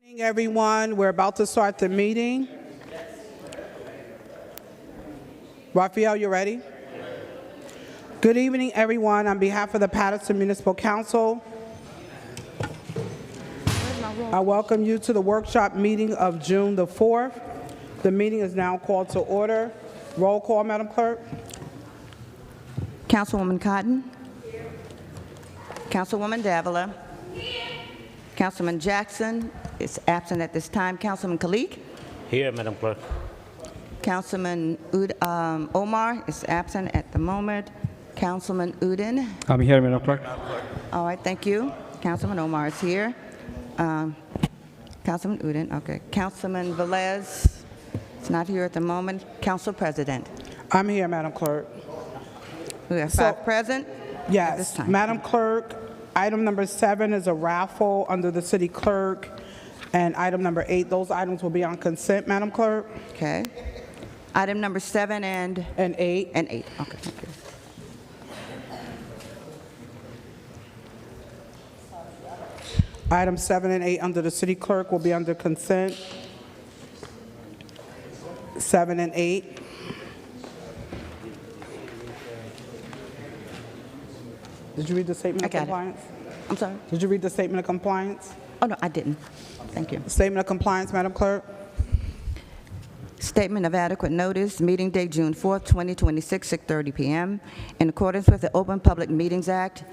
Good evening, everyone. We're about to start the meeting. Raphael, you ready? Good evening, everyone. On behalf of the Paterson Municipal Council, I welcome you to the workshop meeting of June the 4th. The meeting is now called to order. Roll call, Madam Clerk. Councilwoman Cotton. Councilwoman Davila. Councilman Jackson is absent at this time. Councilman Kalik. Here, Madam Clerk. Councilman Omar is absent at the moment. Councilman Udin. I'm here, Madam Clerk. All right, thank you. Councilman Omar is here. Councilman Udin, okay. Councilman Velez is not here at the moment. Council President. I'm here, Madam Clerk. We have five present at this Yes, time. Madam Clerk, item number 7 is a raffle under the city clerk, and item number 8, those items will be on consent, Madam Clerk. Okay. Item number 7 and 8. 8. Okay, thank you. Items 7 and 8 under the city clerk will be under consent. 7 and 8. Did you read the statement of I got it. compliance? I'm sorry. Did you read the statement of compliance? Oh, no, I didn't. Thank you. Statement of compliance, Madam Clerk. Statement of adequate notice, meeting date June 4th, 2026, 6:30 p.m. In accordance with the Open Public Meetings Act,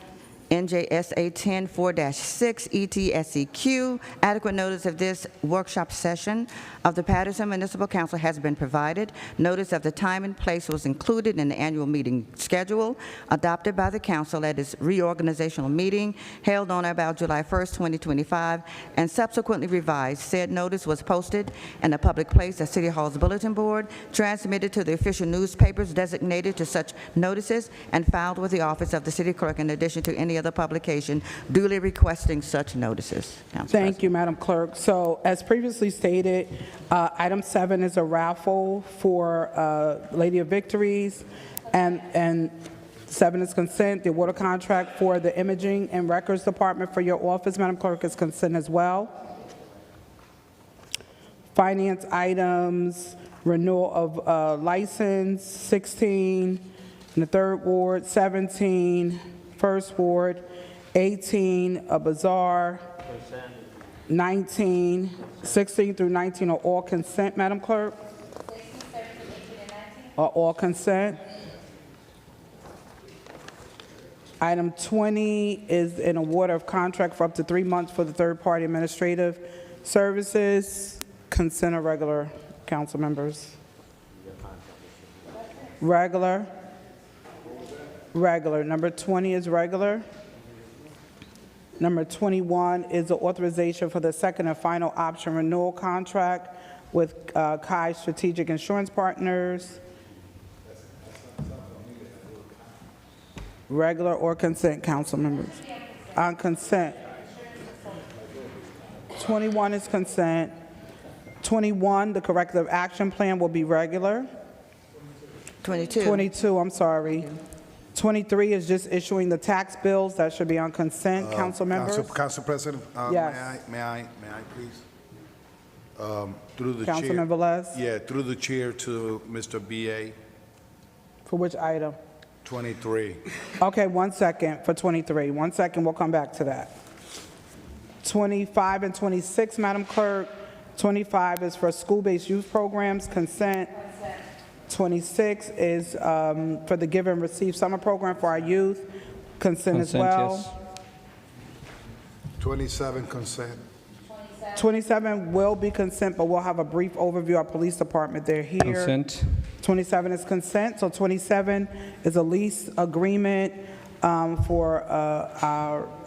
NJSA 10-4-6 ETSEQ, adequate notice of this workshop session of the Paterson Municipal Council has been provided. Notice of the time and place was included in the annual meeting schedule adopted by the council at its reorganizational meeting held on or about July 1st, 2025, and subsequently revised. Said notice was posted in a public place at City Hall's bulletin board, transmitted to the official newspapers designated to such notices, and filed with the office of the city clerk in addition to any other publication duly requesting such notices. Council Thank you, Madam Clerk. So, as previously stated, item 7 is a raffle for Lady of Victories, and 7 is consent. The water contract for the Imaging and Records Department for your office, Madam Clerk, is consent as well. Finance items, renewal of license, 16 in the 3rd Ward, 17 First Ward, 18, a bazaar, 19, 16 through 19 are all consent, Madam Clerk? 16, 17, 18, and 19? Are all consent? Item 20 is an award of contract for up to 3 months for the third-party administrative services. Consent or regular, council members? Regular? Regular. Number 20 is regular. Number 21 is the authorization for the second and final option renewal contract with Kai Strategic Insurance Partners. Regular or consent, council members? On consent. 21 is consent. 21, the corrective action plan will be regular. 22. 22, I'm sorry. 23 is just issuing the tax bills. That should be on consent, council members. Council President, Yes. may I please? Through the chair. Councilman Velez, Yeah, through the chair to Mr. BA, for which item? 23. Okay, 1 second for 23. 1 second, we'll come back to that. 25 and 26, Madam Clerk. 25 is for school-based youth programs, consent. 26 is for the Give and Receive Summer Program for our youth, consent as well. Yes. 27 consent. 27 will be consent, but we'll have a brief overview of our police department. They're here. Consent. 27 is consent, so 27 is a lease agreement for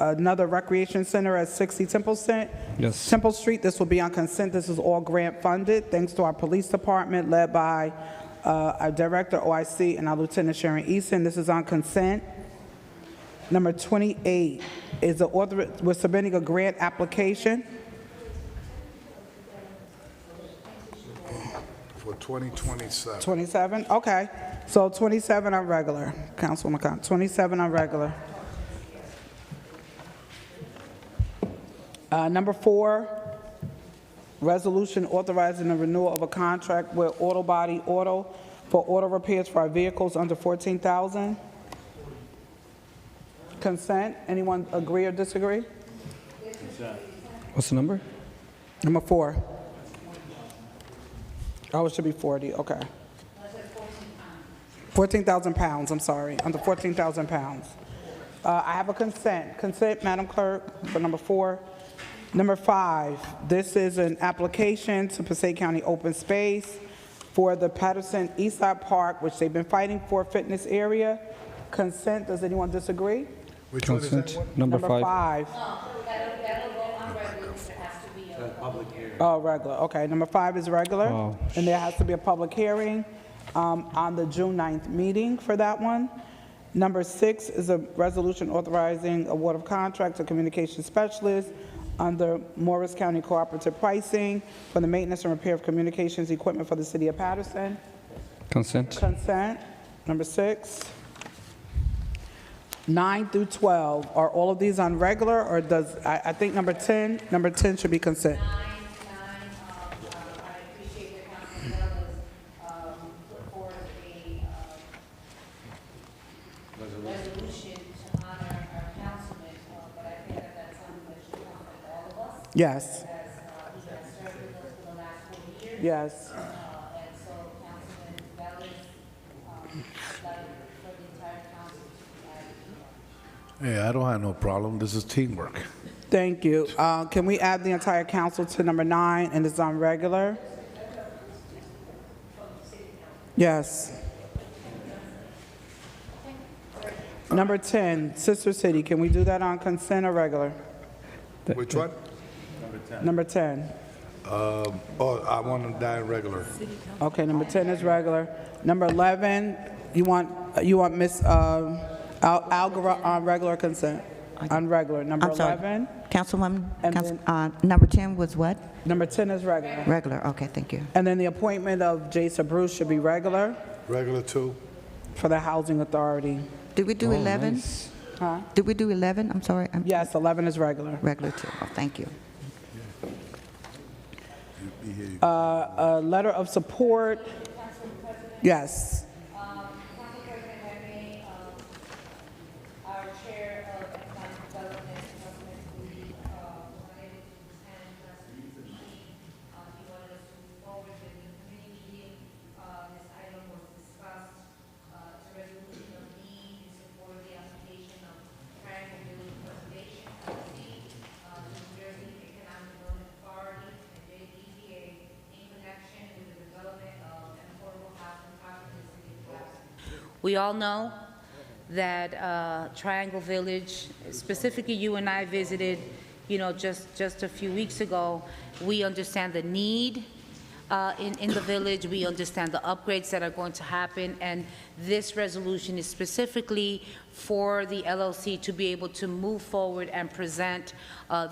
another recreation center at 60 Temple Street. This will be on consent. This is all grant funded, thanks to our police department led by our Director OIC and our Lieutenant Sharon Easton. This is on consent. Number 28 is we're submitting a grant application. For 2027. 27, okay. So 27 on regular, Councilwoman McConnell. 27 on regular. Number 4 resolution authorizing the renewal of a contract with Auto Body Auto for auto repairs for our vehicles under 14,000. Consent. Anyone agree or disagree? What's the number? Number 4. Oh, it should be 40, okay. 14,000 pounds, I'm sorry, under 14,000 pounds. I have a consent. Consent, Madam Clerk, for number 4. Number 5, this is an application to Passaic County Open Space for the Paterson Eastside Park, which they've been fighting for, fitness area. Consent, does anyone disagree? Which one is that Consent. one? Number 5. 5. That'll go on regular, it has to be a public hearing. Oh, regular, okay. Number 5 is regular, Oh, and there has to be a public hearing on the June 9th meeting for that one. Number 6 is a resolution authorizing award of contract to communication specialist under Morris County Cooperative Pricing for the maintenance and repair of communications equipment for the city of Paterson. Consent. Consent. Number 6. 9 through 12, are all of these on regular, or does, I think number 10 should be consent. I appreciate that Councilman Bell has put forward a resolution to honor our councilman, but I think that that's something that should come from all of us, Yes, as he has served with us for the last 4 years. yes. And so Councilman Bell is, like, for the entire council to add. Yeah, I don't have no problem. This is teamwork. Thank you. Can we add the entire council to number 9, and it's on regular? Yes. Number 10, Sister City, can we do that on consent or regular? Which one? Number 10. Oh, I want to die in regular. Okay, number 10 is regular. Number 11, you want Miss Algara on regular consent? On regular. Number I'm sorry. 11. Councilwoman, And number 10 was what? Number 10 is regular. Regular, okay, thank you. And then the appointment of Jason Bruce should be regular Regular 2. for the Housing Authority. Did we do 11? Nice. Huh? Did we do 11? I'm sorry. Yes, 11 is regular. Regular too. Oh, thank you. A letter of support. Yes. Council President Henry, our Chair of Economic Development, Councilman Lee, wanted to attend last week's meeting. He wanted us to move forward with the committee meeting. This item was discussed. It's a resolution of need to support the application of Triangle Village Preservation LLC, New Jersey Economic Development Authority, and JDA in connection with the development of an affordable housing project in the city of Jackson. We all know that Triangle Village, specifically you and I visited, just a few weeks ago. We understand the need in the village. We understand the upgrades that are going to happen, and this resolution is specifically for the LLC to be able to move forward and present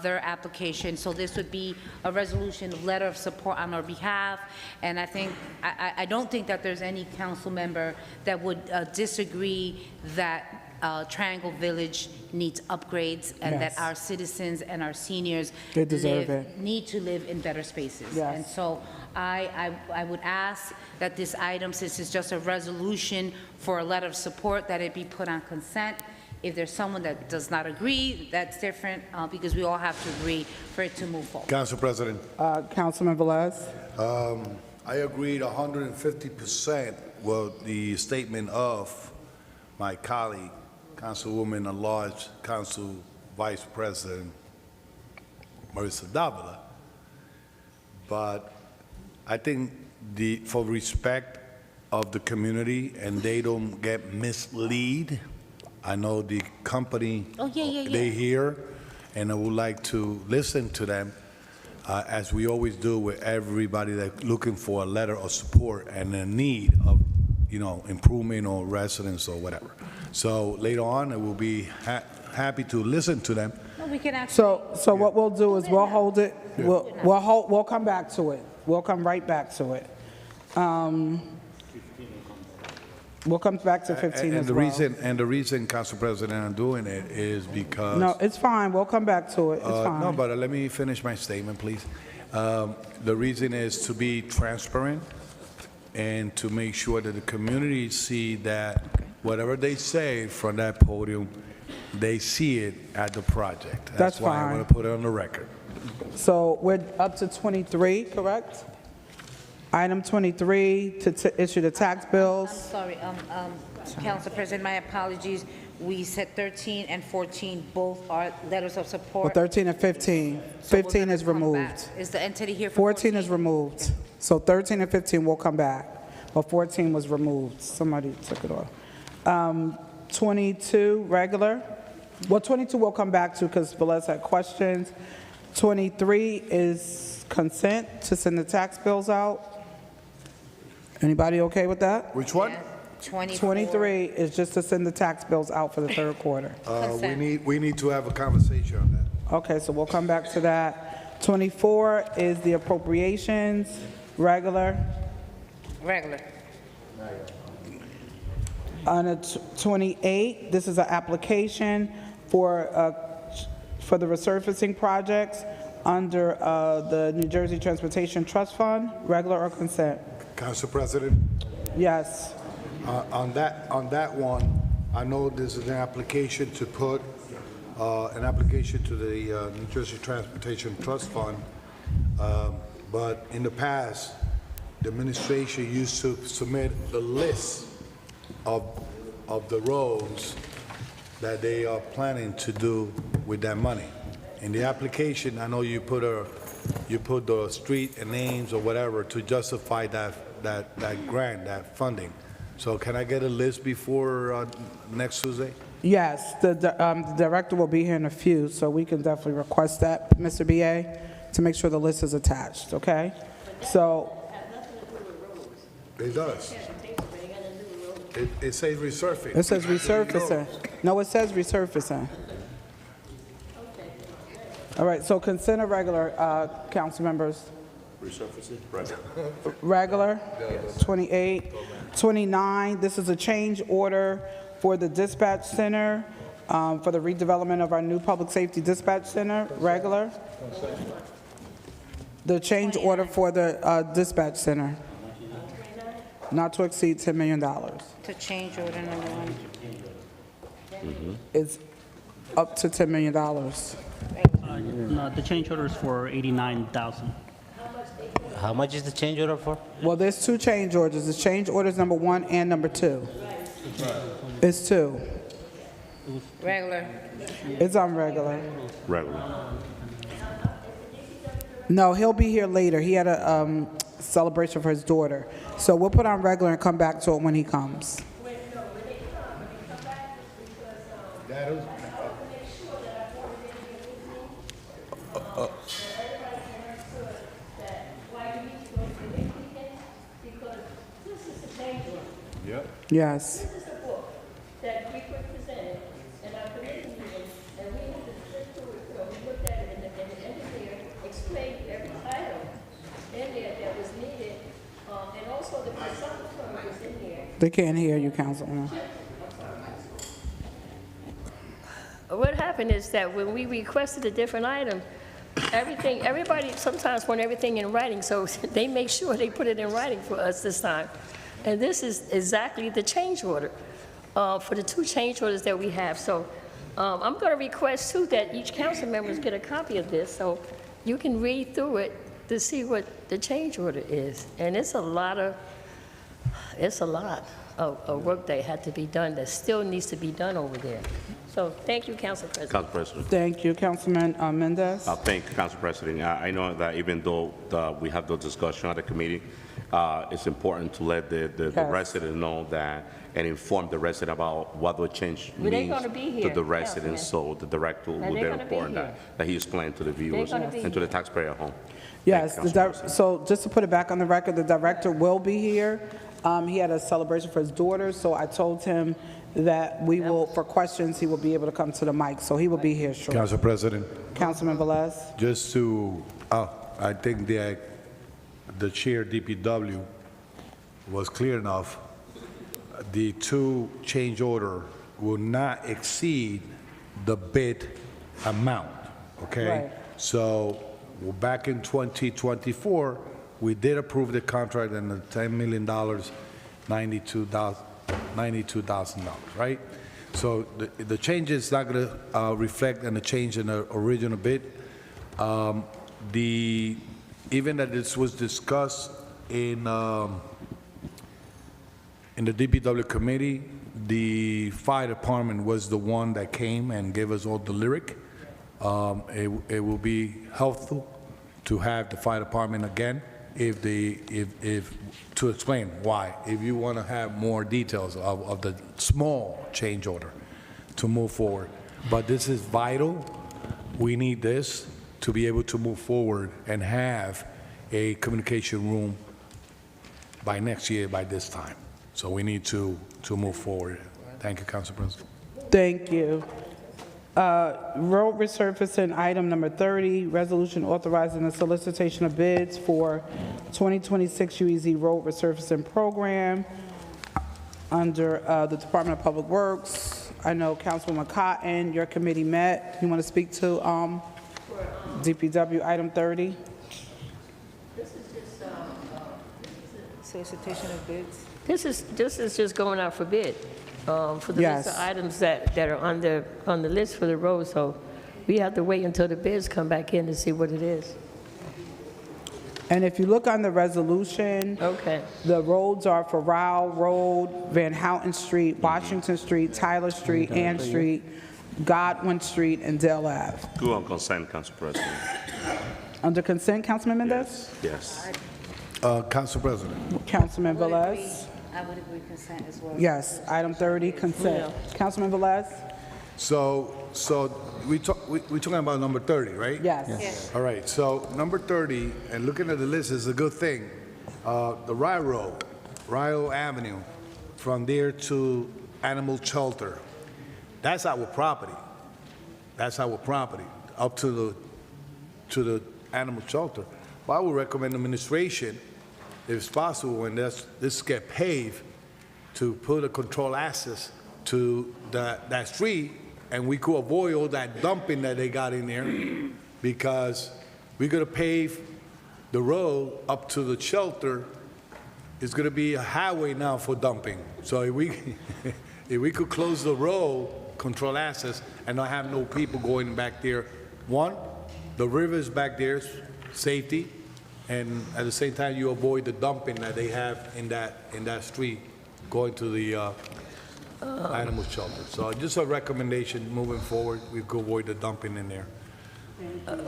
their application. So this would be a resolution, letter of support on our behalf, and I don't think that there's any council member that would disagree that Triangle Village needs upgrades, and Yes. that our citizens and our seniors They deserve it. need to live in better spaces. Yes. And so I would ask that this item, since it's just a resolution for a letter of support, that it be put on consent. If there's someone that does not agree, that's different, because we all have to agree for it to move forward. Council President, Councilman Velez? I agreed 150% with the statement of my colleague, Councilwoman at Large, Council Vice President Marissa Davila. But I think for respect of the community and they don't get misled, I know the company. Oh, yeah. They hear, and I would like to listen to them, as we always do with everybody that's looking for a letter of support and a need of, improvement or residents or whatever. So later on, I will be happy to listen to them. Well, we can actually. So what we'll do is we'll hold it, we'll come back to it. We'll come right back to it. We'll come back to 15 as well. And the reason, Council President, I'm doing it is because. No, it's fine, we'll come back to it, it's No, fine. but let me finish my statement, please. The reason is to be transparent and to make sure that the community see that whatever they say from that podium, they see it at the project. That's why I fine. want to put it on the record. So we're up to 23, correct? Item 23, to issue the tax I'm bills. sorry, Council President, my apologies. We said 13 and 14, both are letters of Well, support. 13 and 15. So we're 15 gonna is come back. removed. Is the entity here for 14 is removed. So 13 and 15 will come back, but 14 was removed. Somebody took it off. 22, regular. Well, 22 we'll come back to because Velez had questions. 23 is consent to send the tax bills out. Anybody okay with that? Which one? 24. 23 is just to send the tax bills out for the third quarter. We need to have a conversation on that. Okay, so we'll come back to that. 24 is the appropriations, regular. Regular. On a 28, this is an application for the resurfacing projects under the New Jersey Transportation Trust Fund, regular or consent? Council President? Yes. On that one, I know this is an application to put, an application to the New Jersey Transportation Trust Fund, but in the past, the administration used to submit the list of the roads that they are planning to do with that money. In the application, I know you put the street and names or whatever to justify that grant, that funding. So can I get a list before next Tuesday? Yes, the director will be here in a few, so we can definitely request that, Mr. BA, to make sure the list is attached, okay? So, It does. It says resurfacing. it says resurfacing. No, it says resurfacing. All right, so consent or regular, council members? Resurfacing? Regular, 28. 29, this is a change order for the dispatch center, for the redevelopment of our new public safety dispatch center, regular. The change order for the dispatch center, not to exceed $10 million. To change order number 1. It's up to $10 million. No, the change order is for 89,000. How much is the change order for? Well, there's two change orders. It's change orders number 1 and number 2. It's 2. Regular. It's on regular. Regular. No, he'll be here later. He had a celebration for his daughter. So we'll put on regular and come back to it when he comes. Yes. This is the book that we were presented in our committee meeting, and we had to sit through it, so we looked at it, and the engineer explained every item in there that was needed, and also the consultant firm was in there. They can't hear you, Councilman. What happened is that when we requested a different item, everybody sometimes want everything in writing, so they make sure they put it in writing for us this time. And this is exactly the change order for the 2 change orders that we have. So I'm going to request, too, that each council members get a copy of this so you can read through it to see what the change order is. And it's a lot of work that had to be done that still needs to be done over there. So thank you, Council President. Council President. Thank you, Councilman Mendez. Thank you, Council President. I know that even though we have the discussion at the committee, it's important to let the Yes. resident know that and inform the resident about what the change Well, they're means gonna be to here, the residents. Councilman. So the director will they're be gonna be important here. that he explained to the viewers gonna be and to the here. taxpayer at home. Yes, Thank you, Council President. so just to put it back on the record, the director will be here. He had a celebration for his daughter, so I told him that we will, for questions, he will be able to come to the mic, so he will be here shortly. Council President, Councilman Velez? just to, I think the chair DPW was clear enough. The 2 change order will not exceed the bid amount, okay? Right. So Well, back in 2024, we did approve the contract and the $10 million, $92,000, right? So the change is not going to reflect on the change in the original bid. Even that this was discussed in the DPW committee, the fire department was the one that came and gave us all the lyric. It will be helpful to have the fire department again if to explain why, if you want to have more details of the small change order to move forward. But this is vital. We need this to be able to move forward and have a communication room by next year, by this time. So we need to move forward. Thank you, Council President. Thank you. Road resurfacing, item number 30, resolution authorizing the solicitation of bids for 2026 UEZ road resurfacing program under the Department of Public Works. I know Councilwoman Cotton, your committee met. You want to speak to DPW item 30? Solicitation of bids. This is just going out for bid, for the list of Yes. items that are on the list for the road, so we have to wait until the bids come back in to see what it is. And if you look on the resolution, Okay. the roads are for Rowell Road, Van Houten Street, Washington Street, Tyler Street, Ann Street, Godwin Street, and Dale Ave. Go on consent, Council President. Under consent, Councilman Mendez? Yes. Council President. Councilman Velez? I would agree consent as well. Yes, item 30, consent. Councilman Velez? So we're talking about number 30, right? Yes. All right, so number 30, and looking at the list is a good thing. The Rio Avenue, from there to Animal Shelter, that's our property. That's our property, up to the animal shelter. But I would recommend administration, if it's possible, when this get paved, to put a control access to that street, and we could avoid all that dumping that they got in there, because we're gonna pave the road up to the shelter. It's gonna be a highway now for dumping. So if we could close the road, control access, and not have no people going back there. One, the river's back there, safety, and at the same time, you avoid the dumping that they have in that street going to the animal shelter. So just a recommendation moving forward, we could avoid the dumping in there.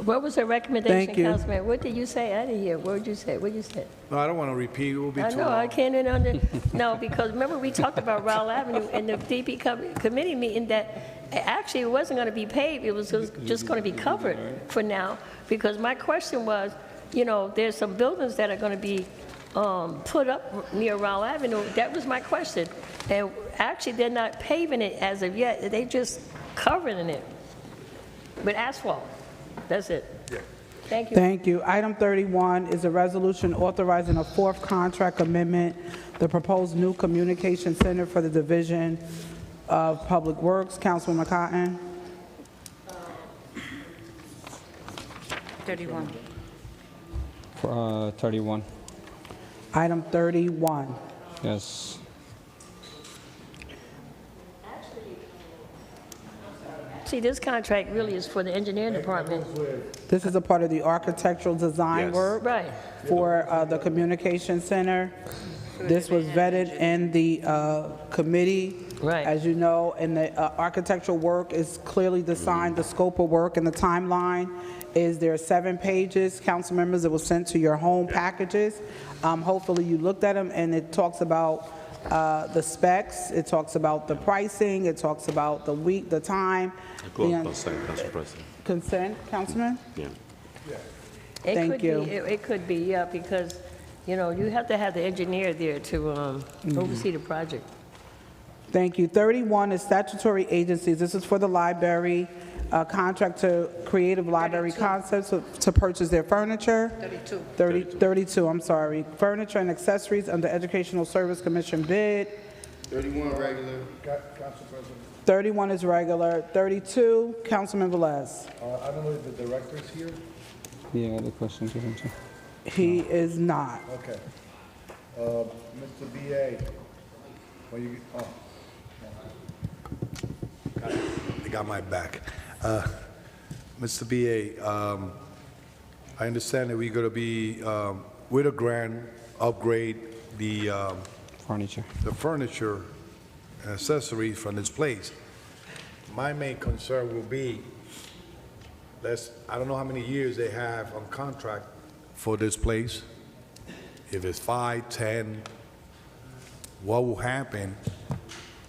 What was the recommendation, Thank you. Councilman? What did you say? I didn't hear. What did you say? What did you say? No, I don't want to repeat, it will be I too know, I long. can't even no, because remember we talked about Rowell Avenue in the DP committee meeting that actually it wasn't going to be paved, it was just going to be covered for now, because my question was, you know, there's some buildings that are going to be put up near Rowell Avenue. That was my question. And actually, they're not paving it as of yet, they just covering it with asphalt. That's it. Thank you. Thank you. Item 31 is a resolution authorizing a fourth contract amendment, the proposed new communication center for the Division of Public Works. Councilwoman Cotton? 31. For 31, Item 31. yes. See, this contract really is for the engineering department. This is a part of the architectural design Yes. work Right. for the communication center. This was vetted in the committee. Right. As you know, and the architectural work is clearly defined, the scope of work and the timeline is there are 7 pages, council members, it was sent to your home packages. Hopefully you looked at them, and it talks about the specs, it talks about the pricing, it talks about the week, the time. Go on the consent, Council President. Consent, Councilman? Yeah. It Thank could you. be, it could be, yeah, because, you know, you have to have the engineer there to oversee the project. Thank you. 31 is statutory agencies. This is for the library, contract to Creative Library Concepts to purchase their furniture. 32, I'm sorry. Furniture and accessories under Educational Service Commission bid. 31 regular, Council President. 31 is regular. 32, Councilman Velez. I don't know if the director is here. Yeah, the question to him too. He is not. Okay. Mr. B.A., when you, oh. They got my back. Mr. B.A., I understand that we're going to be, with a grant, upgrade the Furniture. furniture and accessories from this place. My main concern will be, I don't know how many years they have on contract for this place. If it's 5, 10, what will happen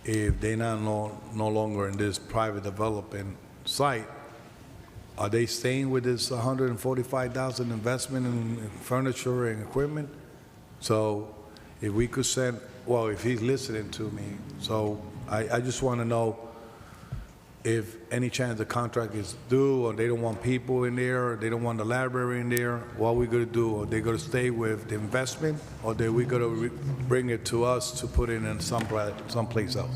if they're no longer in this private development site? Are they staying with this $145,000 investment in furniture and equipment? So if we could send, well, if he's listening to me, so I just want to know if any chance the contract is due, or they don't want people in there, or they don't want the library in there, what are we going to do? Are they going to stay with the investment, or are we going to bring it to us to put it in someplace else?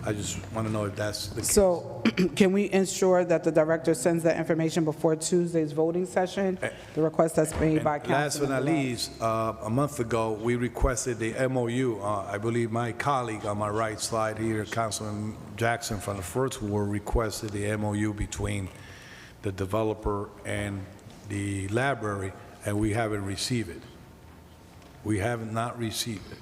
I just want to know if that's the case. So can we ensure that the director sends that information before Tuesday's voting session? The request that's made by And last but Councilman not Velez. least, a month ago, we requested the MOU. I believe my colleague on my right side here, Councilman Jackson from the First Ward, requested the MOU between the developer and the library, and we haven't received it. We have not received it.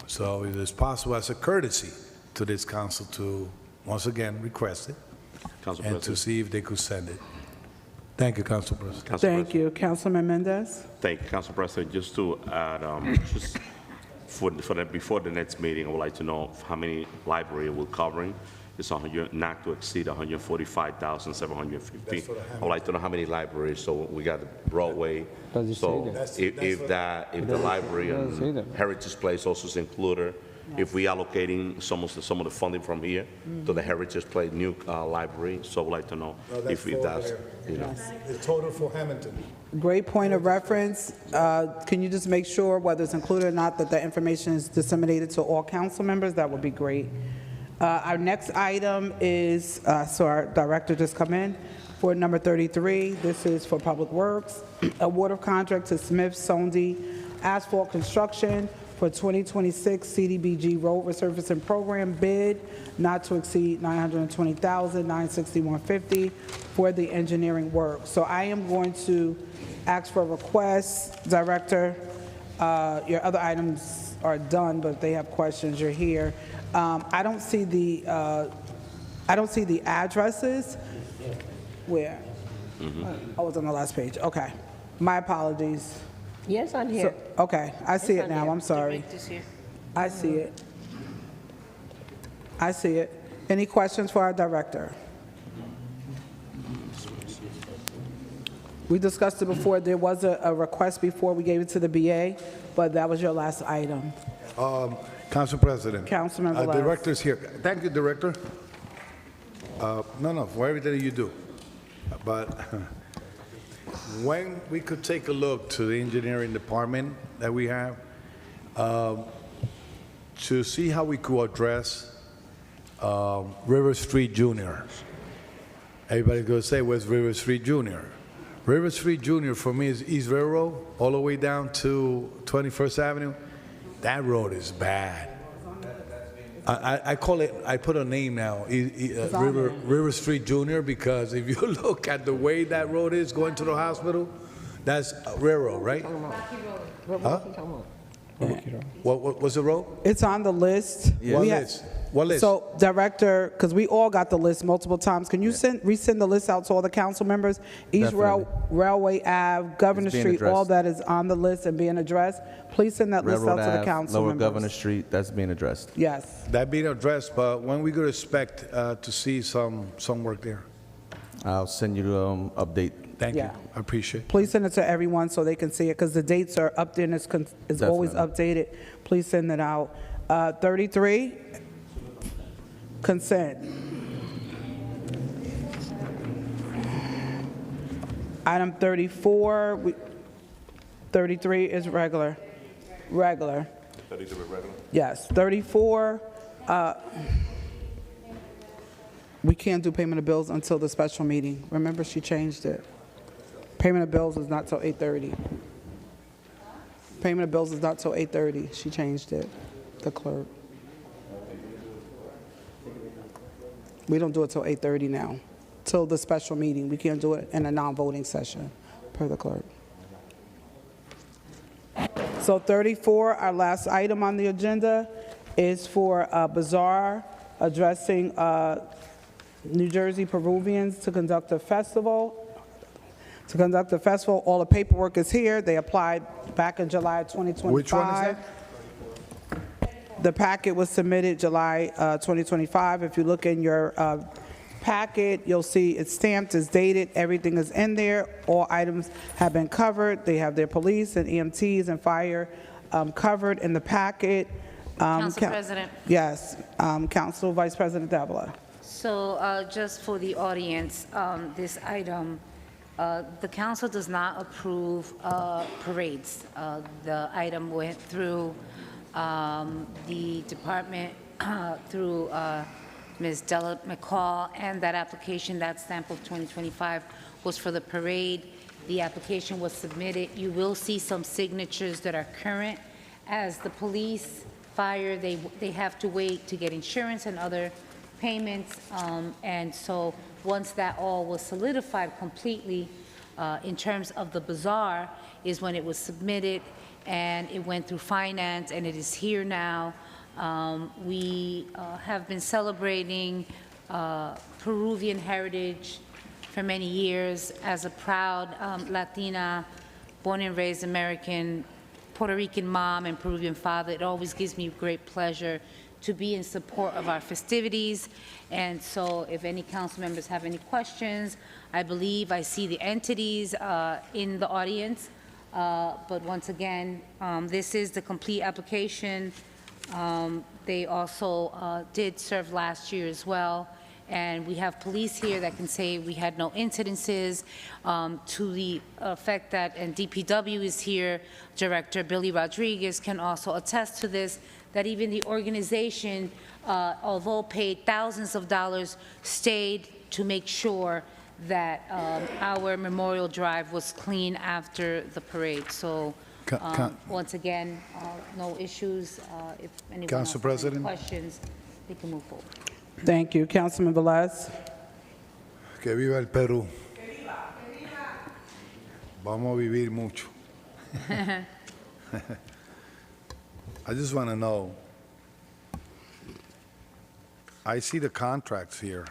So it is possible, as a courtesy to this council, to once again request it Council and to President. see if they could send it. Thank you, Council President. Council Thank President. you. Councilman Mendez? Thank you, Council President. Just to add, just before the next meeting, I would like to know how many library we're covering. It's not to exceed 145,750. I would like to know how many libraries. So we got the Broadway. Does it say So that? if the library doesn't say and that. Heritage Place also is included, if we allocating some of the funding from here to the Heritage Place new library, so I would like to know if that's, you know. The total for Hamilton. Great point of reference. Can you just make sure, whether it's included or not, that the information is disseminated to all council members? That would be great. Our next item is, so our director just come in, for number 33. This is for Public Works. Award of contract to Smith Sondy Asphalt Construction for 2026 CDBG Road Resurfacing Program, bid not to exceed $920,961.50 for the engineering work. So I am going to ask for a request. Director, your other items are done, but if they have questions, you're here. I don't see the addresses. Where? Oh, it's on the last page. Okay. My apologies. Yes, I'm here. Okay, I see it on now. here. I'm sorry. Director's here. I see it. I see it. Any questions for our director? We discussed it before. There was a request before we gave it to the BA, but that was your last item. Council President. Councilman Velez. Director's here. Thank you, Director. No, for everything you do. But when we could take a look to the engineering department that we have, to see how we could address River Street Junior. Everybody's going to say, where's River Street Junior? River Street Junior for me is East Railroad, all the way down to 21st Avenue. That road is bad. I call it, I put a name now, River Street Junior, because if you look at the way that road is going to the hospital, that's railroad, right? Huh? What's the road? It's on the list. What We have- list? What list? So, Director, because we all got the list multiple times, can you resend the list out to all the council members? East Railway Ave, Governor It's being Street, all addressed. that is on the list and being addressed. Please send that list out Railroad to the Ave, council Lower members. Governor Street, that's being addressed. Yes. That being addressed, but when we could expect to see some work there? I'll send you the update. Thank you. Yeah. I appreciate it. Please send it to everyone so they can see it, because the dates are up there and it's always updated. Please send it out. 33, consent. Item 34, 33 is regular. Regular. 33 regular? Yes. 34, we can't do payment of bills until the special meeting. Remember, she changed it. Payment of bills is not till 8:30. Payment of bills is not till 8:30. She changed it, the clerk. We don't do it till 8:30 now, till the special meeting. We can't do it in a non-voting session, per the clerk. So 34, our last item on the agenda, is for a bazaar addressing New Jersey Peruvians to conduct a festival. All the paperwork is here. They applied back in July 2025. Which one is that? The packet was submitted July 2025. If you look in your packet, you'll see it's stamped, it's dated, everything is in there. All items have been covered. They have their police and EMTs and fire covered in the packet. Council President. Yes, Council Vice President Davila. So just for the audience, this item, the council does not approve parades. The item went through the department, through Ms. Della McCall, and that application, that stamp of 2025, was for the parade. The application was submitted. You will see some signatures that are current. As the police, fire, they have to wait to get insurance and other payments. And so once that all was solidified completely, in terms of the bazaar, is when it was submitted and it went through finance, and it is here now. We have been celebrating Peruvian heritage for many years. As a proud Latina, born and raised American, Puerto Rican mom and Peruvian father, it always gives me great pleasure to be in support of our festivities. And so if any council members have any questions, I believe I see the entities in the audience. But once again, this is the complete application. They also did serve last year as well. And we have police here that can say we had no incidences, to the effect that, and DPW is here, Director Billy Rodriguez can also attest to this, that even the organization, although paid thousands of dollars, stayed to make sure that our Memorial Drive was clean after the parade. So once again, no issues. If anyone else Council has any President? questions, they can move forward. Thank you. Councilman Velez. Que viva el Perú. Vamos a vivir mucho. I just want to know, I see the contracts here,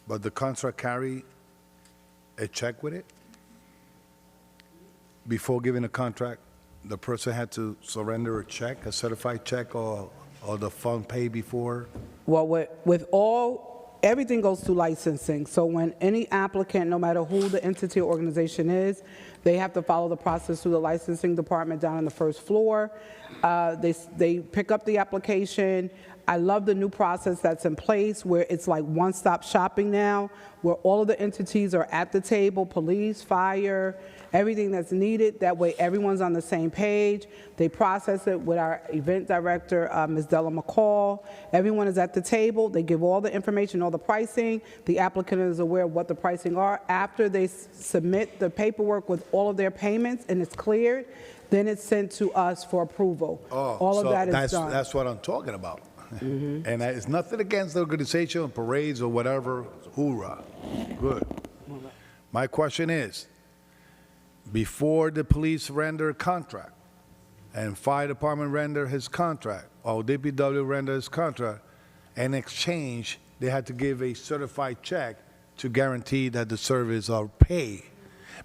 but the contract carry a check with it? Before giving a contract, the person had to surrender a check, a certified check, or the fund paid before? Well, with all, everything goes through licensing. So when any applicant, no matter who the entity or organization is, they have to follow the process through the licensing department down on the first floor. They pick up the application. I love the new process that's in place where it's like one-stop shopping now, where all of the entities are at the table, police, fire, everything that's needed. That way everyone's on the same page. They process it with our event director, Ms. Della McCall. Everyone is at the table. They give all the information, all the pricing. The applicant is aware of what the pricing are. After they submit the paperwork with all of their payments and it's cleared, then it's sent to us for approval. All of that is done. That's what I'm talking about. And it's nothing against the organization, parades or whatever, hoorah, good. My question is, before the police render a contract and fire department render his contract, or DPW render his contract, in exchange, they had to give a certified check to guarantee that the service are paid.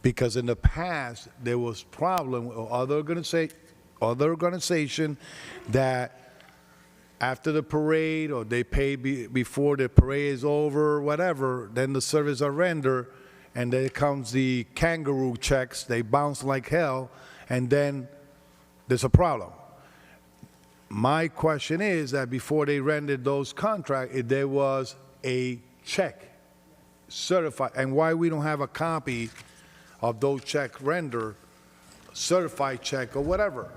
Because in the past, there was problem with other organization that after the parade, or they pay before the parade is over, whatever, then the service are rendered, and then comes the kangaroo checks, they bounce like hell, and then there's a problem. My question is that before they rendered those contracts, if there was a check certified, and why we don't have a copy of those check render, certified check or whatever.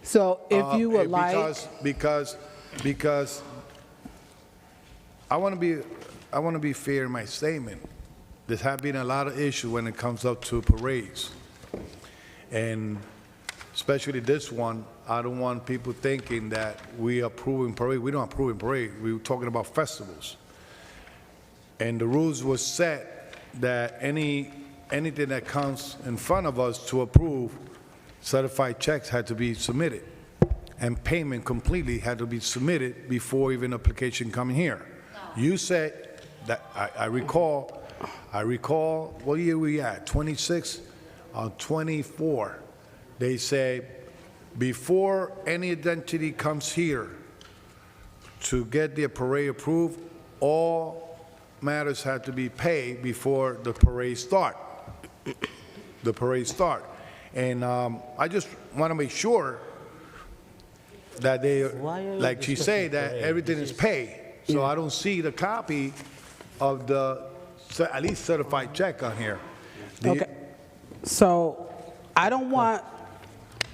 So if you would like, because I want to be fair in my statement. There's have been a lot of issues when it comes up to parades. And especially this one, I don't want people thinking that we are approving parade. We don't approve parade. We're talking about festivals. And the rules was set that anything that comes in front of us to approve, certified checks had to be submitted. And payment completely had to be submitted before even application coming here. You said that, I recall, what year we at, 26 or 24? They say, before any identity comes here to get the parade approved, all matters have to be paid before the parade start. The parade start. And I just want to make sure that they, like she said, that everything is paid. So I don't see the copy of the, at least certified check on here. Okay. So I don't want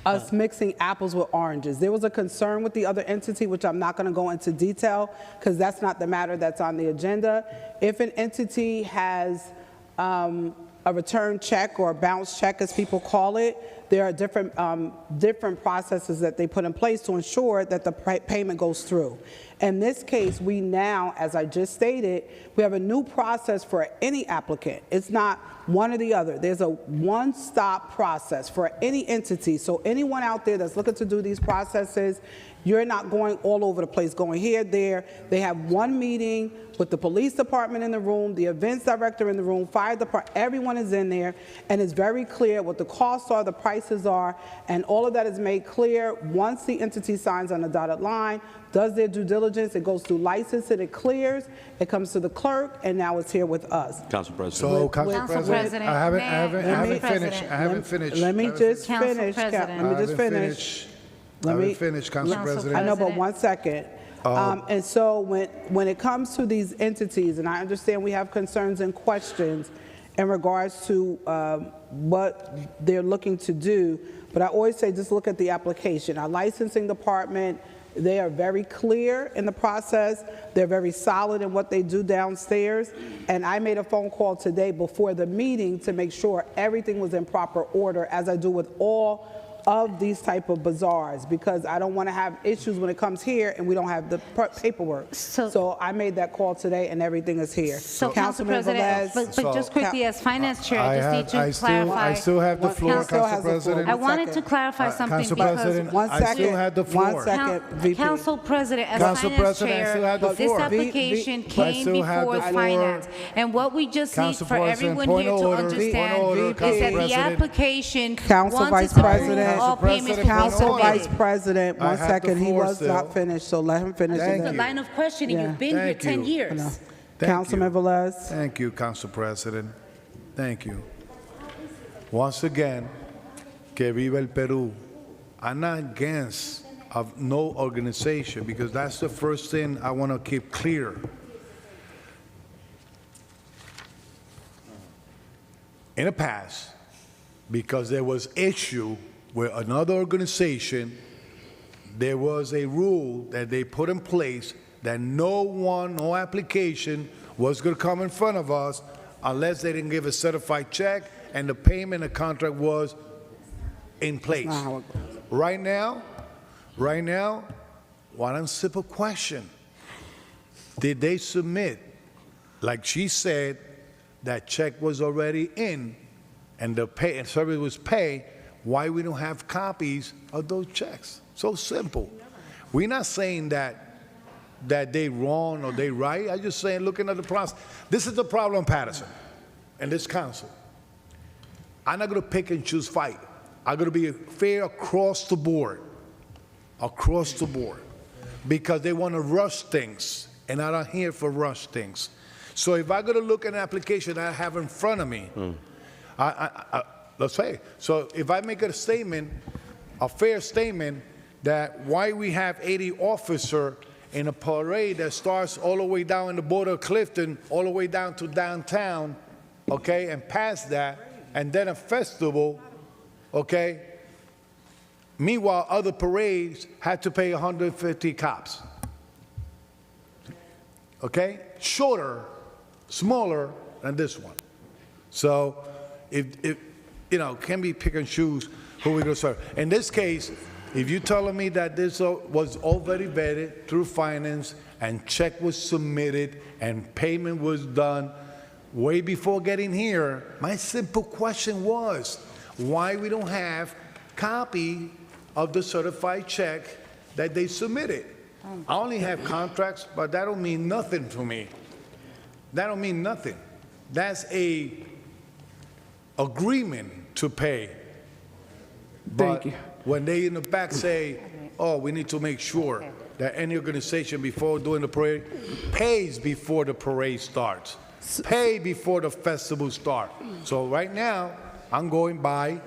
us mixing apples with oranges. There was a concern with the other entity, which I'm not going to go into detail because that's not the matter that's on the agenda. If an entity has a return check or a bounce check, as people call it, there are different processes that they put in place to ensure that the payment goes through. In this case, we now, as I just stated, we have a new process for any applicant. It's not one or the other. There's a one-stop process for any entity. So anyone out there that's looking to do these processes, you're not going all over the place, going here, there. They have one meeting with the police department in the room, the events director in the room, fire department, everyone is in there, and it's very clear what the costs are, the prices are, and all of that is made clear once the entity signs on the dotted line, does their due diligence, it goes through licensing, it clears, it comes to the clerk, and now it's here with us. Council President. So, Council President, I haven't finished. I haven't finished. Let me just finish. Let me finish, Council President. I know, but 1 second. And so when it comes to these entities, and I understand we have concerns and questions in regards to what they're looking to do, but I always say just look at the application. Our licensing department, they are very clear in the process. They're very solid in what they do downstairs. And I made a phone call today before the meeting to make sure everything was in proper order, as I do with all of these type of bazaars, because I don't want to have issues when it comes here and we don't have the paperwork. So I made that call today and everything is here. So, Council President, but just quickly, as Finance Chair, I just need to clarify. I still have the floor, Council President. I wanted to clarify something Council because... President, I still had the floor. 1 second, VP. Council President, as Finance Chair, this application came before Finance. And what we just need for everyone here to understand is that the application, Council once Vice it's approved, President, all payments Council will be Vice submitted. President, I one have second, the he floor was still. not finished, so let him finish. Thank and The then- line of questioning, Yeah. you've been here Thank 10 you. years. Councilman Velez. Thank you, Council President. Thank you. Once again, que viva el Peru. I'm not against of no organization, because that's the first thing I want to keep clear. In the past, because there was issue with another organization, there was a rule that they put in place that no application was going to come in front of us unless they didn't give a certified check and the payment of contract was in place. not how it goes. Right now, one simple question. Did they submit, like she said, that check was already in and the service was paid, why we don't have copies of those checks? So simple. We're not saying that they wrong or they right. I'm just saying, looking at the process. This is the problem, Paterson, and this council. I'm not going to pick and choose fight. I'm going to be fair across the board, because they want to rush things, and I'm not here for rush things. So if I'm going to look at an application I have in front of me, let's say, so if I make a statement, a fair statement, that why we have 80 officers in a parade that starts all the way down in the border of Clifton, all the way down to downtown, okay, and past that, and then a festival, okay? Meanwhile, other parades had to pay 150 cops. okay? Shorter, smaller than this one. So if can be pick and choose who we're going to serve. In this case, if you're telling me that this was already vetted through finance and check was submitted and payment was done way before getting here, my simple question was, why we don't have copy of the certified check that they submitted? I only have contracts, but that don't mean nothing to me. That don't mean nothing. That's a agreement to pay. Thank you. When they in the back say, oh, we need to make sure that any organization before doing the parade pays before the parade starts, pay before the festival starts. So right now, I'm going by.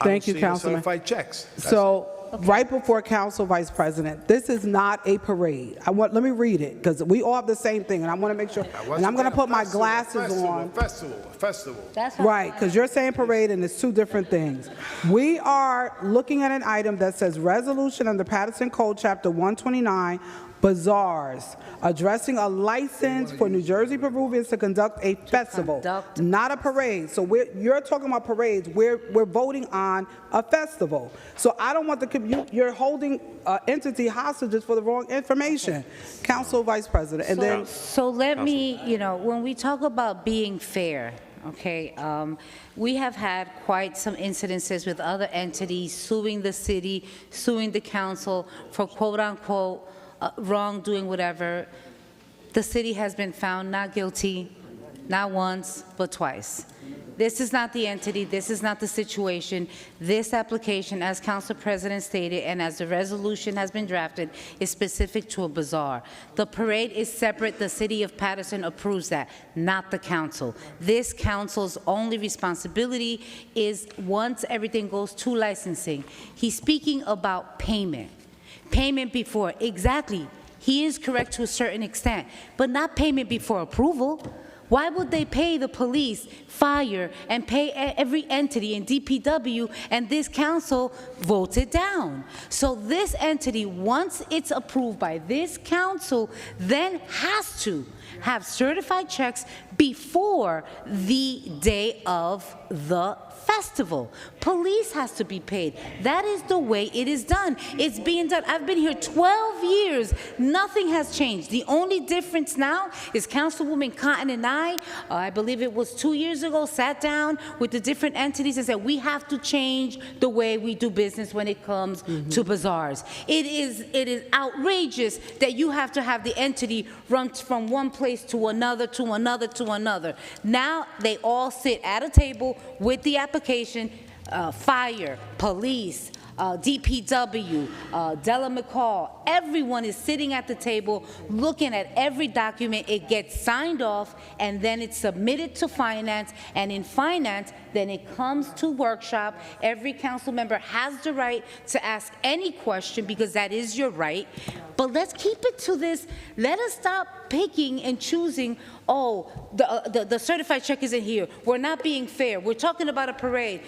Thank you, Councilman. Certified checks. So, right before Council Vice President, this is not a parade. Let me read it, because we all have the same thing, and I want to make sure, and I'm going to put my glasses on. Festival. That's Right, because you're saying parade, and it's two different things. We are looking at an item that says resolution under Paterson Code, Chapter 129, bazaars, addressing a license for New Jersey Peruvians to conduct a festival, not a parade. So you're talking about parades. We're voting on a festival. So I don't want you're holding entity hostages for the wrong information. Council Vice President, and then So let me, when we talk about being fair, okay, we have had quite some incidences with other entities suing the city, suing the council for quote-unquote wrongdoing, whatever. The city has been found not guilty, not once, but twice. This is not the entity, this is not the situation. This application, as Council President stated, and as the resolution has been drafted, is specific to a bazaar. The parade is separate, the city of Paterson approves that, not the council. This council's only responsibility is once everything goes to licensing. He's speaking about payment. Payment before, exactly. He is correct to a certain extent, but not payment before approval. Why would they pay the police, fire, and pay every entity in DPW, and this council votes it down? So this entity, once it's approved by this council, then has to have certified checks before the day of the festival. Police has to be paid. That is the way it is done. It's being done. I've been here 12 years. Nothing has changed. The only difference now is Councilwoman Cotton and I believe it was 2 years ago, sat down with the different entities and said, we have to change the way we do business when it comes to bazaars. It is outrageous that you have to have the entity run from one place to another, to another, to another. Now they all sit at a table with the application, fire, police, DPW, Della McCall, everyone is sitting at the table looking at every document. It gets signed off, and then it's submitted to finance, and in finance, then it comes to workshop. Every council member has the right to ask any question, because that is your right. But let's keep it to this. Let us stop picking and choosing, oh, the certified check isn't here. We're not being fair. We're talking about a parade.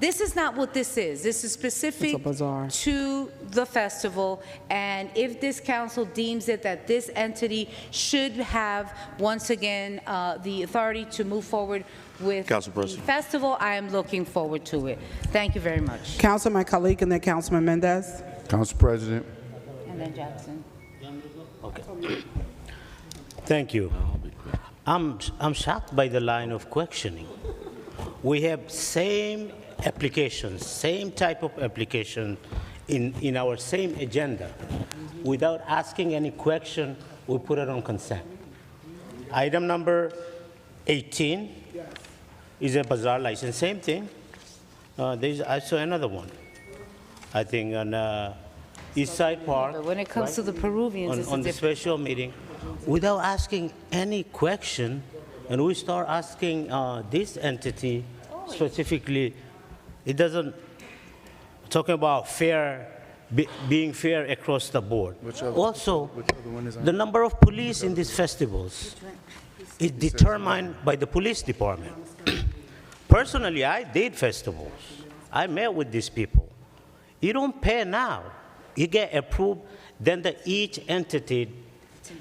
This is not what this is. This is specific to the festival, and if this council deems it that this entity should have, once again, the authority to move forward with the festival, I am looking forward to it. Thank you very much. Councilman Khalik and then Councilman Mendez. Council President. And then Jackson. Okay. Thank you. I'm shocked by the line of questioning. We have same applications, same type of application in our same agenda. Without asking any question, we put it on consent. Item number 18 is a bazaar license, same thing. There's also another one, I think, on East Side Park. But when it comes to the Peruvians, on the special meeting, without asking any question, and we start asking this entity specifically, it doesn't, talking about fair, being fair across the board. Also, the number of police in these festivals is determined by the police department. Personally, I did festivals. I met with these people. You don't pay now. You get approved Then each entity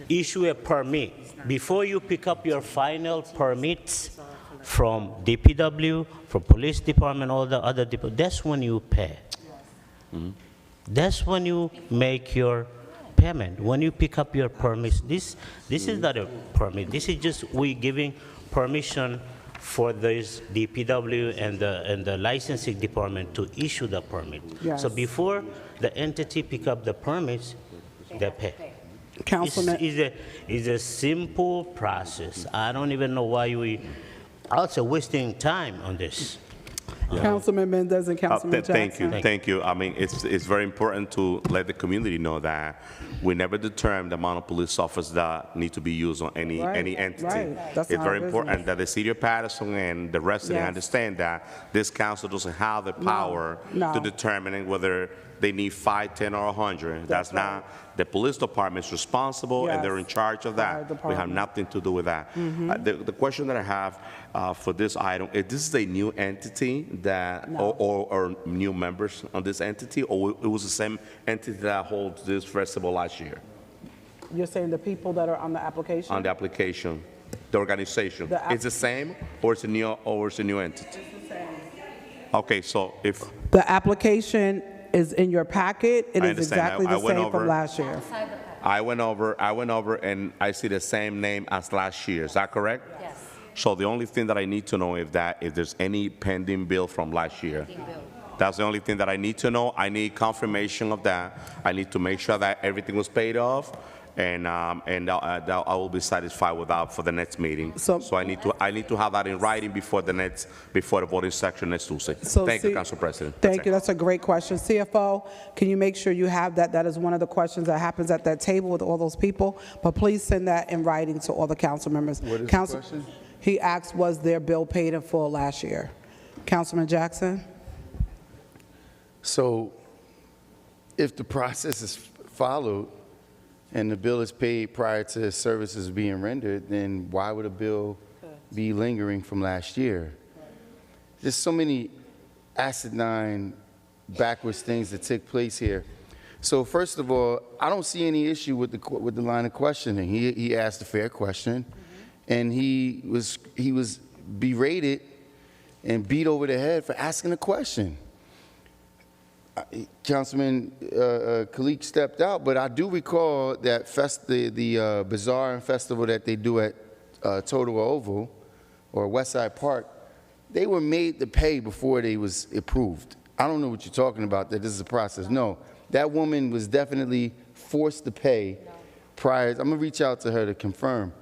issue a permit. Before you pick up your final permits from DPW, from police department, all the other departments, that's when you pay. That's when you make your payment. When you pick up your permits, this is not a permit. This is just we giving permission for this DPW and the licensing department to issue the permit. Yes. So before the entity pick up the permits, they pay. Councilman, It's a simple process. I don't even know why we also wasting time on this. Councilman Mendez and Councilman Jackson. Thank you. I mean, it's very important to let the community know that we never determine the amount of police officers that need to be used on any entity. right. That's It's not very our important business. that the city of Paterson and the residents Yes. understand that this council doesn't have the power no. to determine whether they need 5, 10, or 100. That's not, the police department's responsible and they're in Yes. charge of Fire that. We have department. nothing to do with that. The question that I have for this item, is this a new entity that, No. or new members on this entity, or it was the same entity that holds this festival last year You're saying the people that are on the application? on the application, the organization? The app- It's the same, or it's a new entity? Okay, so if, The application is in your packet. It I is understand. exactly I the went same over- from last year. I went over and I see the same name as last year, is that correct? Yes. So the only thing that I need to know is that if there's any pending bill from last year. That's the only thing that I need to know. I need confirmation of that. I need to make sure that everything was paid off, and I will be satisfied with that for the next meeting. So- So I need to have that in writing before the voting section next Tuesday. So Thank you, see- Council President. That's Thank you. it. That's a great question. CFO, can you make sure you have that? That is one of the questions that happens at that table with all those people. But please send that in writing to all the council members. What is the Council- question? He asked, was their bill paid in full last year? Councilman Jackson? So if the process is followed and the bill is paid prior to services being rendered, then why would a bill be lingering from last year? There's so many asinine, backwards things that took place here. So first of all, I don't see any issue with the line of questioning. He asked a fair question, and he was berated and beat over the head for asking a question. Councilman Kalik stepped out, but I do recall that the bazaar and festival that they do at Totowa Oval or Westside Park, they were made to pay before they was approved. I don't know what you're talking about, that this is a process. No, that woman was definitely forced to pay prior. I'm going to reach out to her to confirm,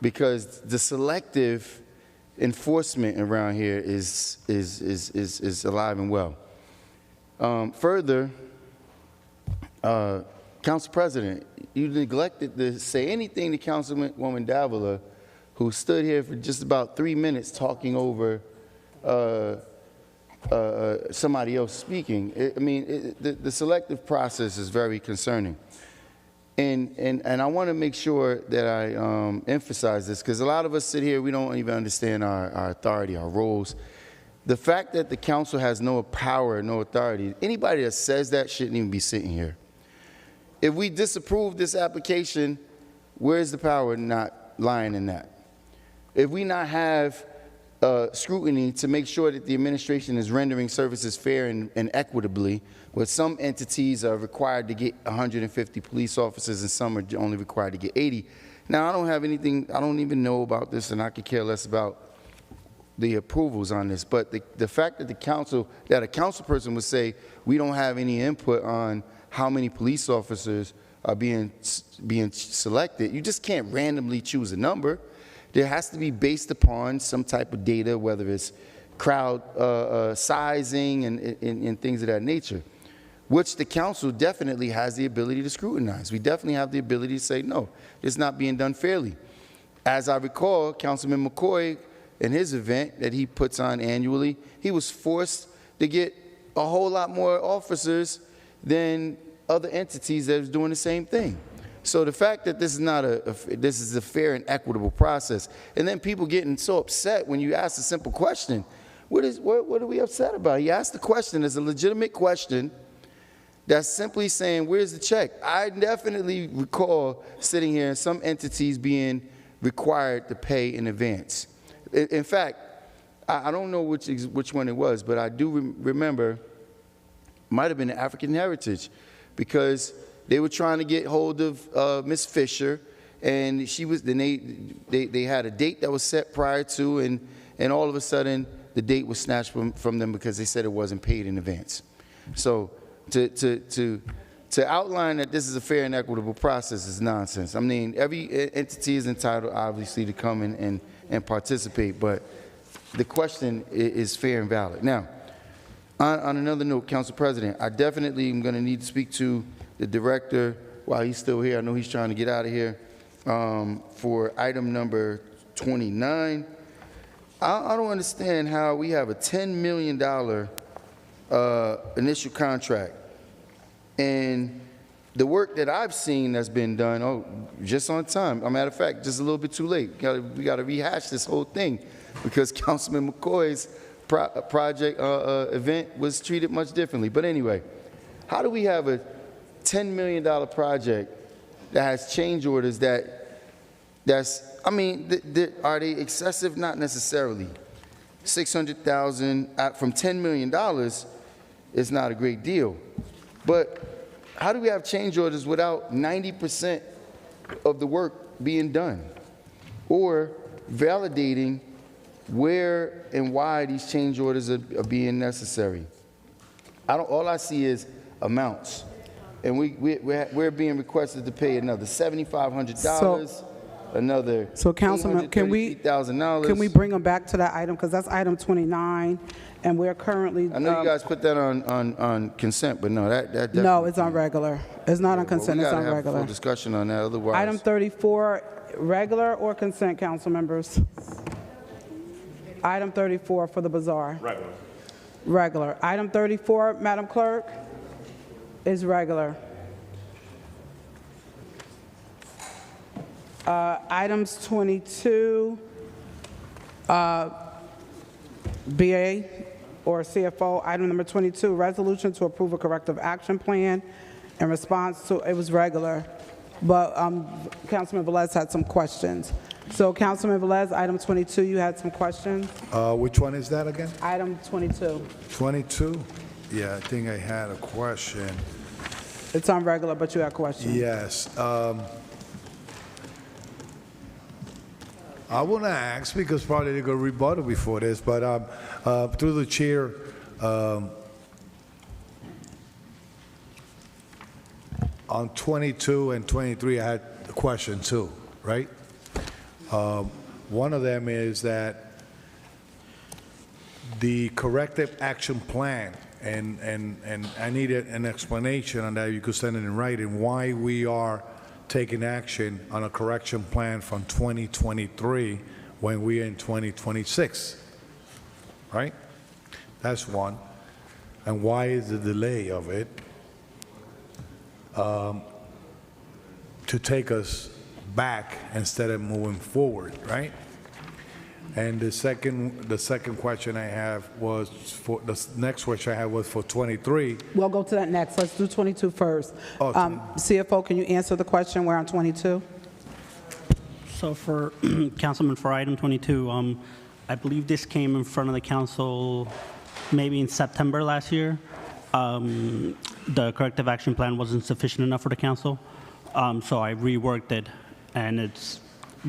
because the selective enforcement around here is alive and well. Further, Council President, you neglected to say anything to Councilwoman Davila, who stood here for just about 3 minutes talking over somebody else speaking. The selective process is very concerning. And I want to make sure that I emphasize this, because a lot of us sit here, we don't even understand our authority, our roles. The fact that the council has no power, no authority, anybody that says that shouldn't even be sitting here. If we disapprove this application, where's the power not lying in that? If we not have scrutiny to make sure that the administration is rendering services fair and equitably, where some entities are required to get 150 police officers and some are only required to get 80. Now, I don't have anything, I don't even know about this, and I could care less about the approvals on this, but the fact that a council person would say we don't have any input on how many police officers are being selected, you just can't randomly choose a number. There has to be based upon some type of data, whether it's crowd sizing and things of that nature, which the council definitely has the ability to scrutinize. We definitely have the ability to say, no, it's not being done fairly. As I recall, Councilman McCoy, in his event that he puts on annually, he was forced to get a whole lot more officers than other entities that was doing the same thing. So the fact that this is not this is a fair and equitable process, and then people getting so upset when you ask a simple question, what are we upset about? He asked the question as a legitimate question, that's simply saying, where's the check? I definitely recall sitting here and some entities being required to pay in advance. In fact, I don't know which one it was, but I do remember, might have been the African Heritage, because they were trying to get hold of Miss Fisher, and she was, then they had a date that was set prior to, and all of a sudden, the date was snatched from them because they said it wasn't paid in advance. So to outline that this is a fair and equitable process is nonsense. I mean, every entity is entitled, obviously, to come and participate, but the question is fair and valid. Now, on another note, Council President, I definitely am going to need to speak to the director while he's still here. I know he's trying to get out of here for item number 29. I don't understand how we have a $10 million initial contract, and the work that I've seen that's been done, just on time. As a matter of fact, just a little bit too late. We got to rehash this whole thing because Councilman McCoy's project event was treated much differently. But anyway, how do we have a $10 million project that has change orders that's, I mean, are they excessive? Not necessarily. $600,000 from $10 million is not a great deal. But how do we have change orders without 90% of the work being done or validating where and why these change orders are being necessary? All I see is amounts. And we're being requested to pay another $7,500, another So Councilman, can we bring them back to that item? Because that's item 29, and we're currently. I know you guys put that on consent, but no, that definitely. No, it's on regular. It's not on consent, it's on We gotta have a regular. full discussion on that, otherwise. Item 34, regular or consent, council members? Item 34 for the bazaar. Regular. Regular. Item 34, Madam Clerk, is regular. Items 22, BA or CFO, item number 22, resolution to approve a corrective action plan in response to, it was regular, but Councilman Velez had some questions. So Councilman Velez, item 22, you had some questions? Which one is that again? Item 22. 22? Yeah, I think I had a question. It's on regular, but you had questions. Yes. I want to ask, because probably they're going to rebuttal before this, but through the chair, on 22 and 23, I had a question too, right? One of them is that the corrective action plan, and I needed an explanation on that. You could send it in writing, why we are taking action on a correction plan from 2023 when we're in 2026, right? That's one. And why is the delay of it to take us back instead of moving forward, right? And the second question I have was for the next question I have was for 23. We'll go to that next. Let's do 22 first. Oh, CFO, can you answer the question? We're on 22. So for Councilman, for item 22, I believe this came in front of the council maybe in September last year. The corrective action plan wasn't sufficient enough for the council, so I reworked it, and it's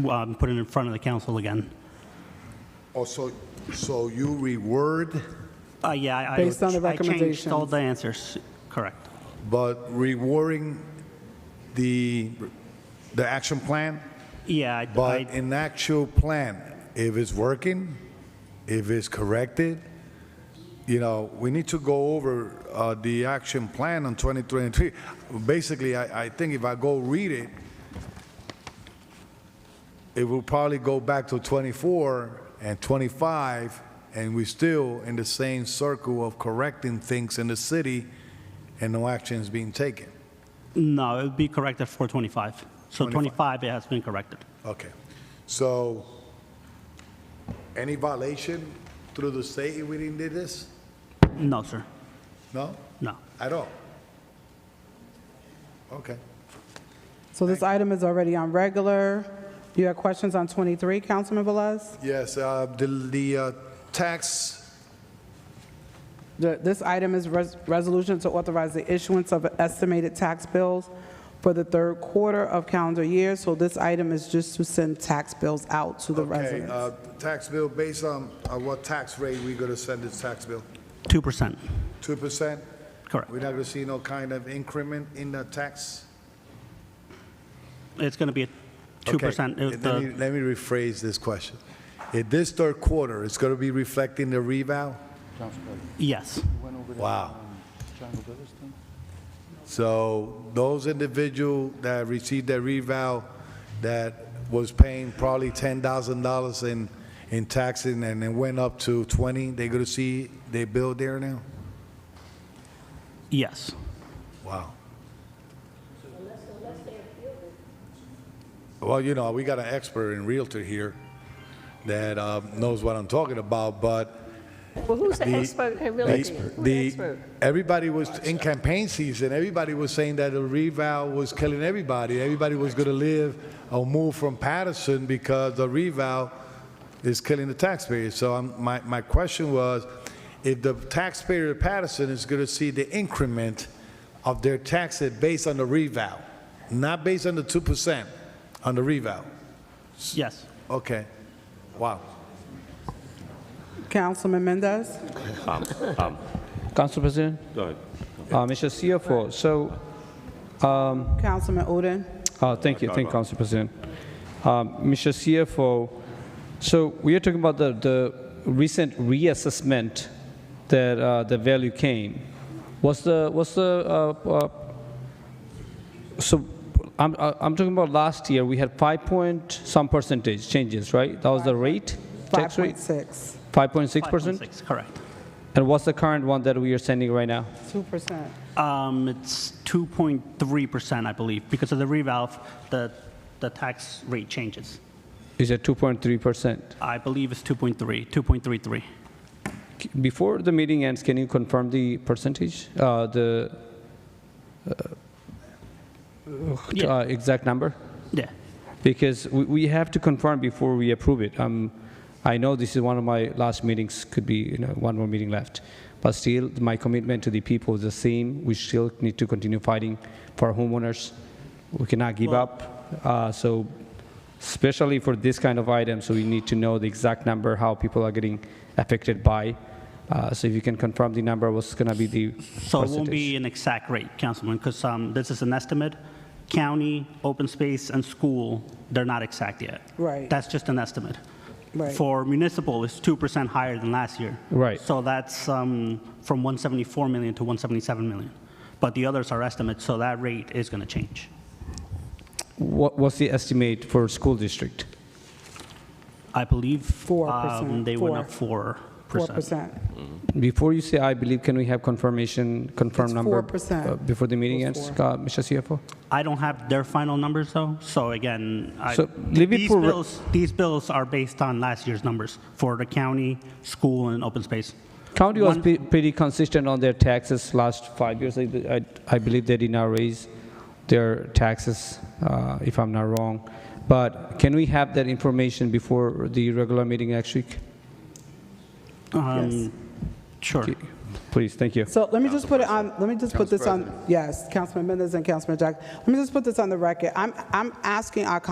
put it in front of the council again. Oh, so you reword, Yeah, Based on the I changed recommendations. all the answers, correct. but rewording the action plan? Yeah, But in actual plan, if it's working, if it's corrected, you know, we need to go over the action plan on 2023. Basically, I think if I go read it, it will probably go back to 24 and 25, and we're still in the same circle of correcting things in the city and no action is being taken. No, it would be corrected for 25. So 25. 25, it has been corrected. Okay. So any violation through the state if we didn't do this? No, sir. No? No. At all? Okay. So this item is already on regular. You have questions on 23, Councilman Velez? Yes, the tax, This item is resolution to authorize the issuance of estimated tax bills for the third quarter of calendar year. So this item is just to send tax bills out to the okay, residents. tax bill, based on what tax rate we going to send this tax bill? 2%. 2%? Correct. We're not going to see no kind of increment in the tax? It's going to be a 2%. Okay, let me rephrase this question. In this third quarter, it's going to be reflecting the reval? Yes. Wow. So those individuals that received their reval that was paying probably $10,000 in taxing and it went up to 20, they're going to see their bill there now? Yes. Wow. Well, you know, we got an expert in realtor here that knows what I'm talking about, but Well, who's the expert in real estate? Who's the expert? everybody was, in campaign season, everybody was saying that the reval was killing everybody. Everybody was going to live or move from Paterson because the reval is killing the taxpayers. So my question was, if the taxpayer of Paterson is going to see the increment of their taxes based on the reval, not based on the 2%, on the reval. Yes. Okay. Wow. Councilman Mendez? Council President, Go ahead. Mr. CFO, so, Councilman Udine? thank you, Council President. Mr. CFO, so we are talking about the recent reassessment that the value came. So I'm talking about last year, we had 5-point-some percentage changes, right? That was the rate, tax rate? 5.6. 5.6%? 5.6, correct. And what's the current one that we are sending right now? 2%. It's 2.3%, I believe. Because of the revalve, the tax rate changes. Is it 2.3%? I believe it's 2.33. Before the meeting ends, can you confirm the percentage, Yeah. exact number? Yeah. Because we have to confirm before we approve it. I know this is one of my last meetings, could be one more meeting left, but still my commitment to the people is the same. We still need to continue fighting for homeowners. We cannot give up. So especially for this kind of item, so we need to know the exact number, how people are getting affected by. So if you can confirm the number, what's going to be the So it won't percentage? be an exact rate, Councilman, because this is an estimate. County, open space, and school, they're not exact yet. Right. That's just an estimate. Right. For municipal, it's 2% higher than last year. Right. So that's from 174 million to 177 million. But the others are estimates, so that rate is going to change. What's the estimate for school district? I believe 4%. they went up 4%. 4%. Before you say I believe, can we have confirmed It's number 4%. Before the meeting It was ends, 4. Mr. CFO? I don't have their final numbers, though. So again, So leave it for these bills are based on last year's numbers for the county, school, and open space. County was One- pretty consistent on their taxes last 5 years. I believe they did not raise their taxes, if I'm not wrong. But can we have that information before the regular meeting next week? Yes. Sure. Please, thank you. So let me just put it on, let me just put this on, President. yes, Councilman Mendez and Councilman Jackson. Let me just put this on the record. I'm asking our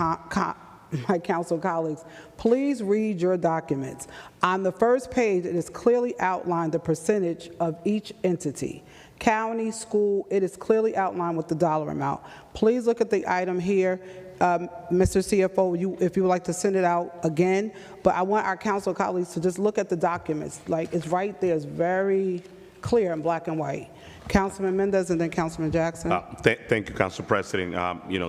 my council colleagues, please read your documents. On the first page, it is clearly outlined the percentage of each entity. County, school, it is clearly outlined with the dollar amount. Please look at the item here. Mr. CFO, if you would like to send it out again, but I want our council colleagues to just look at the documents. Like, it's right there, it's very clear in black and white. Councilman Mendez and then Councilman Jackson. Thank you, Council President.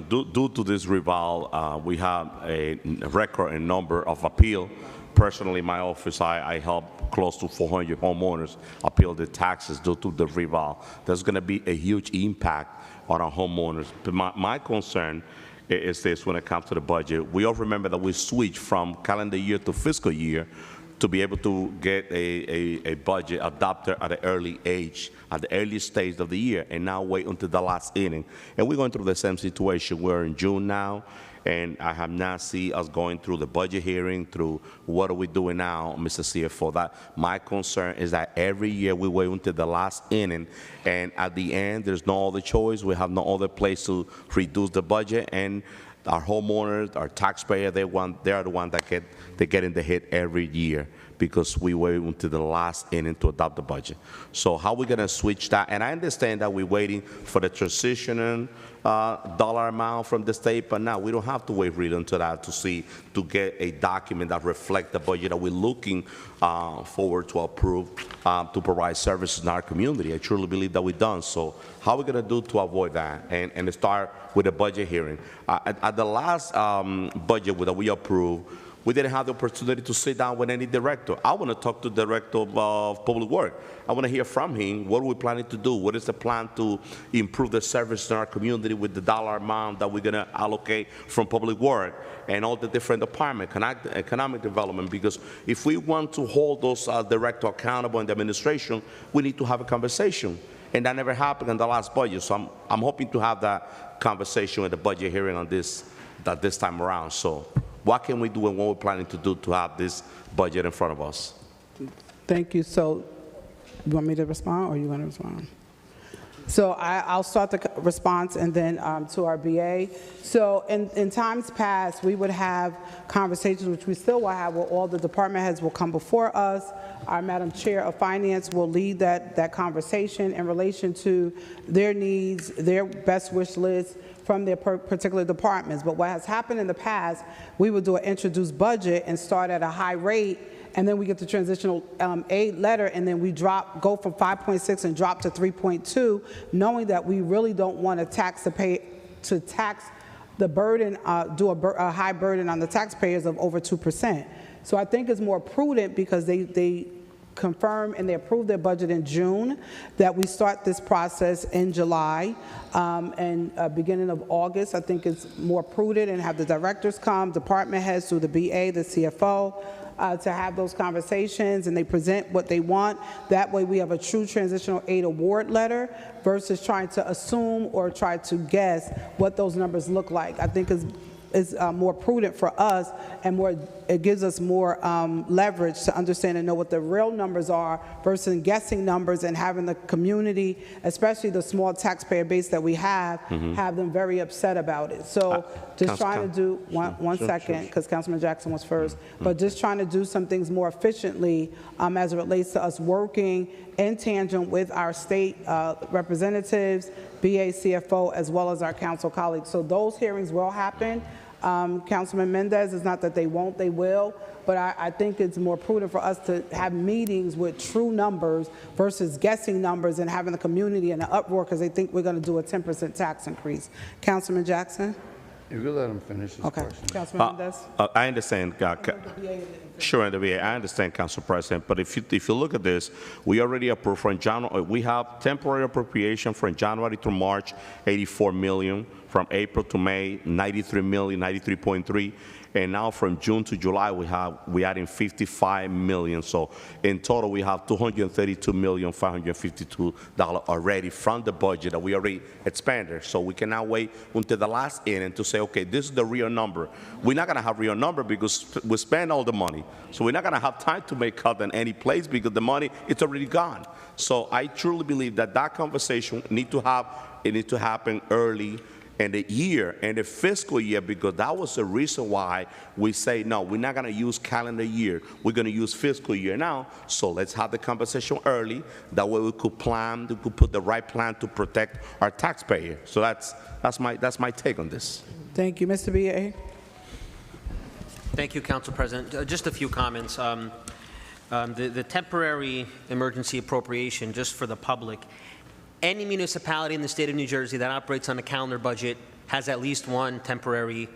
Due to this revolve, we have a record and number of appeal. Personally, in my office, I help close to 400 homeowners appeal their taxes due to the revolve. There's going to be a huge impact on our homeowners. But my concern is this when it comes to the budget. We all remember that we switched from calendar year to fiscal year to be able to get a budget adopted at an early age, at the early stage of the year, and not wait until the last inning. And we're going through the same situation. We're in June now, and I have not seen us going through the budget hearing, through what are we doing now, Mr. CFO. That my concern is that every year we wait until the last inning, and at the end, there's no other choice. We have no other place to reduce the budget, and our homeowners, our taxpayers, they are the ones that get in the hit every year because we wait until the last inning to adopt the budget. So how are we going to switch that? And I understand that we're waiting for the transitioning dollar amount from the state, but now we don't have to wait really until that to get a document that reflects the budget that we're looking forward to approve to provide services in our community. I truly believe that we've done. So how are we going to do to avoid that and start with a budget hearing? At the last budget that we approved, we didn't have the opportunity to sit down with any director. I want to talk to the director of Public Works. I want to hear from him. What are we planning to do? What is the plan to improve the service in our community with the dollar amount that we're going to allocate from Public Works and all the different departments, economic development? Because if we want to hold those directors accountable in the administration, we need to have a conversation. And that never happened in the last budget. So I'm hoping to have that conversation at the budget hearing on this time around. So what can we do and what we're planning to do to have this budget in front of us? Thank you. So you want me to respond or you want to respond? So I'll start the response and then to our BA. So in times past, we would have conversations, which we still will have, where all the department heads will come before us. Our Madam Chair of Finance will lead that conversation in relation to their needs, their best wish list from their particular departments. But what has happened in the past, we would do an introduced budget and start at a high rate, and then we get the transitional aid letter, and then we go from 5.6 and drop to 3.2, knowing that we really don't want to tax the burden, do a high burden on the taxpayers of over 2%. So I think it's more prudent, because they confirm and they approve their budget in June, that we start this process in July and beginning of August. I think it's more prudent, and have the directors come, department heads through the BA, the CFO, to have those conversations, and they present what they want. That way we have a true transitional aid award letter versus trying to assume or try to guess what those numbers look like. I think is more prudent for us, and it gives us more leverage to understand and know what the real numbers are versus guessing numbers, and having the community, especially the small taxpayer base that we have them very upset about it. So just trying to do one second, because Councilman Jackson was first, but just trying to do some things more efficiently as it relates to us working in tandem with our state representatives, BA, CFO, as well as our council colleagues. So those hearings will happen. Councilman Mendez, it's not that they won't, they will, but I think it's more prudent for us to have meetings with true numbers versus guessing numbers and having the community in an uproar because they think we're going to do a 10% tax increase. Councilman Jackson? If you let him finish his question. Councilman Mendez? I understand. Sure, and the VA, I understand, Council President, but if you look at this, we already approved from January, we have temporary appropriation from January to March, 84 million, from April to May, 93 million, 93.3, and now from June to July, we adding 55 million. So in total, we have $232,552 already from the budget that we already expanded. So we can now wait until the last inning to say, okay, this is the real number. We're not going to have real number because we spend all the money. So we're not going to have time to make cut in any place because the money, it's already gone. So I truly believe that conversation needs to happen early in the year and the fiscal year, because that was the reason why we say, no, we're not going to use calendar year. We're going to use fiscal year now. So let's have the conversation early. That way we could plan, we could put the right plan to protect our taxpayer. So that's my take on this. Thank you. Mr. BA? Thank you, Council President. Just a few comments. The temporary emergency appropriation, just for the public, any municipality in the state of New Jersey that operates on a calendar budget has at least one temporary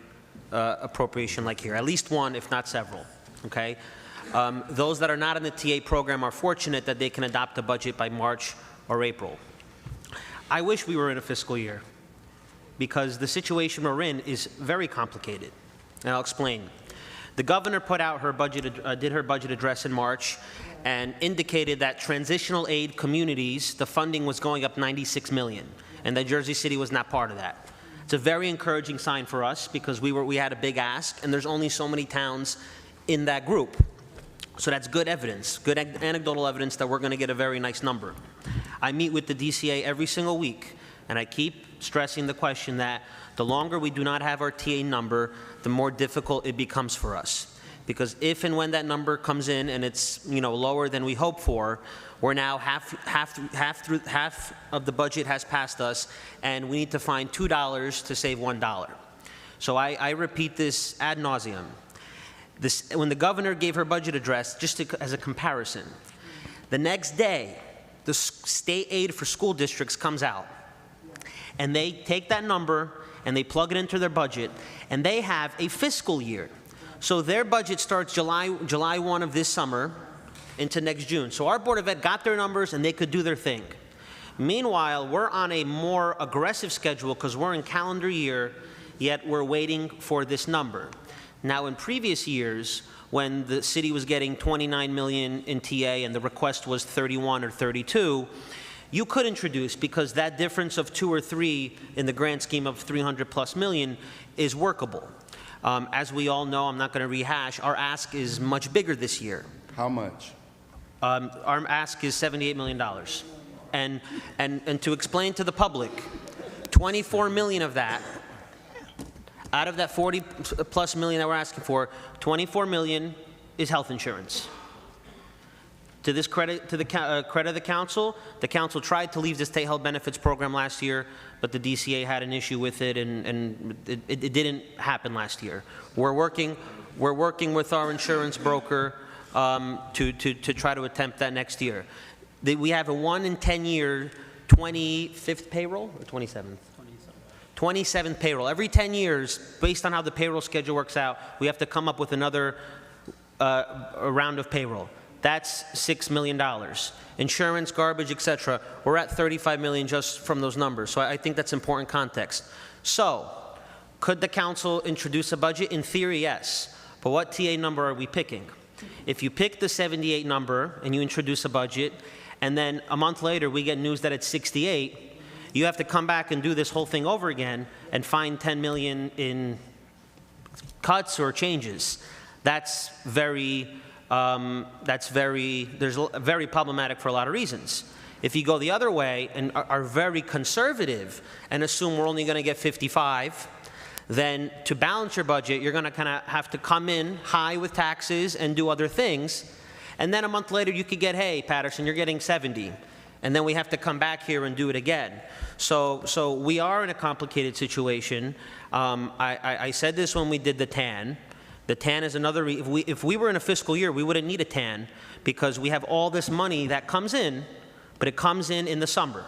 appropriation like here, at least one, if not several, okay? Those that are not in the TA program are fortunate that they can adopt a budget by March or April. I wish we were in a fiscal year, because the situation we're in is very complicated, and I'll explain. The governor put out her did her budget address in March and indicated that transitional aid communities, the funding was going up $96 million, and that Jersey City was not part of that. It's a very encouraging sign for us because we had a big ask, and there's only so many towns in that group. So that's good evidence, good anecdotal evidence that we're going to get a very nice number. I meet with the DCA every single week, and I keep stressing the question that the longer we do not have our TA number, the more difficult it becomes for us. Because if and when that number comes in and it's lower than we hope for, we're now half of the budget has passed us, and we need to find $2 to save $1. So I repeat this ad nauseum. When the governor gave her budget address, as a comparison, the next day, the state aid for school districts comes out, and they take that number and they plug it into their budget, and they have a fiscal year. So their budget starts July 1 of this summer into next June. So our Board of Ed got their numbers and they could do their thing. Meanwhile, we're on a more aggressive schedule because we're in calendar year, yet we're waiting for this number. Now, in previous years, when the city was getting $29 million in TA and the request was 31 or 32, you could introduce, because that difference of 2 or 3 in the grand scheme of $300+ million is workable. As we all know, I'm not going to rehash, our ask is much bigger this year. How much? Our ask is $78 million. And to explain to the public, 24 million of that, out of that 40+ million that we're asking for, 24 million is health insurance. To the credit of the council tried to leave the state health benefits program last year, but the DCA had an issue with it, and it didn't happen last year. We're working with our insurance broker to try to attempt that next year. We have a 1 in 10 year 25th payroll or 27th. 27th payroll. Every 10 years, based on how the payroll schedule works out, we have to come up with another a round of payroll. That's $6 million. Insurance, garbage, etc. We're at 35 million just from those numbers. So I think that's important context. So, could the council introduce a budget? In theory, yes. But what TA number are we picking? If you pick the 78 number and you introduce a budget, and then a month later we get news that it's 68, you have to come back and do this whole thing over again and find 10 million in cuts or changes. That's very problematic for a lot of reasons. If you go the other way and are very conservative and assume we're only going to get 55, then to balance your budget, you're going to kind of have to come in high with taxes and do other things. And then a month later, you could get, hey, Paterson, you're getting 70. And then we have to come back here and do it again. So we are in a complicated situation. I said this when we did the TAN. The TAN is another, if we were in a fiscal year, we wouldn't need a TAN because we have all this money that comes in, but it comes in the summer.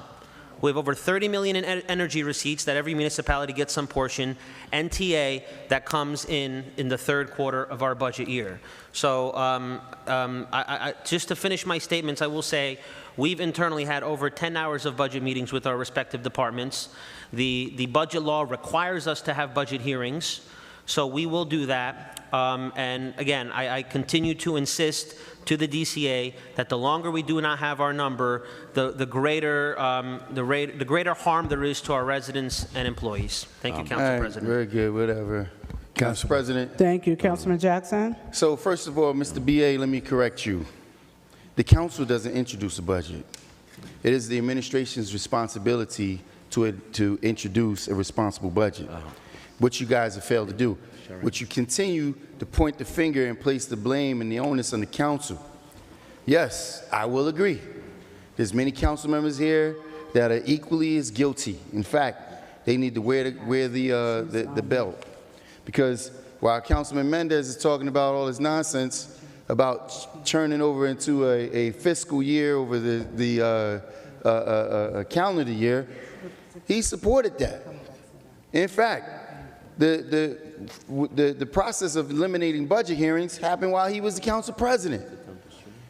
We have over 30 million in energy receipts that every municipality gets some portion, and TA that comes in the third quarter of our budget year. So just to finish my statements, I will say we've internally had over 10 hours of budget meetings with our respective departments. The budget law requires us to have budget hearings, so we will do that. And again, I continue to insist to the DCA that the longer we do not have our number, the greater harm there is to our residents and employees. Thank you, Council President. Very good, whatever. Council President. Thank you, Councilman Jackson. So first of all, Mr. BA, let me correct you. The council doesn't introduce a budget. It is the administration's responsibility to introduce a responsible budget, which you guys have failed to do. Which you continue to point the finger and place the blame and the onus on the council. Yes, I will agree. There's many council members here that are equally as guilty. In fact, they need to wear the belt. Because while Councilman Mendez is talking about all this nonsense about turning over into a fiscal year over the calendar year, he supported that. In fact, the process of eliminating budget hearings happened while he was the council president.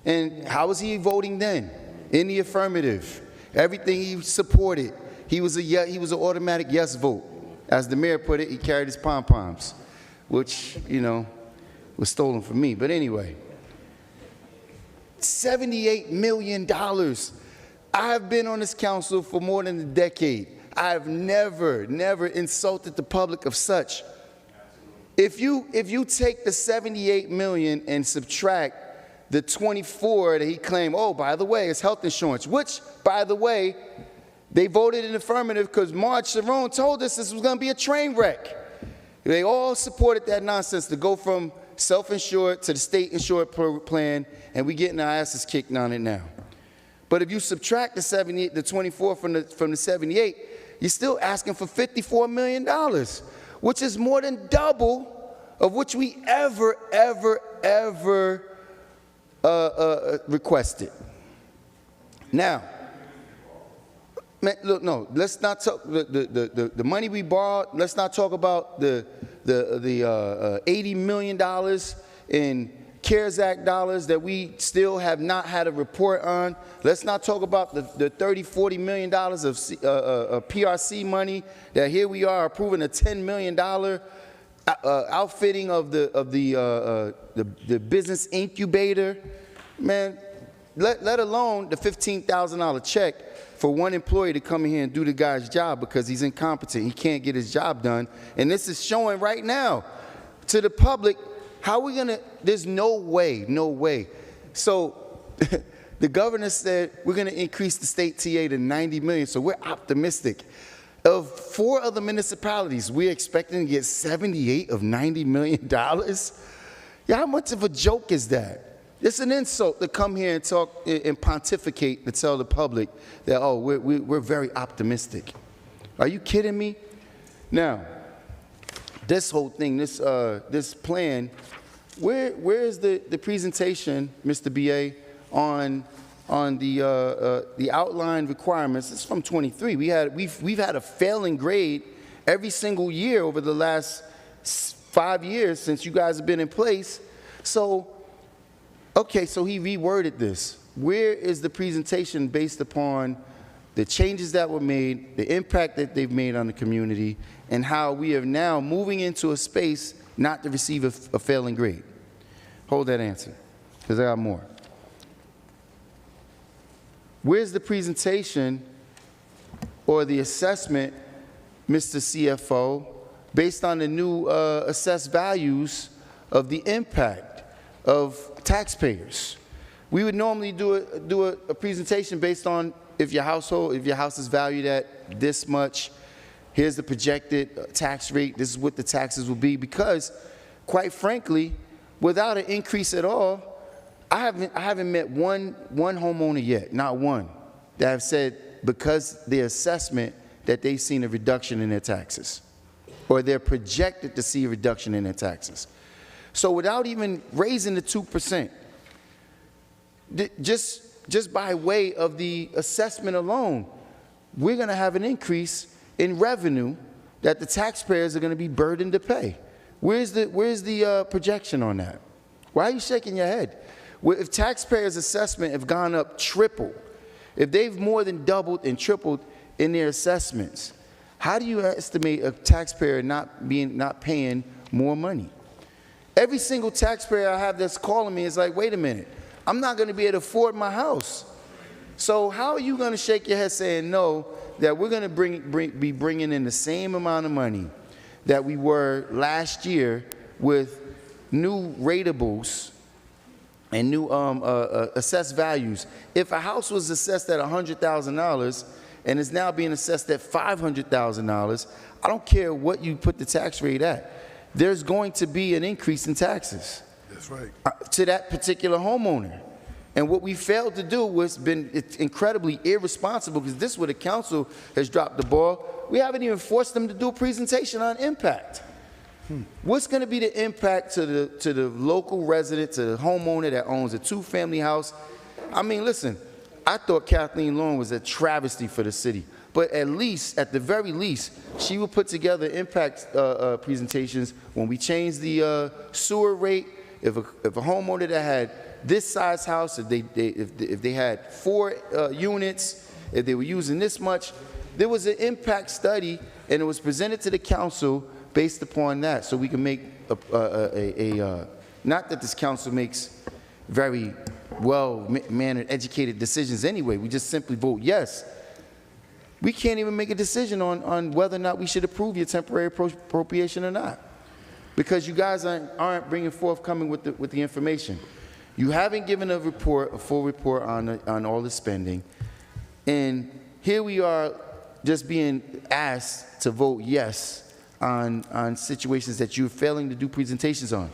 And how was he voting then? In the affirmative. Everything he supported, he was an automatic yes vote. As the mayor put it, he carried his pom-poms, which, was stolen from me. But anyway, $78 million. I have been on this council for more than a decade. I have never insulted the public of such. If you take the $78 million and subtract the 24 that he claimed, oh, by the way, it's health insurance, which, by the way, they voted in affirmative because Marge Sharon told us this was going to be a train wreck. They all supported that nonsense to go from self-insured to the state-insured plan, and we getting our asses kicked on it now. But if you subtract the 24 from the 78, you're still asking for $54 million, which is more than double of which we ever requested. Now, man, look, no, let's not talk the money we borrowed. Let's not talk about the $80 million in CARES Act dollars that we still have not had a report on. Let's not talk about the $30–40 million of PRC money that here we are approving a $10 million outfitting of the business incubator. Man, let alone the $15,000 check for one employee to come in here and do the guy's job because he's incompetent. He can't get his job done. And this is showing right now to the public how we gonna, there's no way. So the governor said we're gonna increase the state TA to $90 million, so we're optimistic. Of 4 other municipalities, we're expecting to get 78 of $90 million. Yeah, how much of a joke is that? It's an insult to come here and talk and pontificate to tell the public that, oh, we're very optimistic. Are you kidding me? Now, this whole thing, this plan, where is the presentation, Mr. BA, on the outline requirements? It's from 23. We've had a failing grade every single year over the last 5 years since you guys have been in place. So, okay, so he reworded this. Where is the presentation based upon the changes that were made, the impact that they've made on the community, and how we are now moving into a space not to receive a failing grade? Hold that answer, because I got more. Where's the presentation or the assessment, Mr. CFO, based on the new assessed values of the impact of taxpayers? We would normally do a presentation based on if your house is valued at this much, here's the projected tax rate, this is what the taxes will be, because quite frankly, without an increase at all, I haven't met one homeowner yet, not one, that have said because their assessment that they've seen a reduction in their taxes, or they're projected to see a reduction in their taxes. So without even raising the 2%, just by way of the assessment alone, we're going to have an increase in revenue that the taxpayers are going to be burdened to pay. Where's the projection on that? Why are you shaking your head? If taxpayers' assessment have gone up triple, if they've more than doubled and tripled in their assessments, how do you estimate a taxpayer not paying more money? Every single taxpayer I have that's calling me is like, wait a minute, I'm not going to be able to afford my house. So how are you going to shake your head saying no, that we're going to be bringing in the same amount of money that we were last year with new ratables and new assessed values? If a house was assessed at $100,000 and is now being assessed at $500,000, I don't care what you put the tax rate at, there's going to be an increase in taxes. That's right. To that particular homeowner. And what we failed to do was it's incredibly irresponsible, because this is where the council has dropped the ball. We haven't even forced them to do a presentation on impact. What's going to be the impact to the local resident, to the homeowner that owns a 2-family house? I mean, listen, I thought Kathleen Long was a travesty for the city, but at the very least, she will put together impact presentations when we change the sewer rate. If a homeowner that had this size house, if they had 4 units, if they were using this much, there was an impact study, and it was presented to the council based upon that, so we can make not that this council makes very well-mannered, educated decisions anyway. We just simply vote yes. We can't even make a decision on whether or not we should approve your temporary appropriation or not, because you guys aren't bringing forthcoming with the information. You haven't given a full report on all the spending, and here we are just being asked to vote yes on situations that you're failing to do presentations on.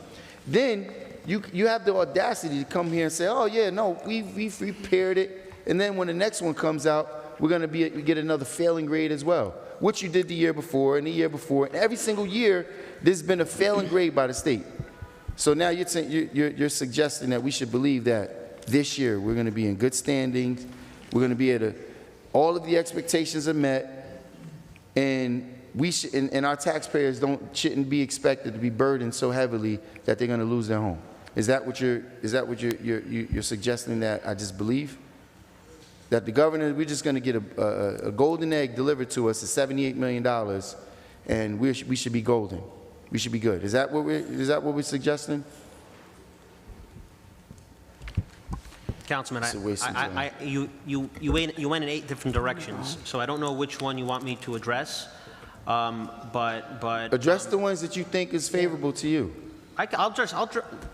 Then you have the audacity to come here and say, oh yeah, no, we've prepared it, and then when the next one comes out, we're going to get another failing grade as well, which you did the year before and the year before. And every single year, there's been a failing grade by the state. So now you're suggesting that we should believe that this year we're going to be in good standings, we're going to be able to, all of the expectations are met, and and our taxpayers shouldn't be expected to be burdened so heavily that they're going to lose their home. Is that what you're suggesting that I just believe? That the governor, we're just going to get a golden egg delivered to us at $78 million, and we should be golden. We should be good. Is that what we're suggesting? Councilman, you went in 8 different directions, so I don't know which one you want me to address. But address the ones that you think is favorable to you.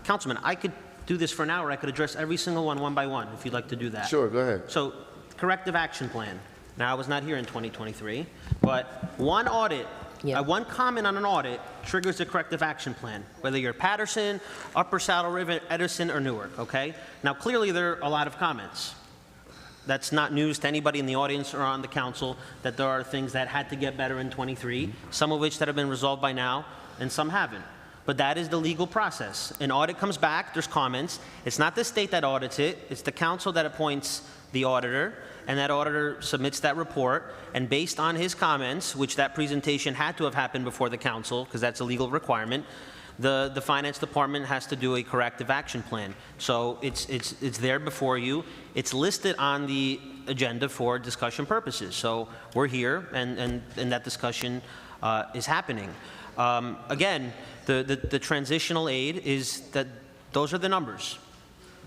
Councilman, I could do this for an hour. I could address every single one by one, if you'd like to do that. Sure, go ahead. So, corrective action plan. Now, I was not here in 2023, but one audit, one comment on an audit triggers a corrective action plan, whether you're Paterson, Upper Saddle River, Edison, or Newark, okay? Now, clearly, there are a lot of comments. That's not news to anybody in the audience or on the council, that there are things that had to get better in 23, some of which that have been resolved by now, and some haven't. But that is the legal process. An audit comes back, there's comments. It's not the state that audits it, it's the council that appoints the auditor, and that auditor submits that report, and based on his comments, which that presentation had to have happened before the council, because that's a legal requirement, the finance department has to do a corrective action plan. So it's there before you. It's listed on the agenda for discussion purposes. So we're here, and that discussion is happening. Again, the transitional aid is that those are the numbers.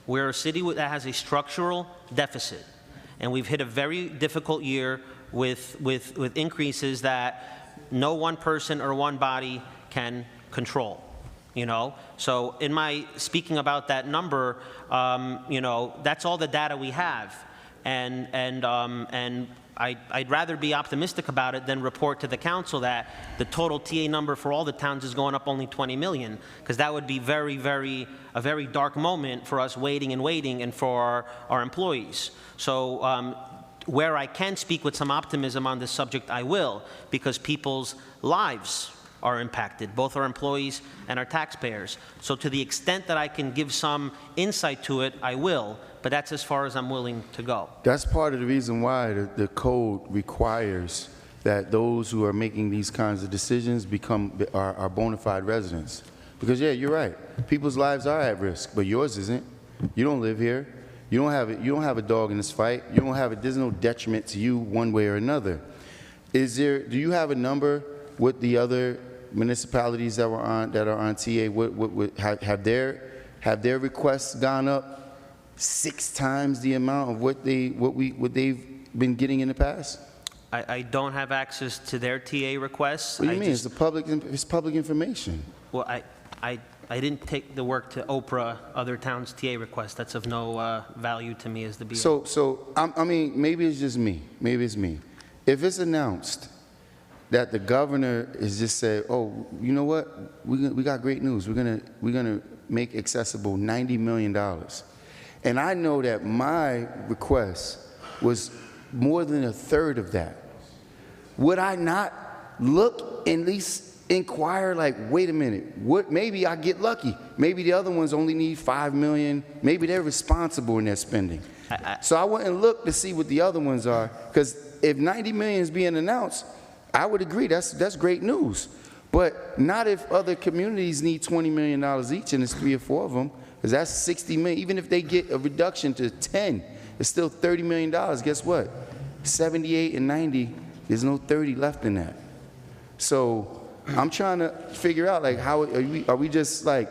We're a city that has a structural deficit, and we've hit a very difficult year with increases that no one person or one body can control. You know, so in my speaking about that number, you know, that's all the data we have, and I'd rather be optimistic about it than report to the council that the total TA number for all the towns is going up only 20 million, because that would be a very dark moment for us waiting and for our employees. So where I can speak with some optimism on this subject, I will, because people's lives are impacted, both our employees and our taxpayers. So to the extent that I can give some insight to it, I will, but that's as far as I'm willing to go. That's part of the reason why the code requires that those who are making these kinds of decisions are bona fide residents. Because yeah, you're right. People's lives are at risk, but yours isn't. You don't live here. You don't have a dog in this fight. There's no detriment to you one way or another. Do you have a number with the other municipalities that are on TA? Have their requests gone up 6 times the amount of what they've been getting in the past? I don't have access to their TA requests. What do you mean? It's public information. Well, I didn't take the work to Oprah other towns' TA requests. That's of no value to me as the BA. So I mean, maybe it's just me. Maybe it's me. If it's announced that the governor is just said, oh, you know what? We got great news. We're gonna make accessible $90 million. And I know that my request was more than a third of that. Would I not look and at least inquire, like, wait a minute, maybe I get lucky. Maybe the other ones only need $5 million. Maybe they're responsible in their spending. So I wouldn't look to see what the other ones are, because if $90 million is being announced, I would agree, that's great news. But not if other communities need $20 million each and it's 3 or 4 of them, because that's $60 million. Even if they get a reduction to 10, it's still $30 million. Guess what? 78 and 90, there's no 30 left in that. So I'm trying to figure out, like, how are we just like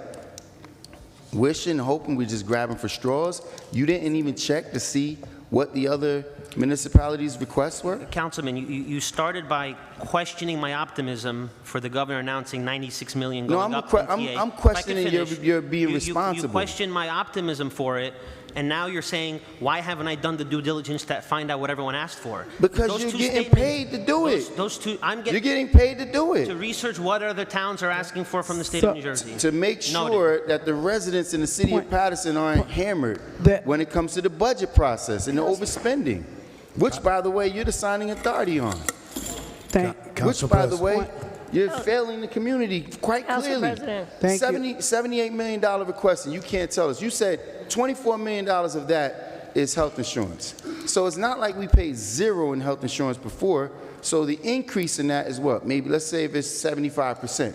wishing, hoping, we're just grabbing for straws? You didn't even check to see what the other municipalities' requests were? Councilman, you started by questioning my optimism for the governor announcing 96 million No, going up from TA. I'm If I could questioning finish, your being you responsible. questioned my optimism for it, and now you're saying, why haven't I done the due diligence to find out what everyone asked for? Because Those you're two getting statements- paid to do it. Those two, I'm You're getting getting paid to do to it. research what other towns are asking for from the state of New Jersey. To make Noted. sure that the residents in the city of Paterson aren't hammered That- when it comes to the budget process and the overspending, which, by the way, you're the signing authority on. Which, by the way, you're failing the community quite Council clearly. President. Thank you. $78 million request, and you can't tell us. You said $24 million of that is health insurance. So it's not like we paid zero in health insurance before. So the increase in that is what? Maybe, let's say if it's 75%.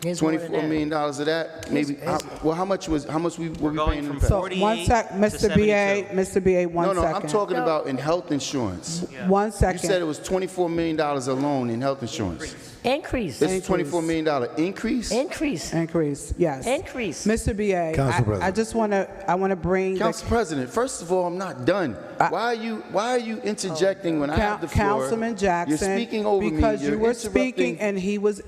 Here's more than $24 that. million of that, maybe. Well, how much were we going paying in from the past? So, 48 one sec, to Mr. BA, 72. Mr. BA, one No, second. I'm talking about in health insurance. One You said it second. was $24 million alone in health insurance. Increase, It's a $24 million increase? increase, Increase, yes. increase. Mr. BA, Council President. I just want to bring the Council President, first of all, I'm not done. Why are you interjecting when I have the floor? Councilman Jackson. You're speaking over me. Because You're you were interrupting. speaking and he was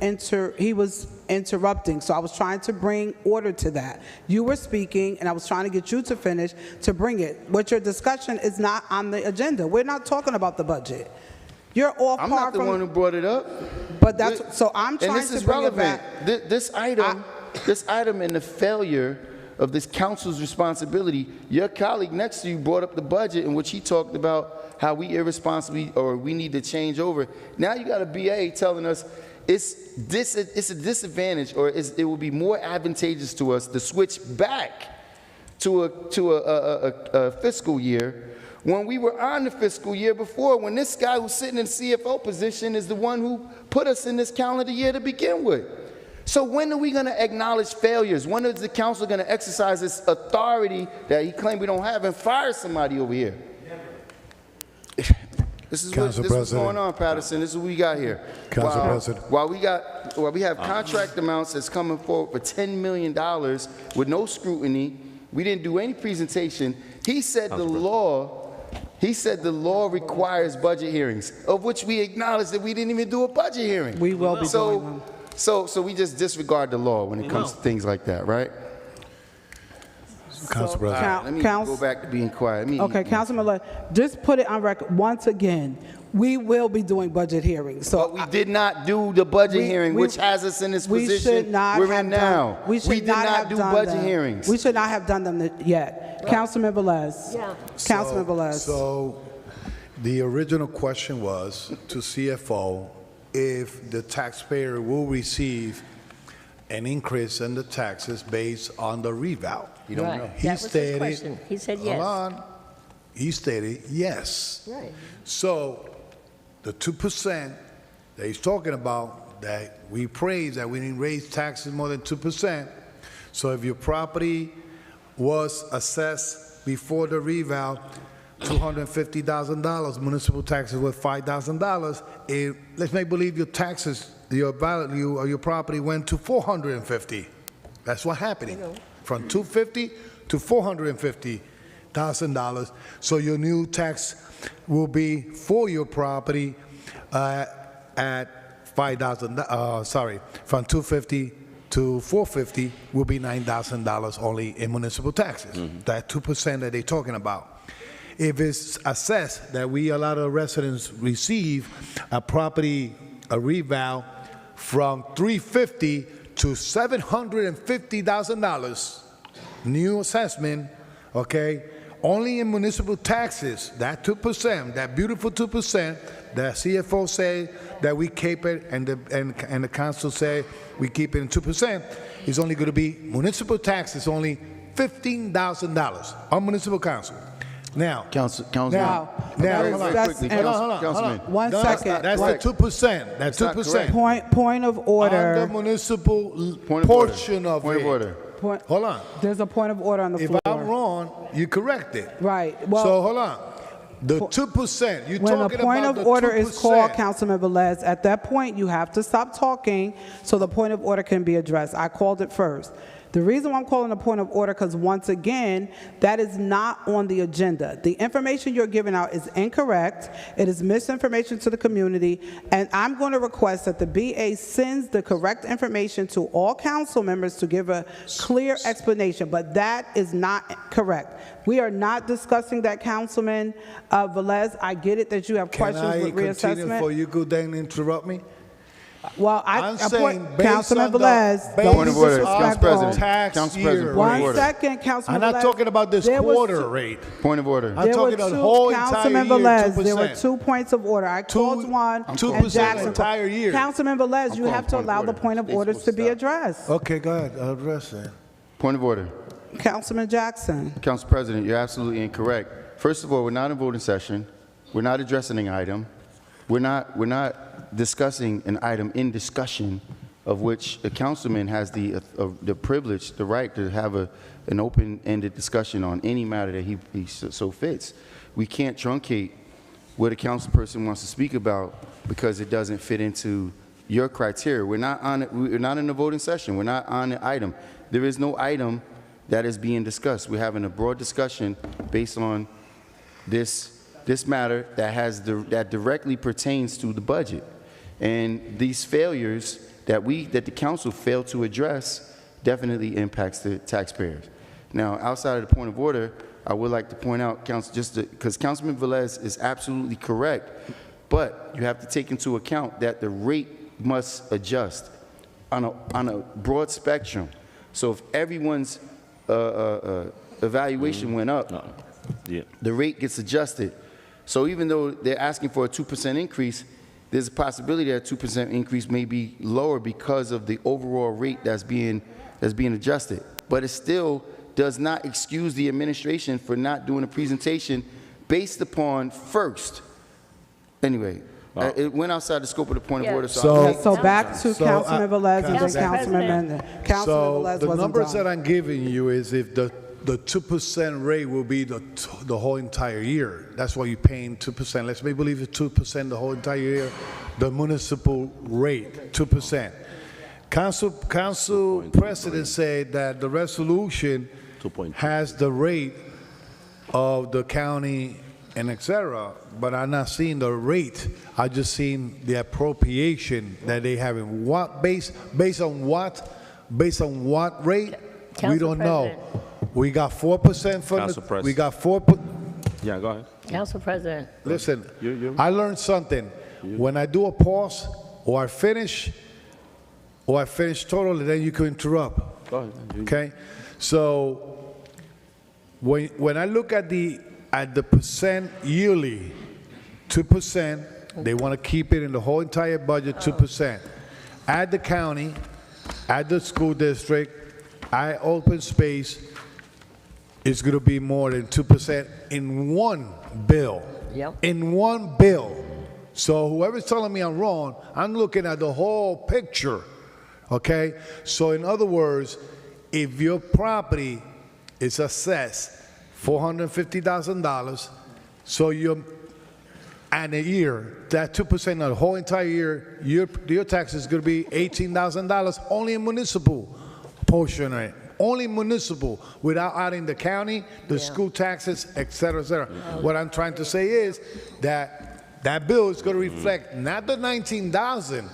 interrupting. So I was trying to bring order to that. You were speaking and I was trying to get you to finish to bring it. What your discussion is not on the agenda. We're not talking about the budget. You're off I'm par not the from. one who brought it up. But that's so I'm And trying this to is bring it relevant. back. This item and the failure of this council's responsibility, your colleague next to you brought up the budget in which he talked about how we irresponsibly or we need to change over. Now you got a BA telling us it's a disadvantage or it will be more advantageous to us to switch back to a fiscal year when we were on the fiscal year before, when this guy who's sitting in the CFO position is the one who put us in this calendar year to begin with. So when are we going to acknowledge failures? When is the council going to exercise its authority that he claimed we don't have and fire somebody over here? This is what's going on, Paterson. This is what we got here. Council President. While we have contract amounts that's coming forward for $10 million with no scrutiny, we didn't do any presentation. He said the law requires budget hearings, of which we acknowledge that we didn't even do a budget hearing. We will be doing them. So we just disregard the law when it comes to things like that, right? Council President. Let me Council- go back to being quiet. Okay, Councilman, just put it on record once again. We will be doing budget hearings. So But we did not do the budget hearing, which has us in this we position should not we're have in done- now. We should did not not have do done budget them. hearings. We should not have done them yet. Councilman Velez. Yeah. Councilman Velez. So the original question was to CFO if the taxpayer will receive an increase in the taxes based on the revow. You don't Right. know. He That was his stated, question. He said yes. Hold on. He stated yes. Right. So the 2% that he's talking about, that we praise that we didn't raise taxes more than 2%. So if your property was assessed before the revow, $250,000, municipal taxes were $5,000. Let's make believe your taxes, your value of your property went to $450,000. That's what happening. From $250,000 to $450,000. So your new tax will be for your property at $5,000. From $250,000 to $450,000 will be $9,000 only in municipal taxes. That 2% that they're talking about. If it's assessed that we allow the residents receive a property, a revow from $350,000 to $750,000, new assessment, okay, only in municipal taxes, that 2%, that beautiful 2%, the CFO say that we keep it, and the council say we keep it in 2%, is only going to be municipal taxes, only $15,000 on municipal council. Now, Councilman. hold on. Councilman. One second. That's the 2%. That's not 2%. Point of On order. the municipal Point of portion of Point it. of order. Hold on. There's a point of order on the If floor. I'm wrong, you correct it. Right. Well, So hold on. The 2%. You're when a talking point about of the order is called, 2%. Councilman Velez, at that point, you have to stop talking so the point of order can be addressed. I called it first. The reason why I'm calling a point of order, because once again, that is not on the agenda. The information you're giving out is incorrect. It is misinformation to the community, and I'm going to request that the BA sends the correct information to all council members to give a clear explanation, but that is not correct. We are not discussing that, Councilman Velez. I get it that you have questions with Can I continue reassessment. before you go then interrupt me? Well, I'm saying based Councilman on the- Velez, based don't Point be of order, disrespectful. Council President. Tax Council year. President, point of One order. second, Councilman I'm not Velez. talking about this There was quarter two- rate. Point of order. I'm There were talking about the two, whole entire Councilman year, Velez, there were 2%. 2 points of order. I called one, 2% and Jackson. entire year. Councilman Velez, you calling have to point of allow the order. point of They orders supposed to to be stop. addressed. Okay, go ahead, I'll address that. Point of order. Councilman Jackson. Council President, you're absolutely incorrect. First of all, we're not in voting session. We're not addressing an item. We're not discussing an item in discussion of which a councilman has the privilege, the right to have an open-ended discussion on any matter that he so fits. We can't truncate what a councilperson wants to speak about because it doesn't fit into your criteria. We're not in the voting session. We're not on the item. There is no item that is being discussed. We're having a broad discussion based on this matter that directly pertains to the budget. And these failures that the council failed to address definitely impacts the taxpayers. Now, outside of the point of order, I would like to point out, because Councilman Velez is absolutely correct, but you have to take into account that the rate must adjust on a broad spectrum. So if everyone's evaluation went up, the rate gets adjusted. So even though they're asking for a 2% increase, there's a possibility that a 2% increase may be lower because of the overall rate that's being adjusted. But it still does not excuse the administration for not doing a presentation based upon first. Anyway, it went outside the scope of the point of order. So back to So, Councilman Velez and then Council Councilman President. Mendez. Councilman So Velez the wasn't numbers done. that I'm giving you is if the 2% rate will be the whole entire year. That's why you're paying 2%. Let's make believe it's 2% the whole entire year. The municipal rate, 2%. Council President said that the resolution has the rate of the county and et cetera, but I'm not seeing the rate. I just seen the appropriation that they have in what based on what rate? We Council don't know. President. We got 4% for Council the, President. we got 4. Yeah, go ahead. Council President. Listen, You- I learned something. When I do a pause or I finish totally, then you can interrupt. Go ahead. Okay? So when I look at the percent yearly, 2%, they want to keep it in the whole entire budget, 2%. At the county, at the school district, at open space, it's going to be more than 2% in one bill. Yep. In one bill. So whoever's telling me I'm wrong, I'm looking at the whole picture. Okay? So in other words, if your property is assessed $450,000, so and a year, that 2% of the whole entire year, your tax is going to be $18,000 only in municipal portion of it. Only municipal, without adding the county, the school taxes, et cetera, et cetera. What I'm trying to say is that bill is going to reflect not the 19,000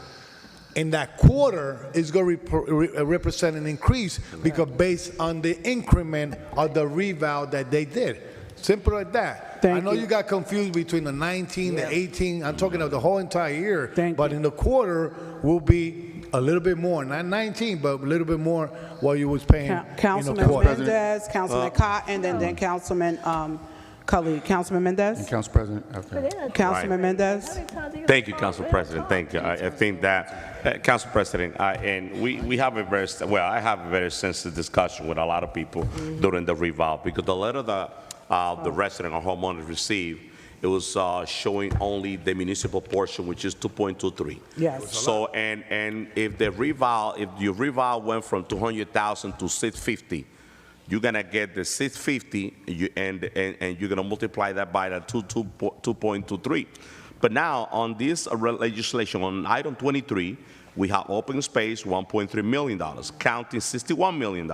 in that quarter, is going to represent an increase because based on the increment of the reval that they did. Simple like that. I know you got confused between the 19, the 18. I'm talking of the whole entire year. But in the quarter will be a little bit more, not 19, but a little bit more what you was paying in the Councilman quarter. Mendez, Councilman Cotton, and then Councilman Khalid. Councilman Mendez? Council President. Okay. Councilman Mendez? Thank you, Council President. Thank you. I think that, Council President, and we have I have a very sensitive discussion with a lot of people during the revolve because the letter that the resident or homeowners received, it was showing only the municipal portion, which is 2.23. Yes. So, and if your reval went from 200,000 to 650, you're gonna get the 650, and you're gonna multiply that by the 2.23. But now on this legislation, on item 23, We have open space, $1.3 million, county, $61 million,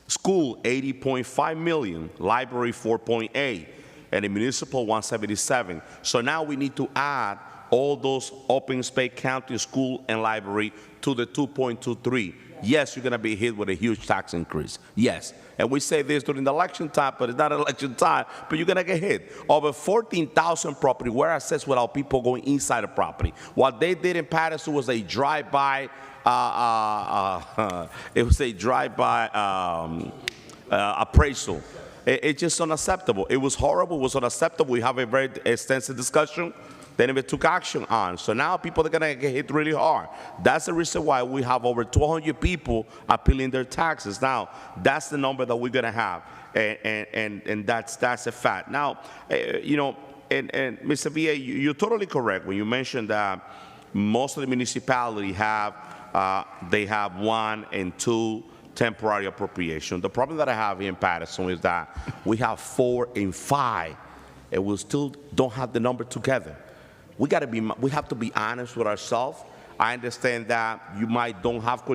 school, $80.5 million, library, $4.8, and the municipal, $177. So now we need to add all those open space, county, school, and library to the 2.23. Yes, you're going to be hit with a huge tax increase. Yes. And we say this during the election time, but it's not election time, but you're going to get hit. Over 14,000 property were assessed without people going inside the property. What they did in Paterson was a drive-by, it was a drive-by appraisal. It's just unacceptable. It was horrible. It was unacceptable. We have a very extensive discussion. They never took action on. So now people are going to get hit really hard. That's the reason why we have over 200 people appealing their taxes. Now, that's the number that we're going to have, and that's a fact. Now, you know, and Mr. VA, you're totally correct when you mentioned that most of the municipalities have, they have 1 and 2 temporary appropriation. The problem that I have here in Paterson is that we have 4 and 5, and we still don't have the number together. We have to be honest with ourselves. I understand that you don't have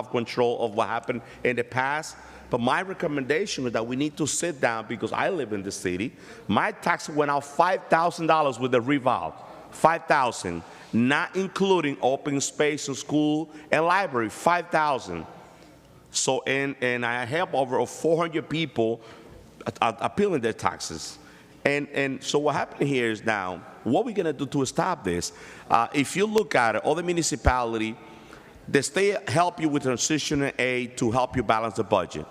control of what happened in the past, but my recommendation is that we need to sit down, because I live in the city. My tax went out $5,000 with the revolve, $5,000, not including open space in school and library, $5,000. So, and I have over 400 people appealing their taxes. And so what happened here is now, what we're going to do to stop this, if you look at it, all the municipality, the state help you with transitional aid to help you balance the budget.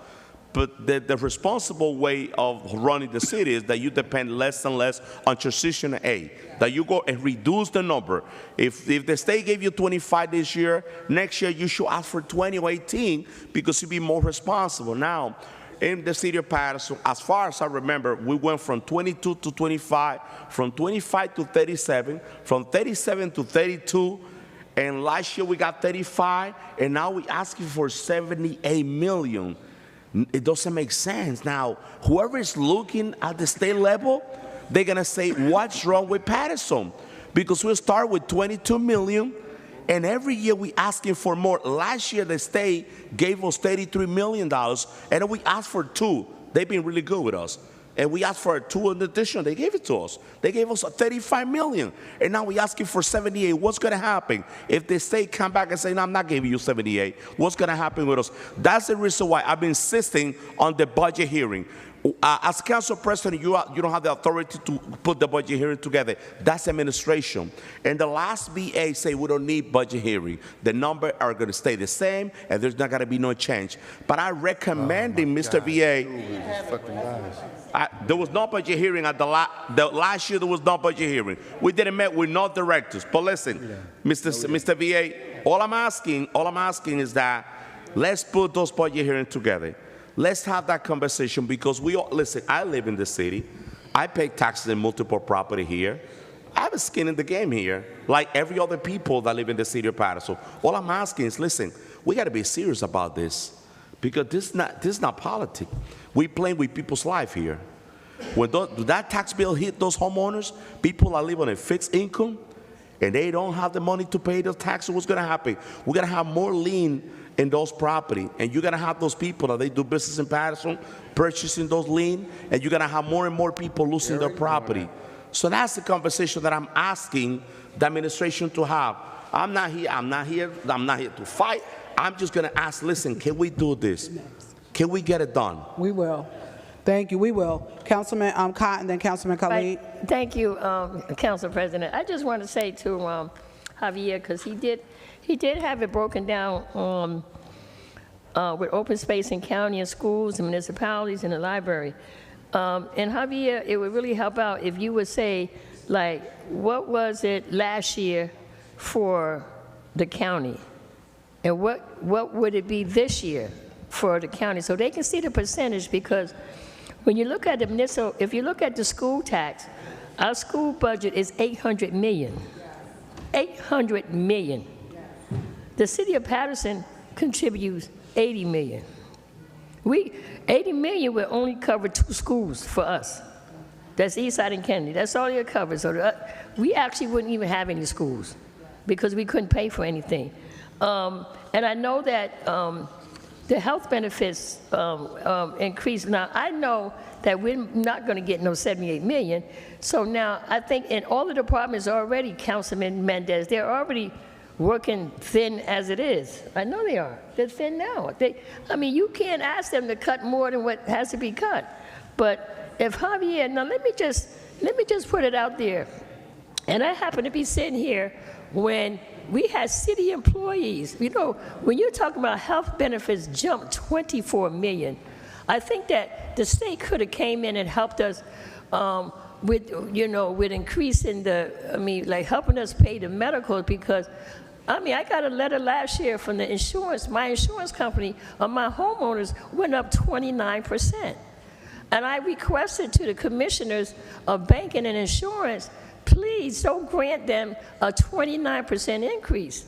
But the responsible way of running the city is that you depend less and less on transitional aid, that you go and reduce the number. If the state gave you 25 this year, next year you should ask for 20 or 18, because you'll be more responsible. Now, in the city of Paterson, as far as I remember, we went from 22 to 25, from 25 to 37, from 37 to 32, and last year we got 35, and now we're asking for 78 million. It doesn't make sense. Now, whoever is looking at the state level, they're gonna say, what's wrong with Paterson? Because we start with 22 million, and every year we asking for more. Last year the state gave us $33 million, and we asked for 2. They've been really good with us. And we asked for 2 in addition. They gave it to us. They gave us $35 million, and now we asking for 78. What's going to happen if the state come back and say, no, I'm not giving you 78? What's going to happen with us? That's the reason why I've been insisting on the budget hearing. As council president, you don't have the authority to put the budget hearing together. That's administration. And the last BA say we don't need budget hearing. The numbers are going to stay the same, and there's not going to be no change. But I recommending Mr. VA. There was no budget hearing at the last year. There was no budget hearing. We didn't meet with no directors. But listen, Mr. VA, all I'm asking is that let's put those budget hearings together. Let's have that conversation, because we all, listen, I live in the city. I pay taxes in multiple property here. I have a skin in the game here, like every other people that live in the city of Paterson. All I'm asking is, listen, we got to be serious about this, because this is not politics. We playing with people's life here. When that tax bill hit those homeowners, people are living on a fixed income, and they don't have the money to pay those taxes. What's going to happen? We're going to have more lien in those property, and you're going to have those people that they do business in Paterson purchasing those lien, and you're going to have more and more people losing their property. So that's the conversation that I'm asking the administration to have. I'm not here to fight. I'm just going to ask, listen, can we do this? Can we get it done? We will. Thank you. We will. Councilman Cotton, then Councilman Khalid. Thank you, Council President. I just want to say to Javier, because he did have it broken down with open space in county and schools and municipalities and the library. And Javier, it would really help out if you would say, like, what was it last year for the county? And what would it be this year for the county? So they can see the percentage, because when you look at the municipal, if you look at the school tax, our school budget is $800 million. $800 million. The city of Paterson contributes $80 million. $80 million will only cover 2 schools for us. That's Eastside and Kennedy. That's all it covers. So we actually wouldn't even have any schools. because we couldn't pay for anything. And I know that the health benefits increased. Now, I know that we're not going to get no 78 million. So now I think in all the departments already, Councilman Mendez, they're already working thin as it is. I know they are. They're thin now. I mean, you can't ask them to cut more than what has to be cut. But if Javier, now let me just put it out there. And I happen to be sitting here when we had city employees. You know, when you're talking about health benefits jumped 24 million, I think that the state could have came in and helped us with increasing like helping us pay the medical, because I got a letter last year from the insurance. My insurance company on my homeowners went up 29%. And I requested to the commissioners of banking and insurance, please don't grant them a 29% increase.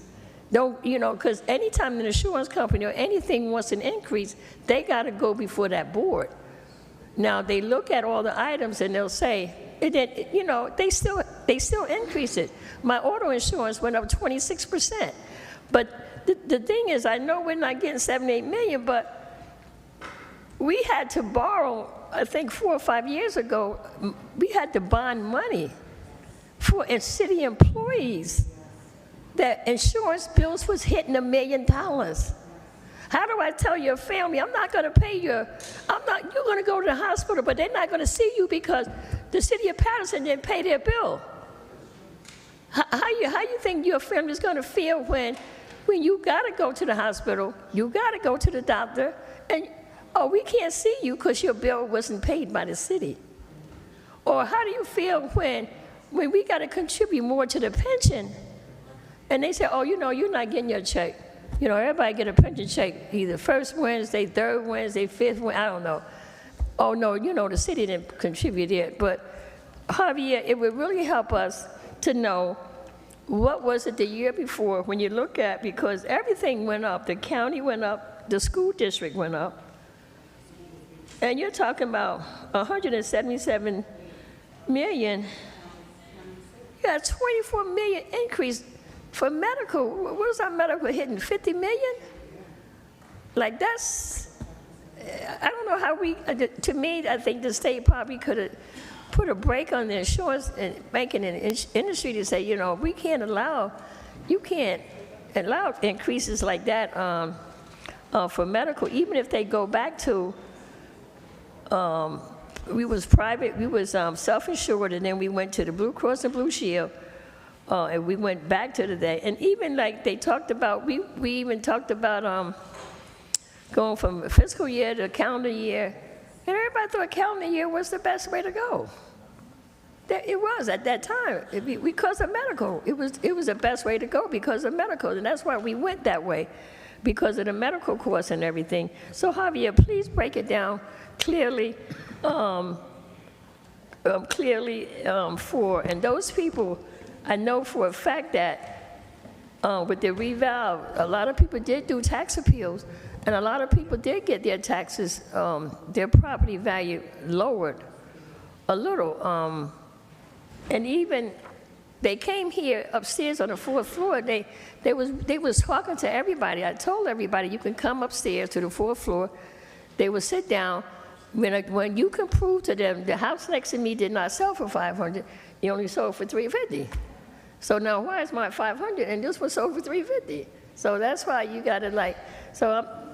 Don't, because anytime an insurance company or anything wants an increase, they got to go before that board. Now, they look at all the items and they'll say, they still increase it. My auto insurance went up 26%. But the thing is, I know we're not getting 78 million, but we had to borrow, I think 4 or 5 years ago, we had to bond money for city employees. That insurance bills was hitting $1 million. How do I tell your family, I'm not going to pay you're going to go to the hospital, but they're not going to see you because the city of Paterson didn't pay their bill? How you think your family's going to feel when you got to go to the hospital, you got to go to the doctor, and, we can't see you because your bill wasn't paid by the city? Or how do you feel when we got to contribute more to the pension, and they say, you're not getting your check. Everybody get a pension check either first Wednesday, third Wednesday, fifth Wednesday, I don't know. Oh, no, the city didn't contribute it. But, Javier, it would really help us to know what was it the year before when you look at, because everything went up. The county went up, the school district went up. And you're talking about 177 million. You got a 24 million increase for medical. What was our medical hitting, 50 million? Like that's, I don't know how to me, I think the state probably could have put a brake on the insurance and banking and industry to say, you can't allow increases like that for medical, even if they go back to, we was private, we was self-insured, and then we went to the Blue Cross and Blue Shield, and we went back to the day. And even like they talked about, we even talked about going from a fiscal year to a calendar year, and everybody thought calendar year was the best way to go. It was at that time, because of medical. It was the best way to go because of medical, and that's why we went that way, because of the medical course and everything. So Javier, please break it down clearly, and those people, I know for a fact that with the reval, a lot of people did do tax appeals, and a lot of people did get their taxes, their property value lowered a little. And even they came here upstairs on the 4th floor. They was talking to everybody. I told everybody, you can come upstairs to the 4th floor. They would sit down. When you can prove to them the house next to me did not sell for $500, it only sold for $350. So now why is my $500 and this one sold for $350? So that's why you got to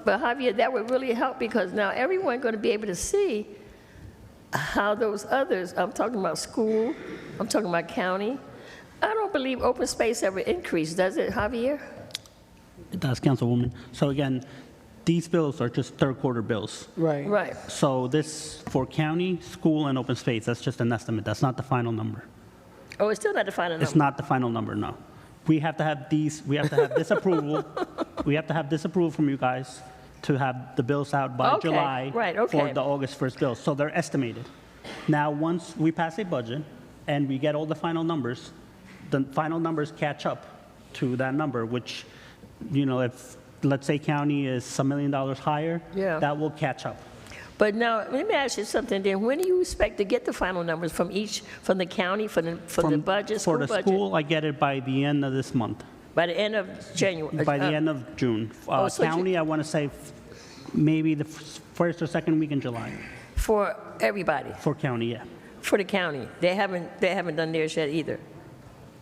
but Javier, that would really help, because now everyone's going to be able to see how those others, I'm talking about school, I'm talking about county. I don't believe open space ever increased, does it, Javier? It does, Councilwoman. So again, these bills are just third quarter bills. Right. Right. So this, for county, school, and open space, that's just an estimate. That's not the final number. Oh, it's still not the final number? It's not the final number, no. We have to have this approval. We have to have this approval from you guys to have the bills out by Okay, July right, okay. for the August 1st bills. So they're estimated. Now, once we pass a budget and we get all the final numbers catch up to that number, which, if, let's say, county is $1 million higher, Yeah. that will catch up. But now, let me ask you something then. When do you expect to get the final numbers from the county, from the budget, For school the budget? school, I get it by the end of this month. By the end of January? By the end of June. so County, I want to say maybe the first or second week in July. For everybody, For county, yeah. for the county. They haven't done theirs yet either.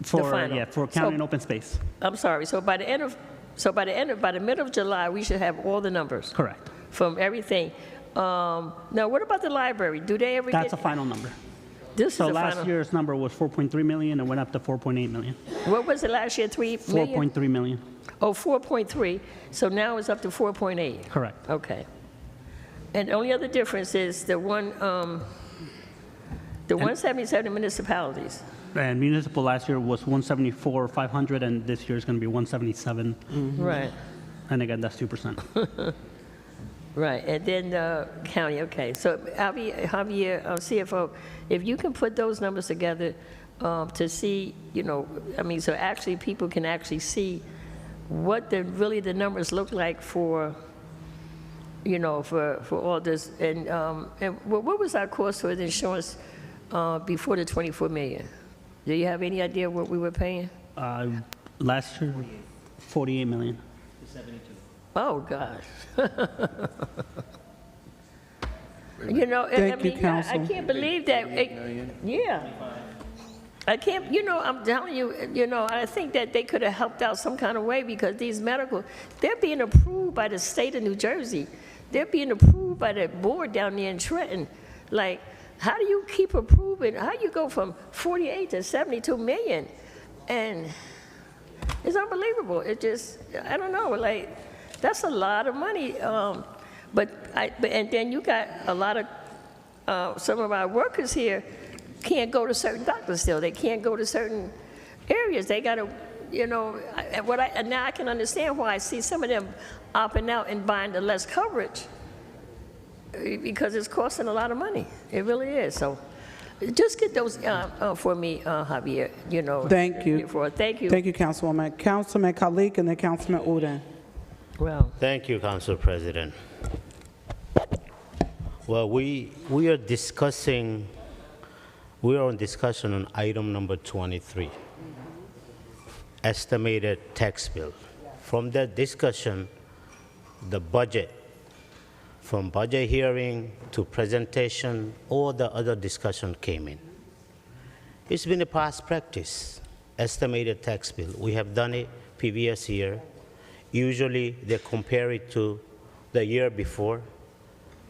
For final. for county So- and open space. I'm sorry, by the middle of July, we should have all the numbers Correct. from everything. Now, what about the library? Do they ever That's a get? final number. This is So the last final. year's number was 4.3 million and went up to 4.8 million. What was it last year, 3 million? 4.3 million, Oh, 4.3, so now it's up to 4.8. correct. Okay. And the only other difference is the 177 municipalities. And municipal last year was 174,500, and this year is going to be 177. Right, And again, that's 2%. right. And then county, okay. So Javier, CFO, if you can put those numbers together to see, so actually people can actually see what really the numbers look like for, for all this. And what was our cost for the insurance before the 24 million? Do you have any idea what we were paying? Last year, 48 million. Oh, gosh. Thank you, I Counsel. can't believe that. Yeah. I can't, I'm telling you, I think that they could have helped out some kind of way because these medical, they're being approved by the state of New Jersey. They're being approved by the board down there in Trenton. Like, how do you keep approving? How do you go from 48 to 72 million? And it's unbelievable. It just, I don't know, like, that's a lot of money. And then you got a lot of, some of our workers here can't go to certain doctors still. They can't go to certain areas. They got to, now I can understand why I see some of them opting out and buying the less coverage because it's costing a lot of money. It really is. So just get those for me, Javier, Thank you. Thank you. Thank you, Councilwoman. Councilman Kalik and then Councilman Udine. Well, Thank you, Council President. Well, we are on discussion on item number 23, estimated tax bill. From that discussion, the budget, from budget hearing to presentation, all the other discussion came in. It's been a past practice, estimated tax bill. We have done it previous year. Usually they compare it to the year before.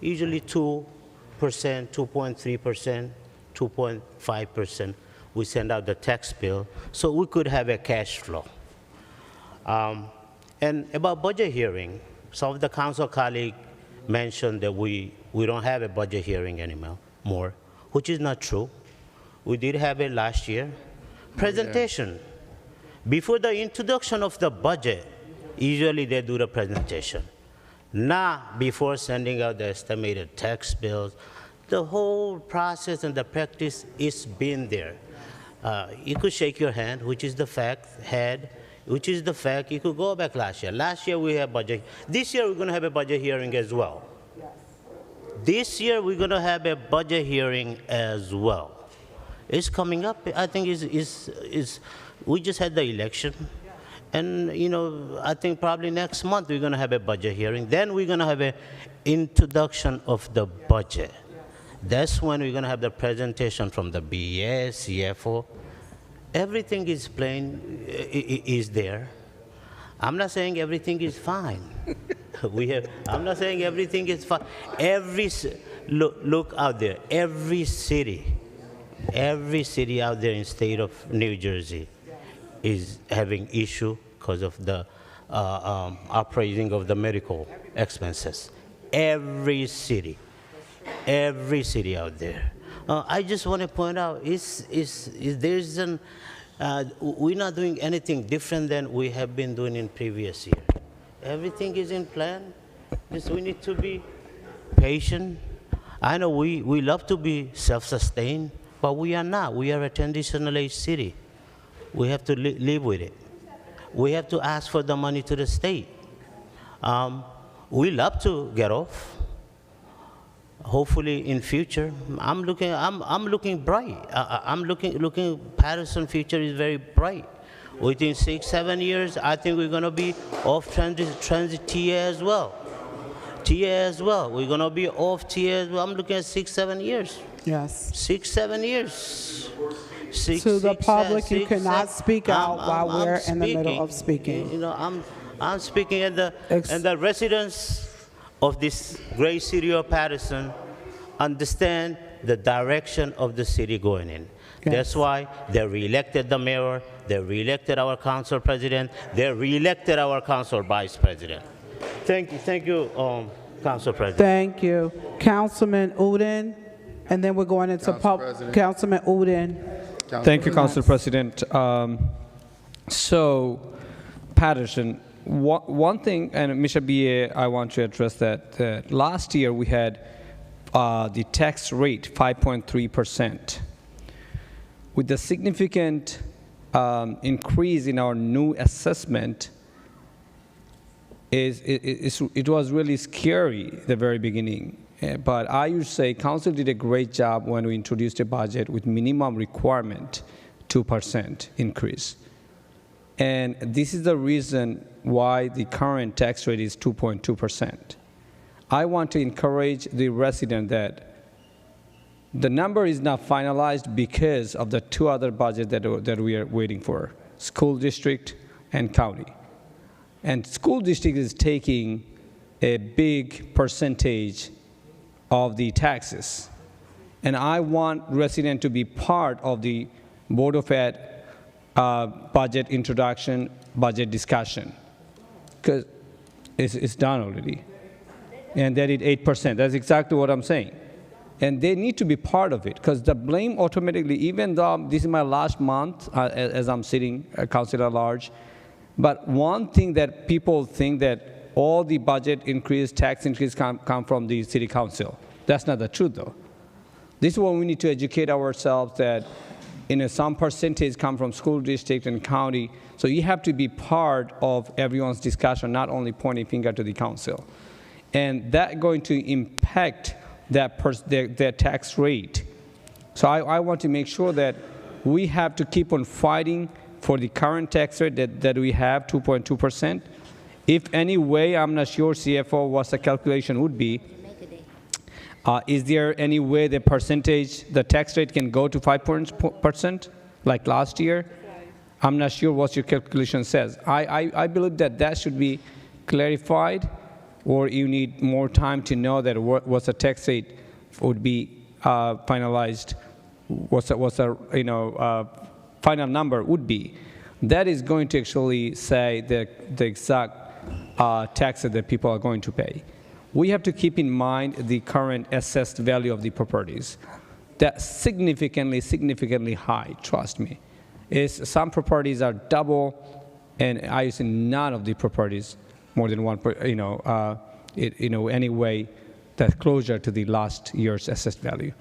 Usually 2%, 2.3%, 2.5%. We send out the tax bill so we could have a cash flow. And about budget hearing, some of the council colleagues mentioned that we don't have a budget hearing anymore, which is not true. We did have it last year. Presentation. Before the introduction of the budget, usually they do the presentation. Not before sending out the estimated tax bills. The whole process and the practice is been there. You could shake your hand, which is the fact, which is the fact. You could go back last year. Last year we had budget. This year we're going to have a budget hearing as well. Yes. This year we're going to have a budget hearing as well. It's coming up. I think we just had the election. And, I think probably next month we're going to have a budget hearing. Then we're going to have an introduction of the budget. That's when we're going to have the presentation from the BS, CFO. Everything is plain, is there. I'm not saying everything is fine. I'm not saying everything is fine. Look out there, every city out there in state of New Jersey is having issue because of the upraising of the medical expenses. Every city out there. I just want to point out, we're not doing anything different than we have been doing in previous year. Everything is in plan. Just we need to be patient. I know we love to be self-sustained, but we are not. We are a transitional age city. We have to live with it. We have to ask for the money to the state. We love to get off. Hopefully in future, I'm looking bright. I'm looking Paterson future is very bright. Within 6, 7 years, I think we're going to be off transit TA as well. TA as well. We're going to be off TA as well. I'm looking at 6, 7 years. Yes. 6, 7 years. To the public, you cannot speak out while we're in the middle of speaking. You know, I'm speaking, and the residents of this great city of Paterson understand the direction of the city going in. Yes. That's why they reelected the mayor, they reelected our council president, they reelected our council vice president. Thank you, Council President. Thank you. Councilman Udine, and then we're going into Councilman Udine. Thank you, Council President. So, Paterson, one thing, and Mr. BA, I want to address that. Last year we had the tax rate 5.3%. With the significant increase in our new assessment, it was really scary at the very beginning. But I would say council did a great job when we introduced a budget with minimum requirement 2% increase. And this is the reason why the current tax rate is 2.2%. I want to encourage the resident that the number is not finalized because of the two other budgets that we are waiting for, school district and county. And school district is taking a big percentage of the taxes. And I want residents to be part of the Board of Ed budget introduction, budget discussion, because it's done already. And they did 8%. That's exactly what I'm saying. And they need to be part of it, because the blame automatically, even though this is my last month as I'm sitting council at large, but one thing that people think that all the budget increase, tax increase come from the city council. That's not the truth, though. This is what we need to educate ourselves, that some percentage come from school district and county. So you have to be part of everyone's discussion, not only pointing finger to the council. And that's going to impact their tax rate. So I want to make sure that we have to keep on fighting for the current tax rate that we have, 2.2%. If any way, I'm not sure, CFO, what the calculation would be. Is there any way the tax rate can go to 5% like last year? I'm not sure what your calculation says. I believe that should be clarified, or you need more time to know that what the tax rate would be finalized, what the final number would be. That is going to actually say the exact tax that people are going to pay. We have to keep in mind the current assessed value of the properties. That's significantly high, trust me. Some properties are double, and I say none of the properties more than one, anyway, that's closer to the last year's assessed value.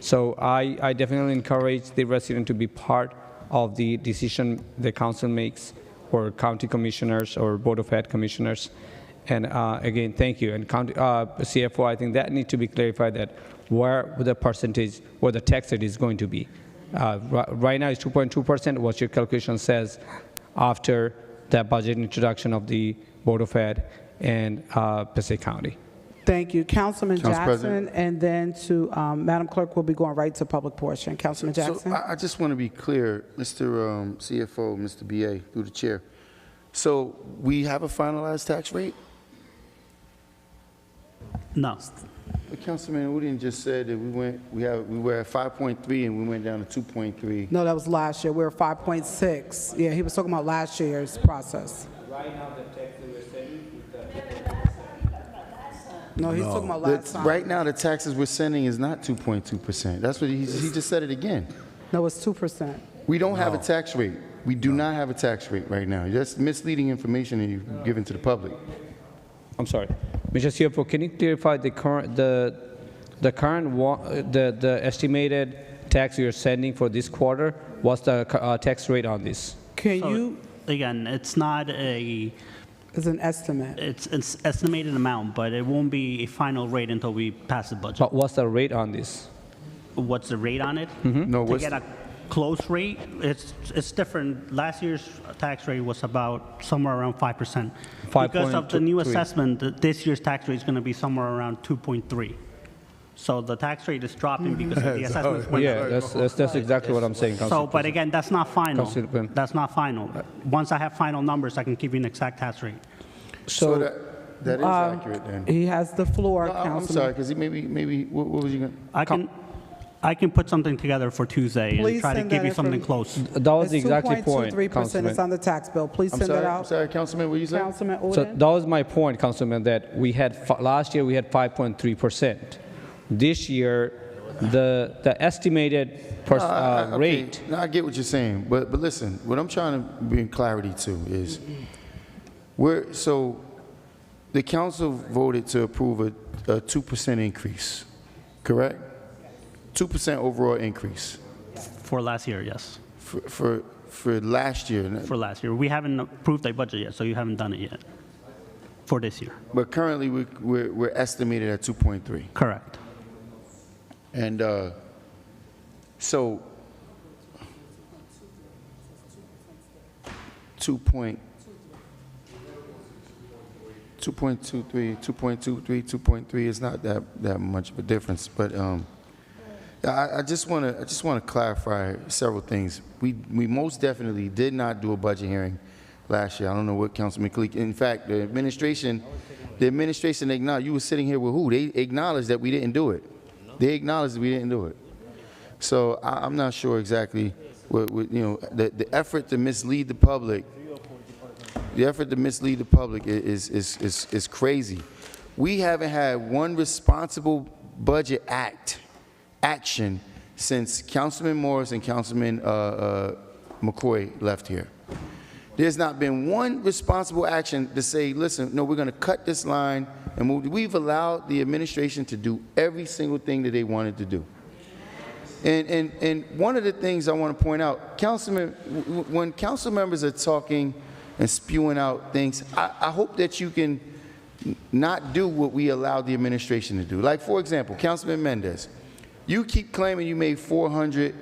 So I definitely encourage the resident to be part of the decision the council makes, or county commissioners or Board of Ed commissioners. And again, thank you. And CFO, I think that needs to be clarified, that where the percentage, where the tax rate is going to be. Right now it's 2.2%, what your calculation says after the budget introduction of the Board of Ed and Passaic County. Thank you. Councilman Jackson, President. and then to Madam Clerk, we'll be going right to public portion. Councilman Jackson. So I just want to be clear, Mr. CFO, Mr. BA, through the chair. So we have a finalized tax rate? No. But Councilman Udine just said that we were at 5.3 and we went down to 2.3. No, that was last year. We were 5.6. Yeah, he was talking about last year's process. Right now, the tax that we're sending No, he's talking about last time. Right now, the taxes we're sending is not 2.2%. That's what he just said it again. No, it's 2%. We don't have a tax rate. We do not have a tax rate right now. That's misleading information that you've given to the public. I'm sorry, Mr. CFO, can you clarify the estimated tax you're sending for this quarter? What's the tax rate on this? Again, it's not It's an estimate. it's an estimated amount, but it won't be a final rate until we pass the budget. But what's the rate on this? What's the rate on it? No, To get a close rate, it's different. Last year's tax rate was about somewhere around 5%. Because of the new 5.3. assessment, this year's tax rate is going to be somewhere around 2.3. So the tax rate is dropping because of the assessments went up. Yeah, that's exactly what I'm saying, So, Council but again, that's not final. Council President. That's not final. Once I have final numbers, I can give you an exact tax rate. So that is accurate then. He has the floor, No, I'm Councilman. sorry, because maybe, what was you going? I can put something together for Tuesday and Please try to send give that you something inform- close. That was the exact point, 2.23%. Councilman. It's on the tax bill. Please I'm send it out. sorry, Councilman, what you saying? Councilman So Udine? that was my point, Councilman, that we had, last year we had 5.3%. This year, the estimated Okay, rate, no, I get what you're saying, but listen, what I'm trying to bring clarity to is, so the council voted to approve a 2% increase, correct? 2% overall increase For last year, yes. for last year, For last year. We haven't approved a budget yet, so you haven't done it yet for this year. but currently we're estimated at 2.3. Correct. And so 2.23, 2.3 is not that much of a difference, but I just want to clarify several things. We most definitely did not do a budget hearing last year. I don't know what Councilman Kalik. In fact, the administration acknowledged. You were sitting here with who? They acknowledged that we didn't do it. They acknowledged that we didn't do it. So I'm not sure exactly what the effort to mislead the public. The effort to mislead the public is crazy. We haven't had one responsible budget action since Councilman Morris and Councilman McCoy left here. There's not been one responsible action to say, listen, no, we're going to cut this line and move. We've allowed the administration to do every single thing that they wanted to do. And one of the things I want to point out, when council members are talking and spewing out things, I hope that you can not do what we allowed the administration to do. Like, for example, Councilman Mendez, you keep claiming you made 400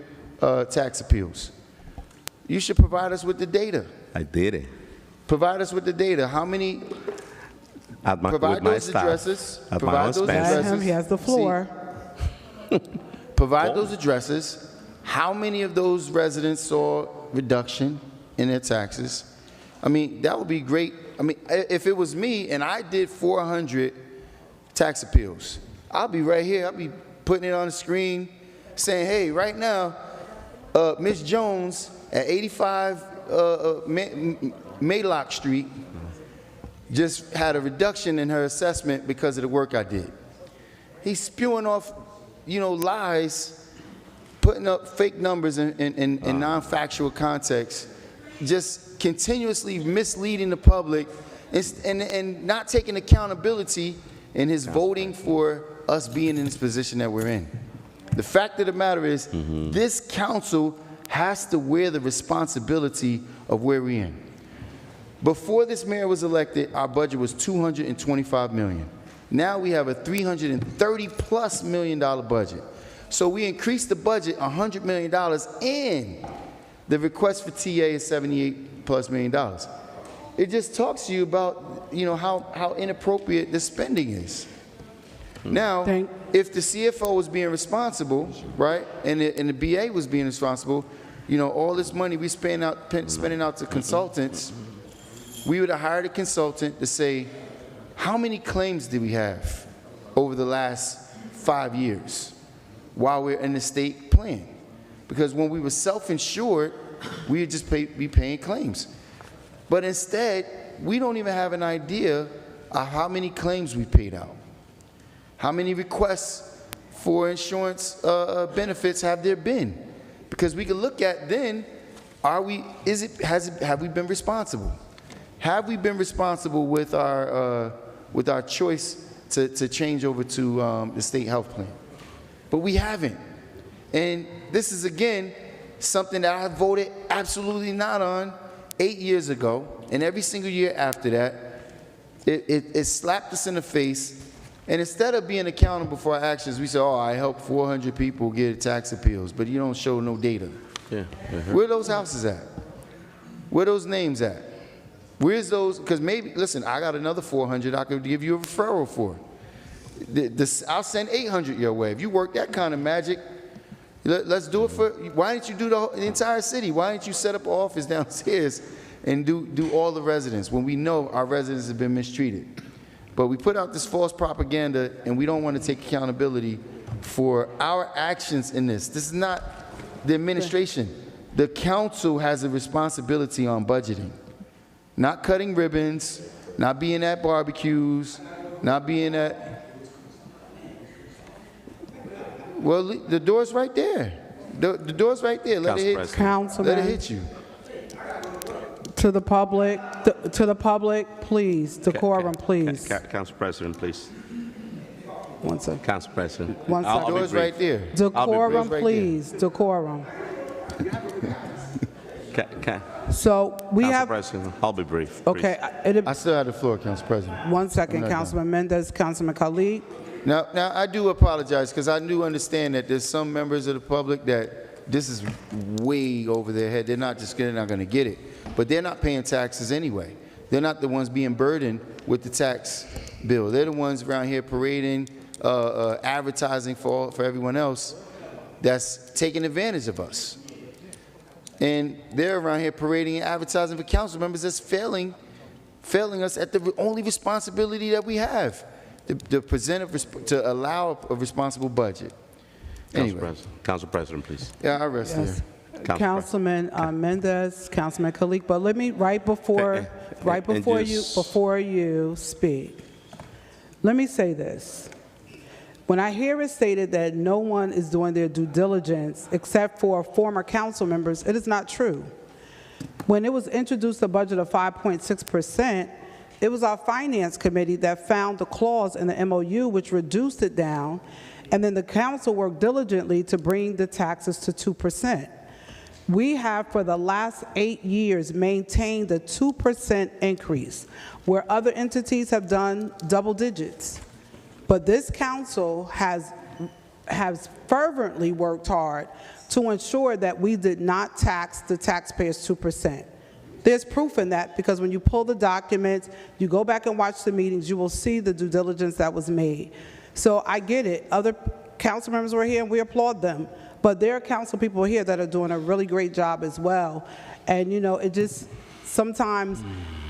tax appeals. You should provide us with the data. I did it. Provide us with the data. How many? Provide those addresses. Provide those Let him, addresses. he has the floor. Provide those addresses. How many of those residents saw reduction in their taxes? I mean, that would be great. I mean, if it was me and I did 400 tax appeals, I'll be right here. I'll be putting it on the screen saying, hey, right now, Ms. Jones at 85 Maylock Street just had a reduction in her assessment because of the work I did. He's spewing off, lies, putting up fake numbers in non-factual context, just continuously misleading the public and not taking accountability in his voting for us being in this position that we're in. The fact of the matter is, this council has to wear the responsibility of where we're in. Before this mayor was elected, our budget was $225 million. Now we have a $330+ million budget. So we increased the budget $100 million, and the request for TA is $78+ million. It just talks to you about, how inappropriate the spending is. Now, if the CFO was being responsible, right, and the BA was being responsible, all this money we spending out to consultants, we would have hired a consultant to say, how many claims did we have over the last 5 years while we're in the state plan? Because when we were self-insured, we would just be paying claims. But instead, we don't even have an idea of how many claims we paid out. How many requests for insurance benefits have there been? Because we can look at then, have we been responsible? Have we been responsible with our choice to change over to the state health plan? But we haven't. And this is, again, something that I voted absolutely not on 8 years ago, and every single year after that, it slapped us in the face. And instead of being accountable for our actions, we say, oh, I helped 400 people get tax appeals, but you don't show no data. Yeah. Where are those houses at? Where are those names at? Where's those? Because maybe, listen, I got another 400 I could give you a referral for. I'll send 800 your way. If you work that kind of magic, let's do it for, why didn't you do the entire city? Why didn't you set up an office downstairs and do all the residents when we know our residents have been mistreated? But we put out this false propaganda and we don't want to take accountability for our actions in this. This is not the administration. The council has a responsibility on budgeting. Not cutting ribbons, not being at barbecues, not being at... Well, the door's right there. The door's right there. Let it hit, Councilman. let it hit you. To the public, please, decorum, please. Council President, please. One second. Council President. One The second. door's right there. Decorum, brief. please, decorum. Council So we have, President, I'll be brief. okay, I still have the floor, Council President. one second, I'm not done. Councilman Mendez, Councilman Khalid. Now, I do apologize because I do understand that there's some members of the public that this is way over their head. They're not going to get it. But they're not paying taxes anyway. They're not the ones being burdened with the tax bill. They're the ones around here parading, advertising for everyone else that's taking advantage of us. And they're around here parading and advertising for council members that's failing us at the only responsibility that we have, to allow a responsible budget. Anyway. Council President, please. Yeah, I rest Yes. here. Councilman Mendez, Councilman Khalid, but let me, before you speak, let me say this. When I hear it stated that no one is doing their due diligence except for former council members, it is not true. When it was introduced a budget of 5.6%, it was our finance committee that found the clause in the MOU which reduced it down, and then the council worked diligently to bring the taxes to 2%. We have, for the last 8 years, maintained a 2% increase, where other entities have done double digits. But this council has fervently worked hard to ensure that we did not tax the taxpayers 2%. There's proof in that, because when you pull the documents, you go back and watch the meetings, you will see the due diligence that was made. So I get it. Other council members were here and we applaud them. But there are council people here that are doing a really great job as well. And you know, it just sometimes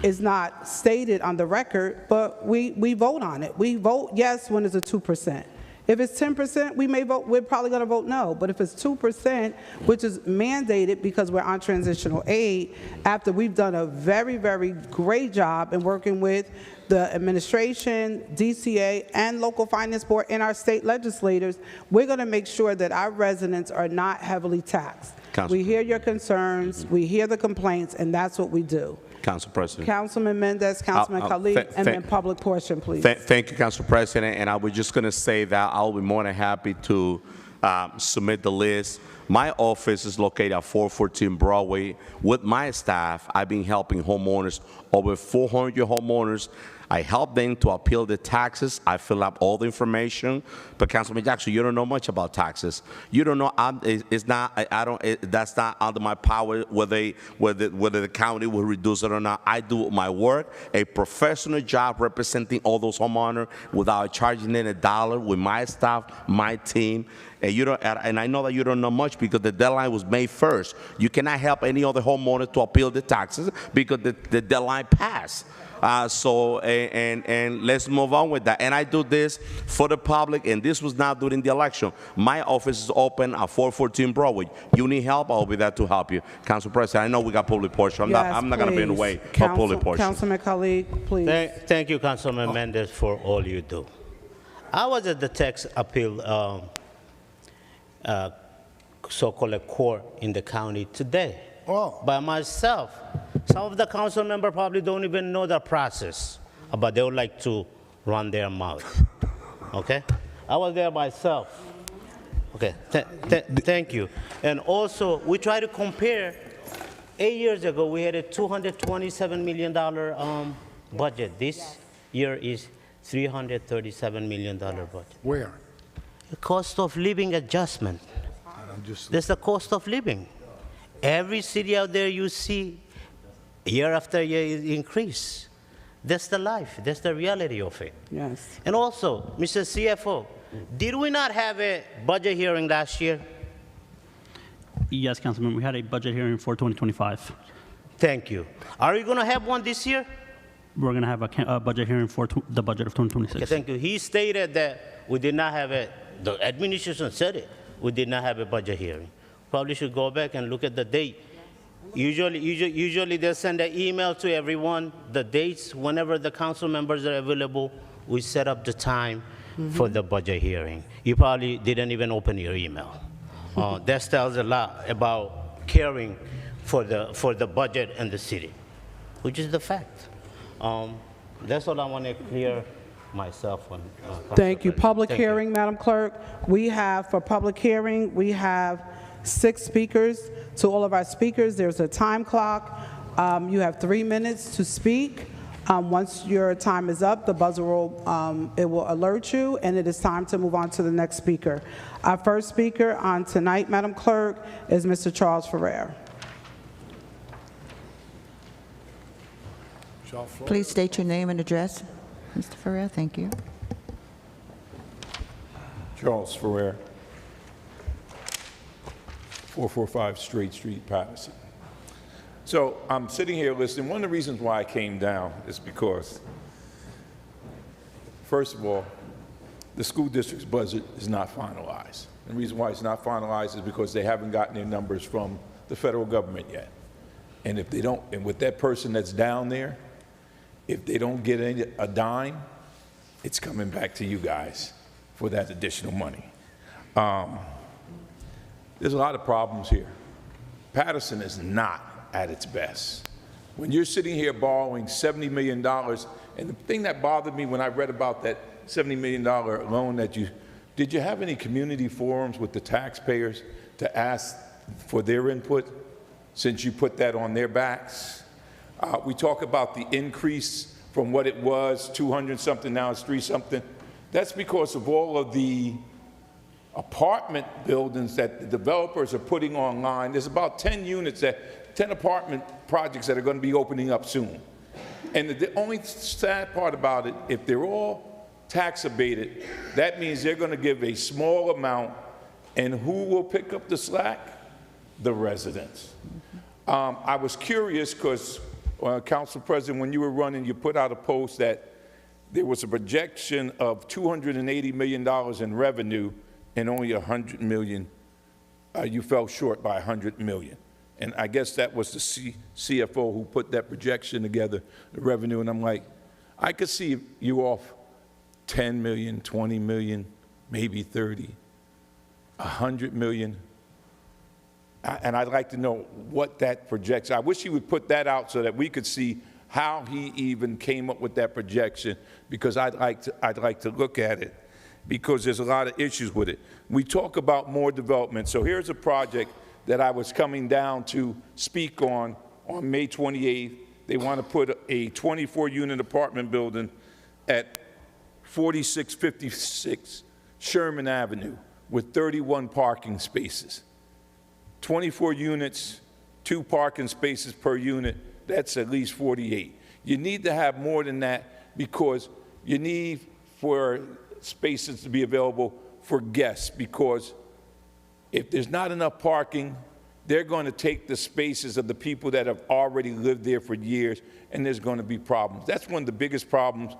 is not stated on the record, but we vote on it. We vote yes when it's a 2%. If it's 10%, we may vote, we're probably going to vote no. But if it's 2%, which is mandated because we're on transitional aid, after we've done a very, very great job in working with the administration, DCA, and local finance board and our state legislators, we're going to make sure that our residents are not heavily taxed. We hear your concerns, we hear the complaints, and that's what we do. Council President. Councilman Mendez, Councilman Khalid, and then public portion, please. Thank you, Council President. And I was just going to say that I'll be more than happy to submit the list. My office is located at 414 Broadway. With my staff, I've been helping homeowners, over 400 homeowners. I help them to appeal the taxes. I fill up all the information. But Councilman Jackson, you don't know much about taxes. You don't know. It's not. That's not under my power. Whether the county will reduce it or not. I do my work, a professional job representing all those homeowners without charging them $1 with my staff, my team. And you don't. And I know that you don't know much because the deadline was May 1st. You cannot help any other homeowner to appeal the taxes because the deadline passed. And let's move on with that. And I do this for the public, and this was not during the election. My office is open at 414 Broadway. You need help, I'll be there to help you. Council President, I know we got public portion. I'm not going to be in the way of public portion. Councilman Khalid, please. Thank you, Councilman Mendez, for all you do. I was at the tax appeal so-called court in the county today. Oh. By myself. Some of the council members probably don't even know the process, but they would like to run their mouth. Okay? I was there myself. Okay, thank you. And also, we try to compare. 8 years ago, we had a $227 million budget. This year is $337 million budget. Where? The cost of living adjustment. That's the cost of living. every city out there you see, year after year, it increase. That's the life. That's the reality of it. Yes. And also, Mr. CFO, did we not have a budget hearing last year? Yes, Councilman, we had a budget hearing for 2025. Thank you. Are we going to have one this year? We're going to have a budget hearing for the budget of 2026. Okay, thank you. He stated that we did not have the administration said it, we did not have a budget hearing. Probably should go back and look at the date. Usually they send an email to everyone, the dates, whenever the council members are available, we set up the time for the budget hearing. You probably didn't even open your email. That tells a lot about caring for the budget and the city, which is the fact. That's all I want to clear myself on. Thank you. Public Thank you. hearing, Madam Clerk. We have, for public hearing, we have 6 speakers. To all of our speakers, there's a time clock. You have 3 minutes to speak. Once your time is up, the buzzer will, it will alert you, and it is time to move on to the next speaker. Our first speaker on tonight, Madam Clerk, is Mr. Charles Ferrer. Please state your name and address. Mr. Ferrer, thank you. Charles Ferrer, 445 Straight Street, Paterson. So I'm sitting here listening. One of the reasons why I came down is because, first of all, the school district's budget is not finalized. And the reason why it's not finalized is because they haven't gotten their numbers from the federal government yet. And if they don't, and with that person that's down there, if they don't get a dime, it's coming back to you guys for that additional money. There's a lot of problems here. Paterson is not at its best. When you're sitting here borrowing $70 million, and the thing that bothered me when I read about that $70 million loan that did you have any community forums with the taxpayers to ask for their input since you put that on their backs? We talk about the increase from what it was, 200-something, now it's 3-something. That's because of all of the apartment buildings that the developers are putting online. There's about 10 apartment projects that are going to be opening up soon. And the only sad part about it, if they're all tax abated, that means they're going to give a small amount, and who will pick up the slack? The residents. I was curious because, Council President, when you were running, you put out a post that there was a projection of $280 million in revenue and only 100 million, you fell short by 100 million. And I guess that was the CFO who put that projection together, the revenue, and I'm like, I could see you off 10 million, 20 million, maybe 30, 100 million. And I'd like to know what that projects. I wish he would put that out so that we could see how he even came up with that projection, because I'd like to look at it, because there's a lot of issues with it. We talk about more development. So here's a project that I was coming down to speak on May 28th. They want to put a 24-unit apartment building at 4656 Sherman Avenue with 31 parking spaces. 24 units, 2 parking spaces per unit, that's at least 48. You need to have more than that because you need for spaces to be available for guests, because if there's not enough parking, they're going to take the spaces of the people that have already lived there for years, and there's going to be problems. That's one of the biggest problems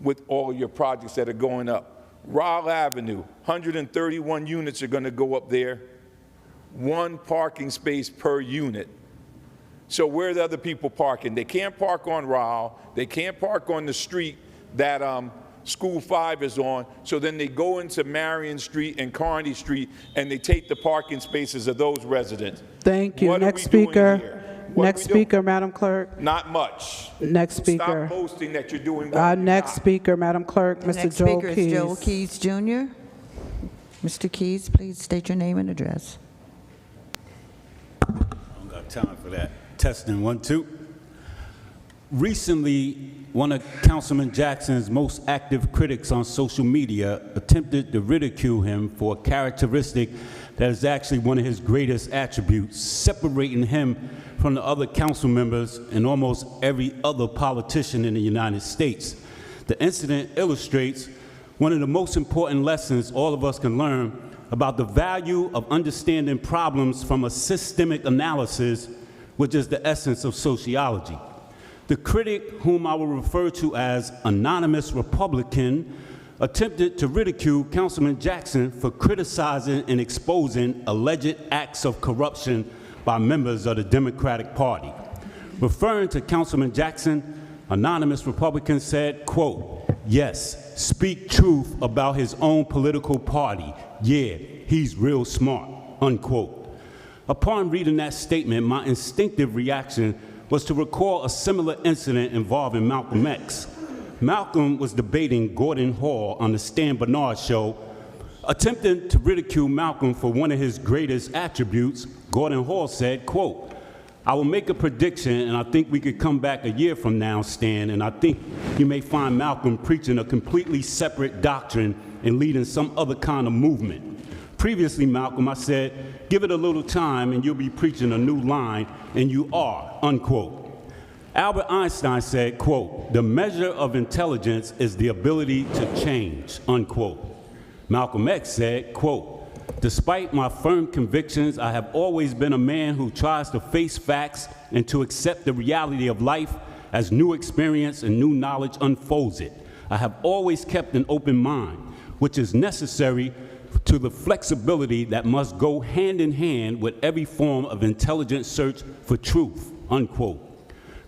with all of your projects that are going up. Ryle Avenue, 131 units are going to go up there, 1 parking space per unit. So where are the other people parking? They can't park on Ryle. They can't park on the street that School 5 is on. So then they go into Marion Street and Carney Street, and they take the parking spaces of those residents. Thank you. What Next are we doing speaker. here? Next speaker, Madam Clerk. Not much. Next speaker. Stop boasting that you're doing Our what you're next not. speaker, Madam Clerk, Mr. Next Joel speaker Keys. is Joel Keys Jr. Mr. Keys, please state your name and address. I don't got time for that. Testing 1, 2. Recently, one of Councilman Jackson's most active critics on social media attempted to ridicule him for a characteristic that is actually one of his greatest attributes, separating him from the other council members and almost every other politician in the United States. The incident illustrates one of the most important lessons all of us can learn about the value of understanding problems from a systemic analysis, which is the essence of sociology. The critic, whom I will refer to as Anonymous Republican, attempted to ridicule Councilman Jackson for criticizing and exposing alleged acts of corruption by members of the Democratic Party. Referring to Councilman Jackson, Anonymous Republican said, quote, "Yes, speak truth about his own political party. Yeah, he's real smart," unquote. Upon reading that statement, my instinctive reaction was to recall a similar incident involving Malcolm X. Malcolm was debating Gordon Hall on the Stan Bernard Show. Attempting to ridicule Malcolm for one of his greatest attributes, Gordon Hall said, quote, "I will make a prediction, and I think we could come back a year from now, Stan, and I think you may find Malcolm preaching a completely separate doctrine and leading some other kind of movement. Previously, Malcolm, I said, give it a little time and you'll be preaching a new line, and you are," unquote. Albert Einstein said, quote, "The measure of intelligence is the ability to change," unquote. Malcolm X said, quote, "Despite my firm convictions, I have always been a man who tries to face facts and to accept the reality of life as new experience and new knowledge unfolds it. I have always kept an open mind, which is necessary to the flexibility that must go hand in hand with every form of intelligent search for truth," unquote.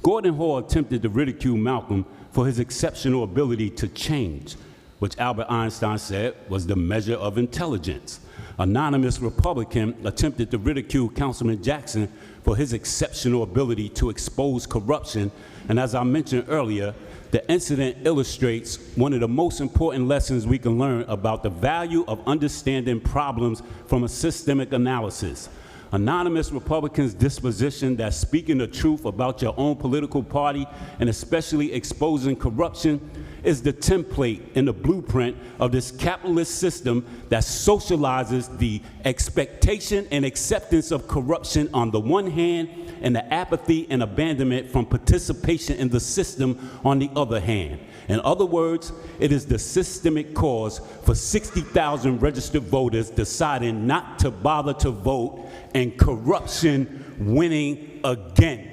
Gordon Hall attempted to ridicule Malcolm for his exceptional ability to change, which Albert Einstein said was the measure of intelligence. Anonymous Republican attempted to ridicule Councilman Jackson for his exceptional ability to expose corruption, and as I mentioned earlier, the incident illustrates one of the most important lessons we can learn about the value of understanding problems from a systemic analysis. Anonymous Republicans' disposition that speaking the truth about your own political party and especially exposing corruption is the template and the blueprint of this capitalist system that socializes the expectation and acceptance of corruption on the one hand and the apathy and abandonment from participation in the system on the other hand. In other words, it is the systemic cause for 60,000 registered voters deciding not to bother to vote and corruption winning again.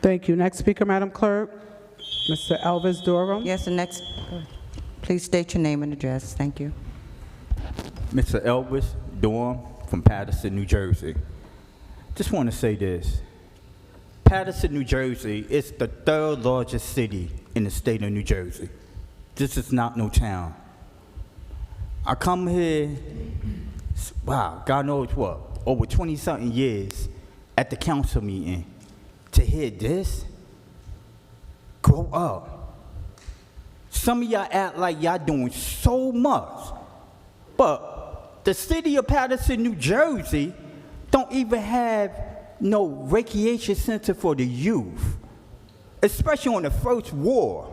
Thank you. Next speaker, Madam Clerk. Mr. Elvis Durham. Yes, the next, please state your name and address. Thank you. Mr. Elvis Durham from Paterson, New Jersey. Just want to say this. Paterson, New Jersey is the third largest city in the state of New Jersey. This is not no town. I come here, wow, God knows what, over 20-something years at the council meeting to hear this. Grow up. Some of y'all act like y'all doing so much, but the city of Paterson, New Jersey don't even have no recreation center for the youth, especially on the first ward.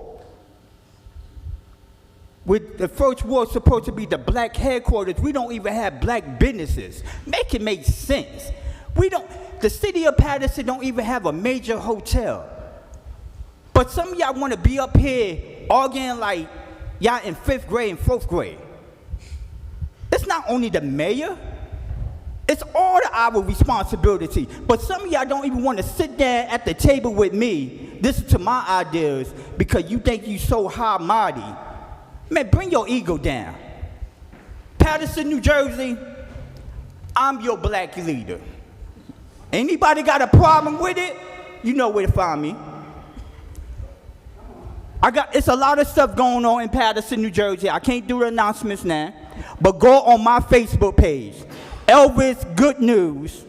With the first ward supposed to be the black headquarters, we don't even have black businesses. Make it make sense. The city of Paterson don't even have a major hotel. But some of y'all want to be up here arguing like y'all in 5th grade and 4th grade. It's not only the mayor, it's all our responsibility. But some of y'all don't even want to sit there at the table with me, listen to my ideas, because you think you so high-mighty. Man, bring your ego down. Paterson, New Jersey, I'm your black leader. Anybody got a problem with it? You know where to find me. It's a lot of stuff going on in Paterson, New Jersey. I can't do the announcements now, but go on my Facebook page, Elvis Good News,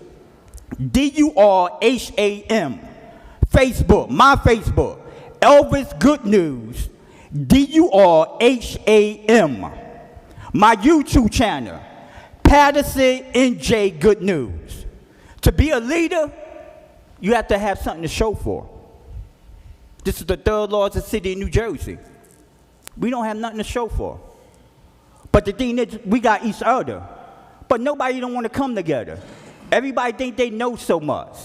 DURHAM, Facebook, my Facebook, Elvis Good News, DURHAM, my YouTube channel, Paterson NJ Good News. To be a leader, you have to have something to show for. This is the third largest city in New Jersey. We don't have nothing to show for. But the thing is, we got each other. But nobody don't want to come together. Everybody think they know so much.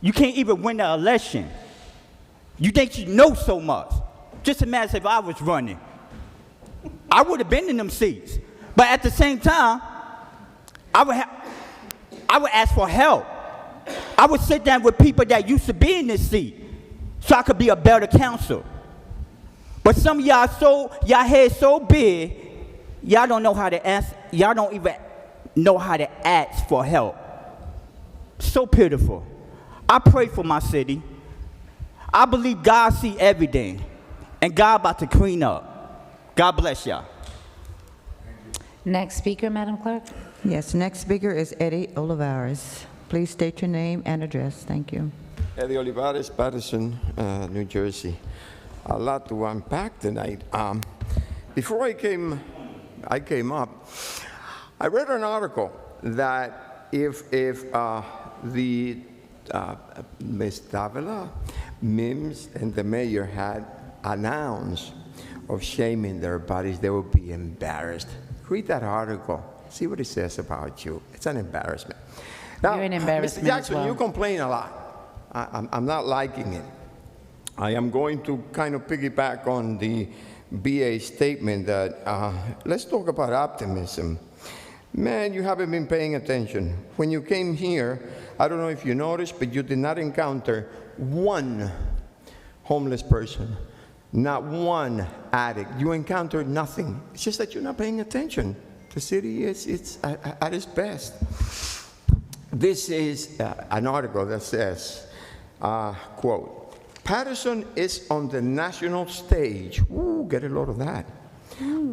You can't even win the election. You think you know so much. Just imagine if I was running. I would have been in them seats. But at the same time, I would ask for help. I would sit down with people that used to be in this seat so I could be a better counselor. But some of y'all head so big, y'all don't know how to ask, y'all don't even know how to ask for help. So pitiful. I pray for my city. I believe God see everything, and God about to clean up. God bless y'all. Next speaker, Madam Clerk. Yes, next speaker is Eddie Olivares. Please state your name and address. Thank you. Eddie Olivares, Paterson, New Jersey. A lot to unpack tonight. Before I came up, I read an article that if the Ms. Davila, Mims, and the mayor had an ounce of shame in their bodies, they would be embarrassed. Read that article. See what it says about you. It's an embarrassment. Now, You're an embarrassment Mr. Jackson, as well. you complain a lot. I'm not liking it. I am going to kind of piggyback on the BA statement that let's talk about optimism. Man, you haven't been paying attention. When you came here, I don't know if you noticed, but you did not encounter one homeless person, not one addict. You encountered nothing. It's just that you're not paying attention. The city is at its best. This is an article that says, quote, Paterson is on the national stage. Ooh, get a load of that.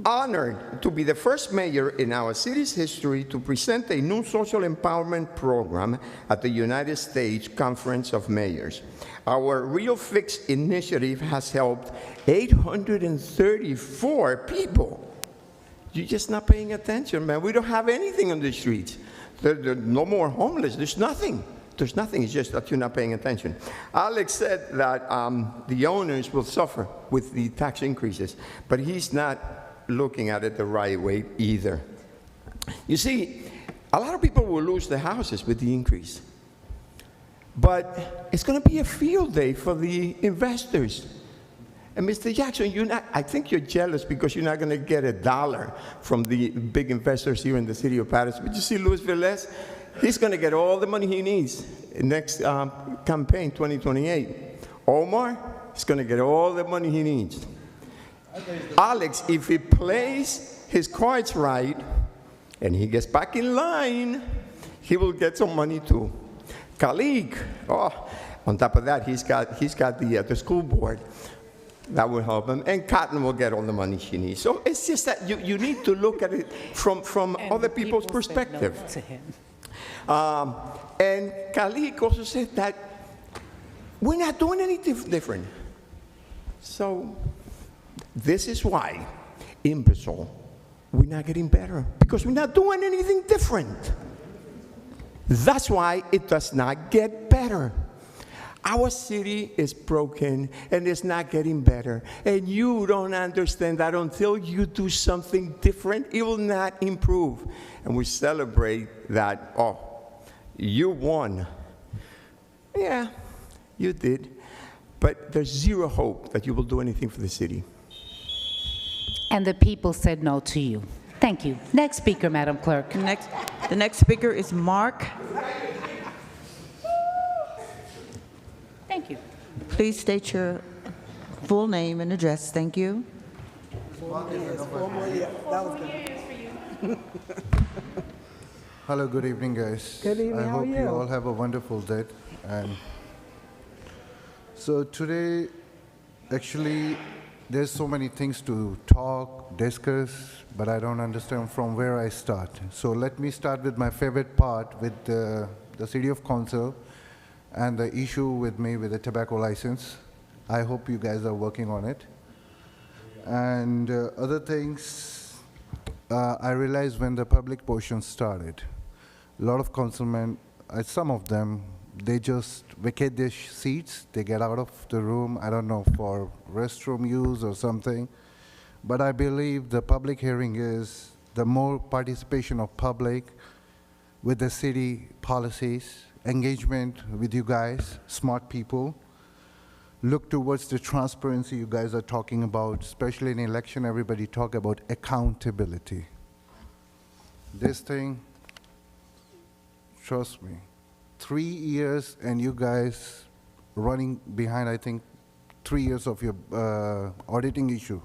Honored to be the first mayor in our city's history to present a new social empowerment program at the United States Conference of Mayors. Our Real Fix initiative has helped 834 people. You're just not paying attention, man. We don't have anything on the streets. There are no more homeless. There's nothing. There's nothing. It's just that you're not paying attention. Alex said that the owners will suffer with the tax increases, but he's not looking at it the right way either. You see, a lot of people will lose their houses with the increase, but it's going to be a field day for the investors. And Mr. Jackson, I think you're jealous because you're not going to get $1 from the big investors here in the city of Paterson. But you see Luis Velez, he's going to get all the money he needs in next campaign, 2028. Omar is going to get all the money he needs. Alex, if he plays his cards right and he gets back in line, he will get some money too. Kalik, on top of that, he's got the school board. That will help him. And Cotton will get all the money she needs. So it's just that you need to look at it from other people's perspective. And Kalik also said that we're not doing anything different. So this is why, imbecile, we're not getting better. Because we're not doing anything different. That's why it does not get better. Our city is broken and it's not getting better. And you don't understand that until you do something different, it will not improve. And we celebrate that, you won. Yeah, you did. But there's zero hope that you will do anything for the city. And the people said no to you. Thank you. Next speaker, Madam Clerk. The next speaker is Mark. Thank you. Please state your full name and address. Thank you. Hello, good evening, guys. Good evening, I how are hope you you? all have a wonderful day. And so today, actually, there's so many things to talk, discuss, but I don't understand from where I start. So let me start with my favorite part with the City of Council and the issue with me with the tobacco license. I hope you guys are working on it. And other things, I realized when the public portion started, a lot of councilmen, some of them they just vacate their seats, they get out of the room, I don't know, for restroom use or something. But I believe the public hearing is the more participation of public with the city policies, engagement with you guys, smart people, look towards the transparency you guys are talking about, especially in election, everybody talk about accountability. This thing, trust me, 3 years and you guys running behind, I think, 3 years of your auditing issue.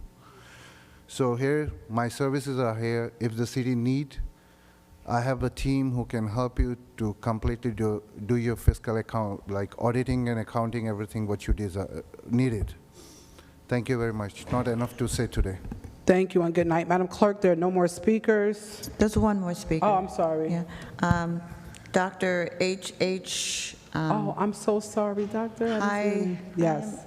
So here, my services are here. If the city need, I have a team who can help you to completely do your fiscal account, like auditing and accounting, everything what you needed. Thank you very much. Not enough to say today. Thank you and good night. Madam Clerk, there are no more speakers. There's one more speaker. Oh, I'm sorry. Yeah. Dr. H.H. Oh, I'm so sorry, Doctor. Yes.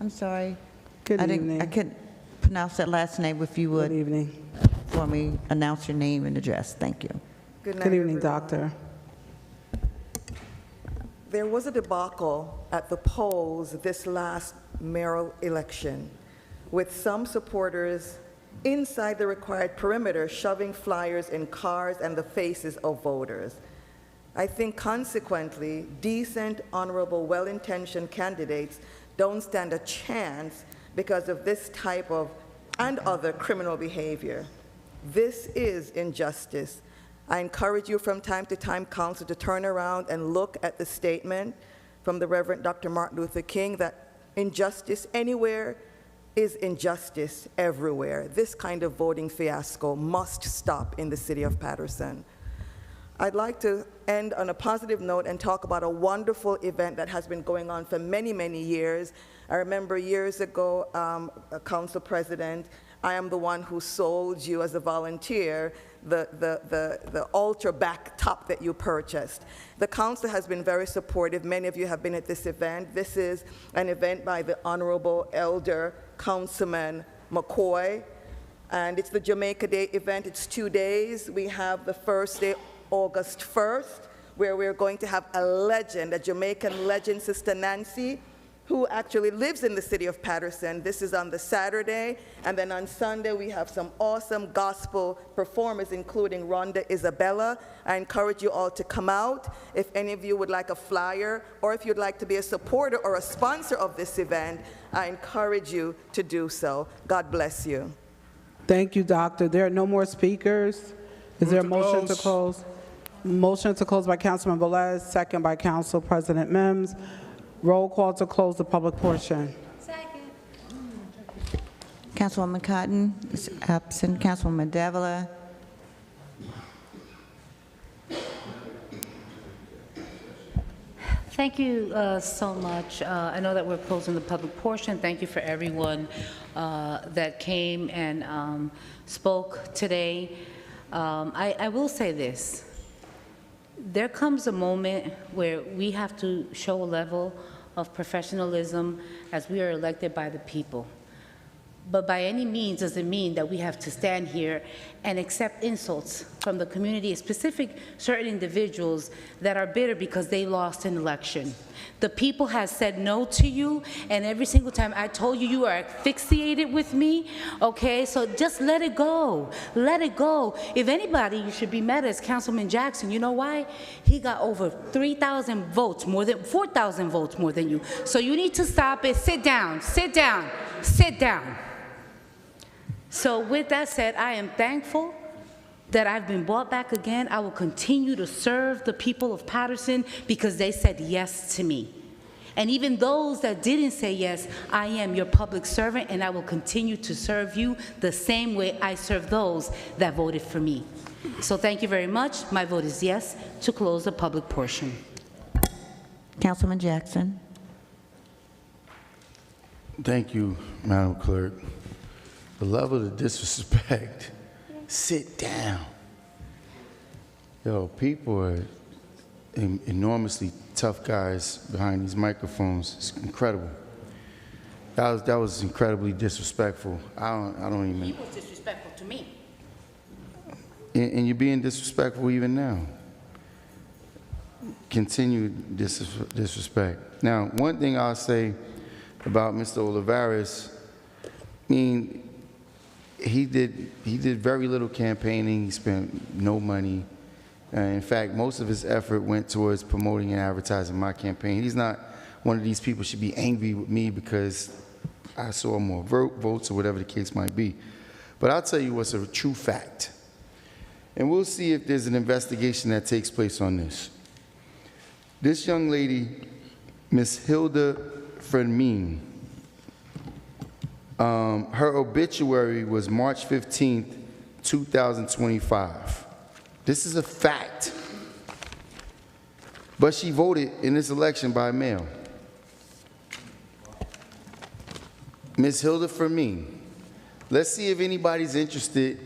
I'm sorry. Good I evening. I couldn't pronounce that last name. If you would. Good evening. For me, announce your name and address. Thank you. Good evening, Doctor. There was a debacle at the polls this last mayoral election, with some supporters inside the required perimeter shoving flyers in cars and the faces of voters. I think consequently, decent, honorable, well-intentioned candidates don't stand a chance because of this type of and other criminal behavior. This is injustice. I encourage you from time to time, Council, to turn around and look at the statement from the Reverend Dr. Martin Luther King that injustice anywhere is injustice everywhere. This kind of voting fiasco must stop in the city of Paterson. I'd like to end on a positive note and talk about a wonderful event that has been going on for many, many years. I remember years ago, Council President, I am the one who sold you as a volunteer the Ultra back top that you purchased. The council has been very supportive. Many of you have been at this event. This is an event by the Honorable Elder Councilman McCoy, and it's the Jamaica Day event. It's 2 days. We have the first day, August 1st, where we're going to have a legend, a Jamaican legend, Sister Nancy, who actually lives in the city of Paterson. This is on the Saturday, and then on Sunday we have some awesome gospel performers, including Rhonda Isabella. I encourage you all to come out. If any of you would like a flyer, or if you'd like to be a supporter or a sponsor of this event, I encourage you to do so. God bless you. Thank you, Doctor. There are no more speakers. Is there a motion to close? Motion to close by Councilman Velez, second by Council President Mims. Roll call to close the public portion. Second. Councilwoman Cotton is absent. Councilwoman Davila. Thank you so much. I know that we're closing the public portion. Thank you for everyone that came and spoke today. I will say this. There comes a moment where we have to show a level of professionalism as we are elected by the people. But by any means doesn't mean that we have to stand here and accept insults from the community, specific certain individuals that are bitter because they lost an election. The people have said no to you, and every single time I told you, you are asphyxiated with me, okay? So just let it go. Let it go. If anybody, you should be mad as Councilman Jackson. You know why? He got over 3,000 votes, more than 4,000 votes more than you. So you need to stop it. Sit down. Sit down. Sit down. So with that said, I am thankful that I've been brought back again. I will continue to serve the people of Paterson because they said yes to me. And even those that didn't say yes, I am your public servant, and I will continue to serve you the same way I serve those that voted for me. So thank you very much. My vote is yes to close the public portion. Councilman Jackson. Thank you, Madam Clerk. The level of disrespect. Sit down. Yo, people are enormously tough guys behind these microphones. It's incredible. That was incredibly disrespectful. I don't even. He was disrespectful to me. And you're being disrespectful even now. continued disrespect. Now, one thing I'll say about Mr. Olivares, I mean, he did very little campaigning. He spent no money. In fact, most of his effort went towards promoting and advertising my campaign. He's not one of these people who should be angry with me because I saw more votes or whatever the case might be. But I'll tell you what's a true fact. And we'll see if there's an investigation that takes place on this. This young lady, Miss Hilda Fermin, her obituary was March 15th, 2025. This is a fact. But she voted in this election by mail. Ms. Hilda Fermin. Let's see if anybody's interested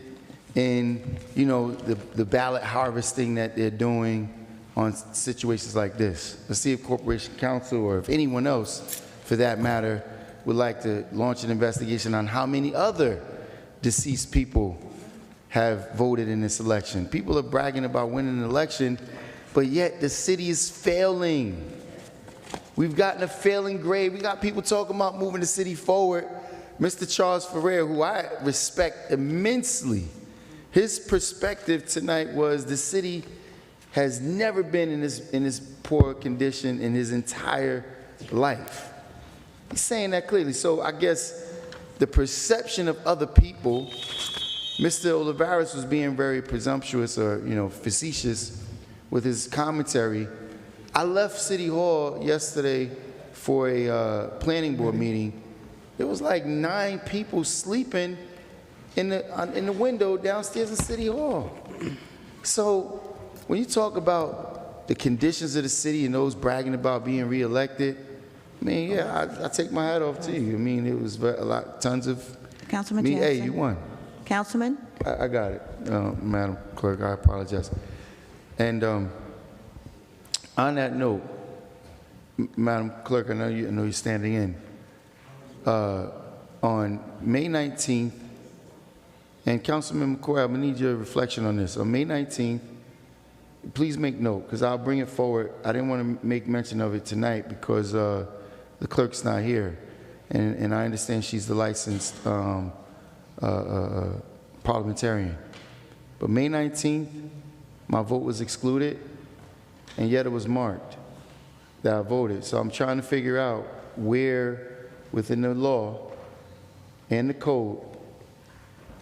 in, you know, the ballot harvesting that they're doing on situations like this. Let's see if Corporation Counsel, or if anyone else, for that matter, would like to launch an investigation on how many other deceased people have voted in this election. People are bragging about winning an election, but yet the city is failing. We've gotten a failing grade. We got people talking about moving the city forward. Mr. Charles Ferrer, who I respect immensely, his perspective tonight was the city has never been in this poor condition in his entire life. He's saying that clearly. So I guess the perception of other people, Mr. Olivares was being very presumptuous or, you know, facetious with his commentary. I left City Hall yesterday for a planning board meeting. There was like 9 people sleeping in the window downstairs in City Hall. So when you talk about the conditions of the city and those bragging about being reelected, I mean, yeah, I take my hat off to you. I mean, it was tons of. Councilman Jackson. Jackson. Hey, you won. Councilman? I got it, Madam Clerk. I apologize. And on that note, Madam Clerk, I know you're standing in. On May 19th, and Councilman McCoy, I'm gonna need your reflection on this. On May 19th, please make note, because I'll bring it forward. I didn't want to make mention of it tonight because the clerk's not here, and I understand she's the licensed parliamentarian. But May 19th, my vote was excluded, and yet it was marked that I voted. So I'm trying to figure out where within the law and the code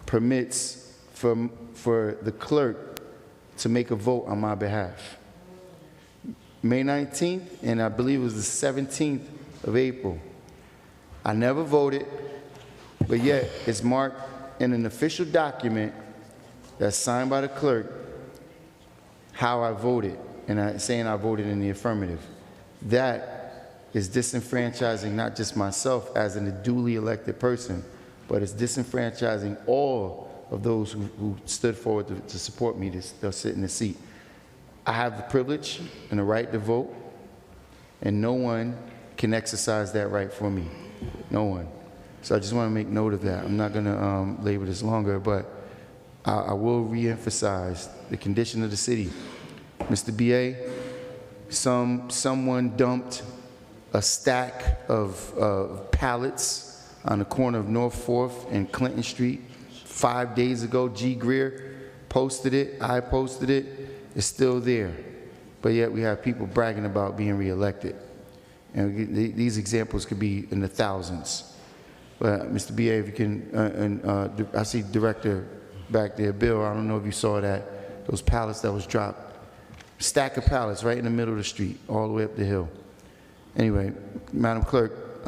permits for the clerk to make a vote on my behalf. May 19th, and I believe it was the 17th of April. I never voted, but yet it's marked in an official document that's signed by the clerk how I voted, and saying I voted in the affirmative. That is disenfranchising not just myself as a duly elected person, but it's disenfranchising all of those who stood forward to support me to sit in the seat. I have the privilege and the right to vote, and no one can exercise that right for me. No one. So I just want to make note of that. I'm not going to labor this longer, but I will reemphasize the condition of the city. Mr. BA, someone dumped a stack of pallets on the corner of North 4th and Clinton Street 5 days ago. G. Greer posted it. I posted it. It's still there. But yet we have people bragging about being reelected. And these examples could be in the thousands. But Mr. BA, if you can, I see Director back there. Bill, I don't know if you saw that. Those pallets that was dropped. Stack of pallets right in the middle of the street, all the way up the hill. Anyway, Madam Clerk,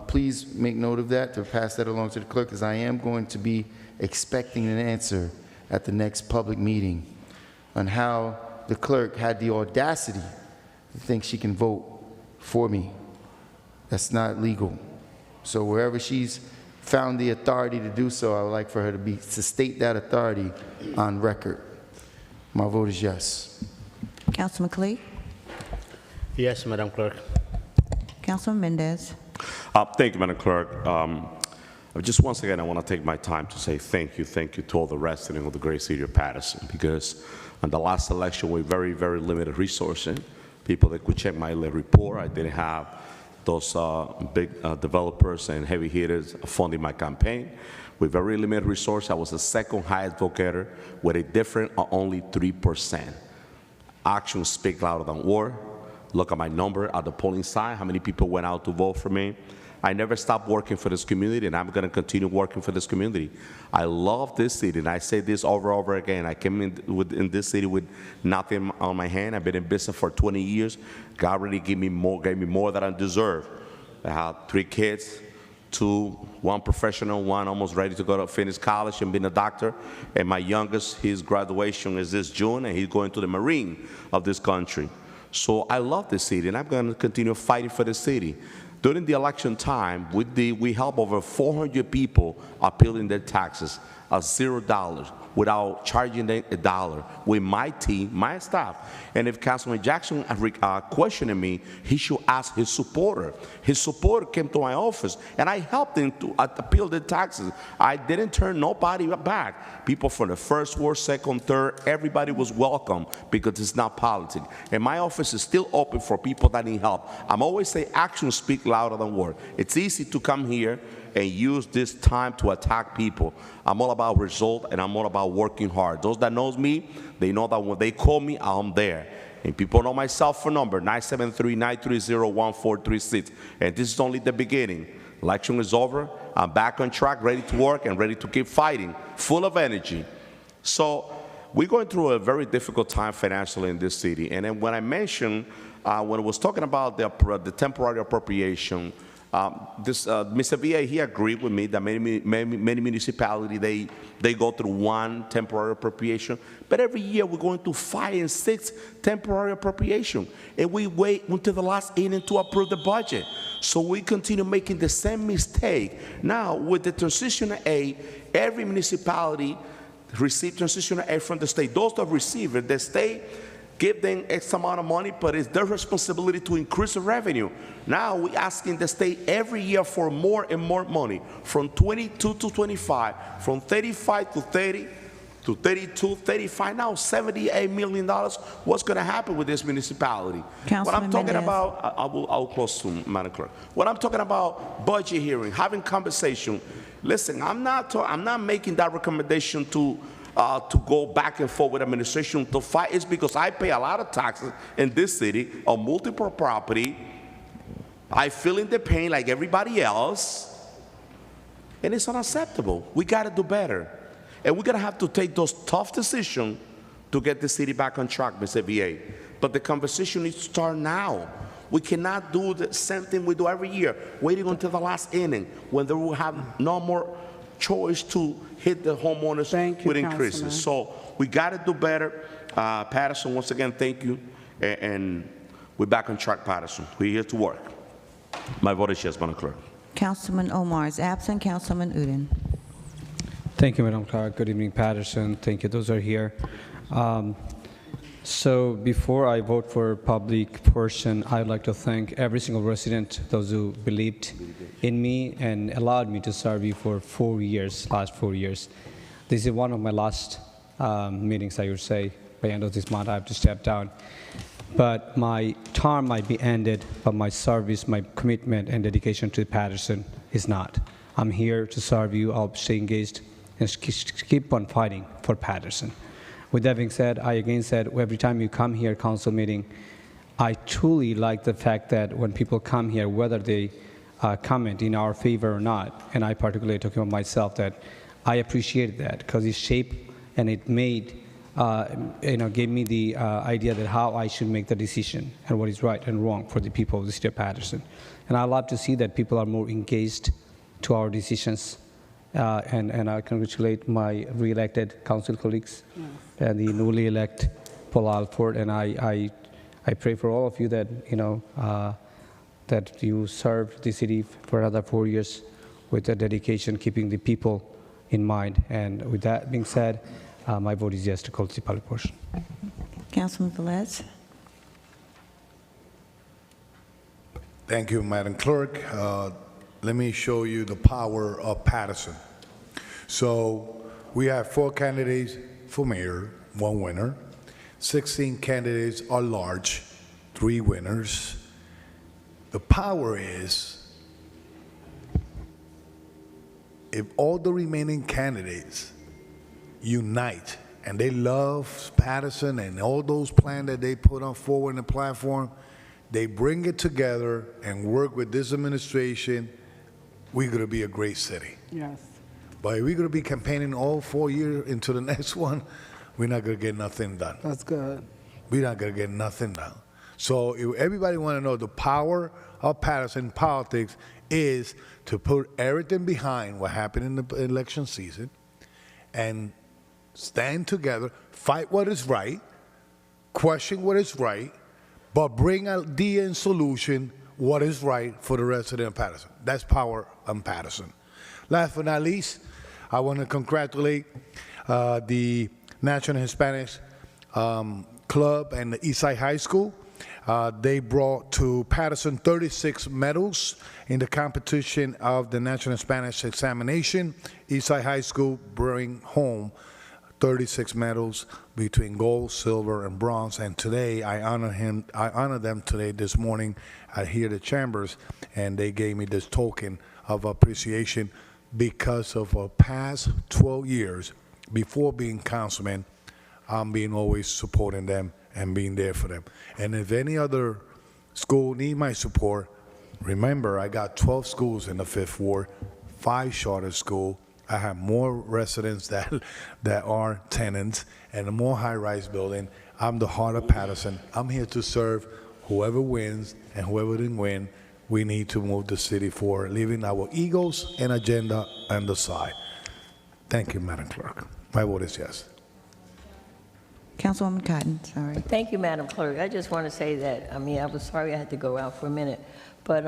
please make note of that, to pass that along to the clerk, because I am going to be expecting an answer at the next public meeting on how the clerk had the audacity to think she can vote for me. That's not legal. So wherever she's found the authority to do so, I would like for her to state that authority on record. My vote is yes. Councilman Klee? Yes, Madam Clerk. Councilman Mendez? Thank you, Madam Clerk. Just once again, I want to take my time to say thank you to all the residents of the great city of Paterson, because in the last election, with very, very limited resources, people that could check my report. I didn't have those big developers and heavy hitters funding my campaign. With very limited resources, I was the second highest vote getter with a difference of only 3%. Actions speak louder than words. Look at my number at the polling side, how many people went out to vote for me. I never stopped working for this community, and I'm going to continue working for this community. I love this city, and I say this over and over again. I came in this city with nothing on my hand. I've been in business for 20 years. God really gave me more than I deserve. I have 3 kids, 1 professional, 1 almost ready to go to finish college and being a doctor. And my youngest, his graduation is this June, and he's going to the Marine of this country. So I love this city, and I'm going to continue fighting for the city. During the election time, we helped over 400 people appealing their taxes at $0 without charging them $1 with my team, my staff. And if Councilman Jackson questioning me, he should ask his supporter. His supporter came to my office, and I helped him to appeal their taxes. I didn't turn nobody back. People from the first ward, second, third, everybody was welcome because it's not politics. And my office is still open for people that need help. I'm always say actions speak louder than words. It's easy to come here and use this time to attack people. I'm all about result, and I'm all about working hard. Those that knows me, they know that when they call me, I'm there. And people know my cell phone number, 973-930-1436. And this is only the beginning. Election is over. I'm back on track, ready to work and ready to keep fighting, full of energy. So we're going through a very difficult time financially in this city. And then when I mentioned, when I was talking about the temporary appropriation, Mr. VA, he agreed with me that many municipalities, they go through 1 temporary appropriation, but every year we're going to 5 and 6 temporary appropriation, and we wait until the last inning to approve the budget. So we continue making the same mistake. Now, with the transitional aid, every municipality receives transitional aid from the state. Those that receive it, the state give them X amount of money, but it's their responsibility to increase the revenue. Now we're asking the state every year for more and more money, from 22 to 25, from 35 to 30, to 32, 35, now $78 million. What's going to happen with this municipality? What I'm talking about, I'll close soon, Madam Clerk. What I'm talking about, budget hearing, having conversation. Listen, I'm not making that recommendation to go back and forth with administration to fight. It's because I pay a lot of taxes in this city on multiple property. I feel in the pain like everybody else, and it's unacceptable. We got to do better, and we're going to have to take those tough decisions to get the city back on track, Mr. VA. But the conversation needs to start now. We cannot do the same thing we do every year, waiting until the last inning when they will have no more choice to hit the homeowners with increases. Councilman. So we got to do better. Paterson, once again, thank you. And we're back on track, Paterson. We're here to work. My vote is yes, Madam Clerk. Councilman Omar is absent. Councilman Udine. Thank you, Madam Clerk. Good evening, Paterson. Thank you. Those are here. So before I vote for public portion, I'd like to thank every single resident, those who believed in me and allowed me to serve you for 4 years, last 4 years. This is one of my last meetings, I would say. By the end of this month, I have to step down. But my term might be ended, but my service, my commitment and dedication to Paterson is not. I'm here to serve you. I'll stay engaged and keep on fighting for Paterson. With that being said, I again said every time you come here, council meeting, I truly like the fact that when people come here, whether they comment in our favor or not, and I particularly talking about myself, that I appreciated that because it shaped and it made, gave me the idea that how I should make the decision and what is right and wrong for the people of the city of Paterson. And I love to see that people are more engaged to our decisions. And I congratulate my re-elected council colleagues and the newly elected Paul Alford. And I pray for all of you that that you serve the city for another 4 years with a dedication, keeping the people in mind. And with that being said, my vote is yes to close the public portion. Councilman Velez. Thank you, Madam Clerk. Let me show you the power of Paterson. So we have 4 candidates for mayor, 1 winner. 16 candidates are large, 3 winners. The power is, if all the remaining candidates unite and they love Paterson and all those plans that they put on forward in the platform, they bring it together and work with this administration, we're going to be a great city. Yes. But if we're going to be campaigning all 4 years into the next one, we're not going to get nothing done. That's good. We're not going to get nothing done. So if everybody want to know the power of Paterson politics is to put everything behind what happened in the election season and stand together, fight what is right, question what is right, but bring idea and solution what is right for the resident of Paterson. That's power on Paterson. Last but not least, I want to congratulate the National Hispanics Club and the Eastside High School. They brought to Paterson 36 medals in the competition of the National Hispanics Examination. Eastside High School bring home 36 medals between gold, silver, and bronze. And today, I honor them today, this morning, here at the Chambers, and they gave me this token of appreciation because of our past 12 years before being councilman. I'm being always supporting them and being there for them. And if any other school need my support, remember I got 12 schools in the 5th Ward, 5 charter schools. I have more residents that are tenants and a more high-rise building. I'm the heart of Paterson. I'm here to serve whoever wins and whoever didn't win. We need to move the city forward, leaving our egos and agenda on the side. Thank you, Madam Clerk. My vote is yes. Councilwoman Cotton, sorry. Thank you, Madam Clerk. I just want to say that, I was sorry I had to go out for a minute, but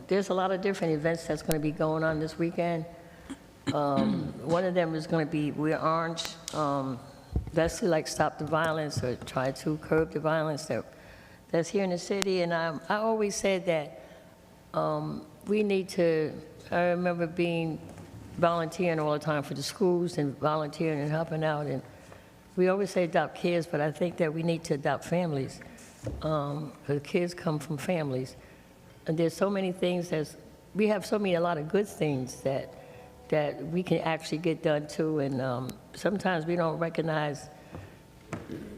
there's a lot of different events that's going to be going on this weekend. One of them is going to be We're Orange. That's to like stop the violence or try to curb the violence that's here in the city. And I always said that we need to, I remember volunteering all the time for the schools and volunteering and helping out. And we always say adopt kids, but I think that we need to adopt families, because kids come from families. And there's so many things we have a lot of good things that we can actually get done too. And sometimes we don't recognize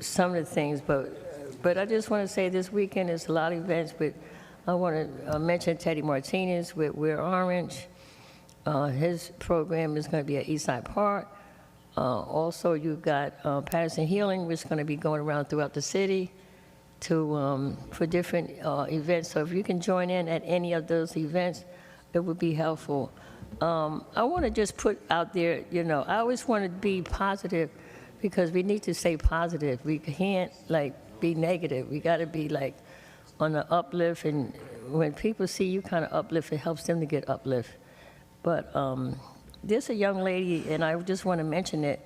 some of the things, but I just want to say this weekend is a lot of events, but I want to mention Teddy Martinez with We're Orange. His program is going to be at Eastside Park. Also, you've got Paterson Healing, which is going to be going around throughout the city for different events. So if you can join in at any of those events, it would be helpful. I want to just put out there, I always want to be positive because we need to stay positive. We can't be negative. We got to be on the uplift, and when people see you kind of uplift, it helps them to get uplift. But there's a young lady, and I just want to mention it.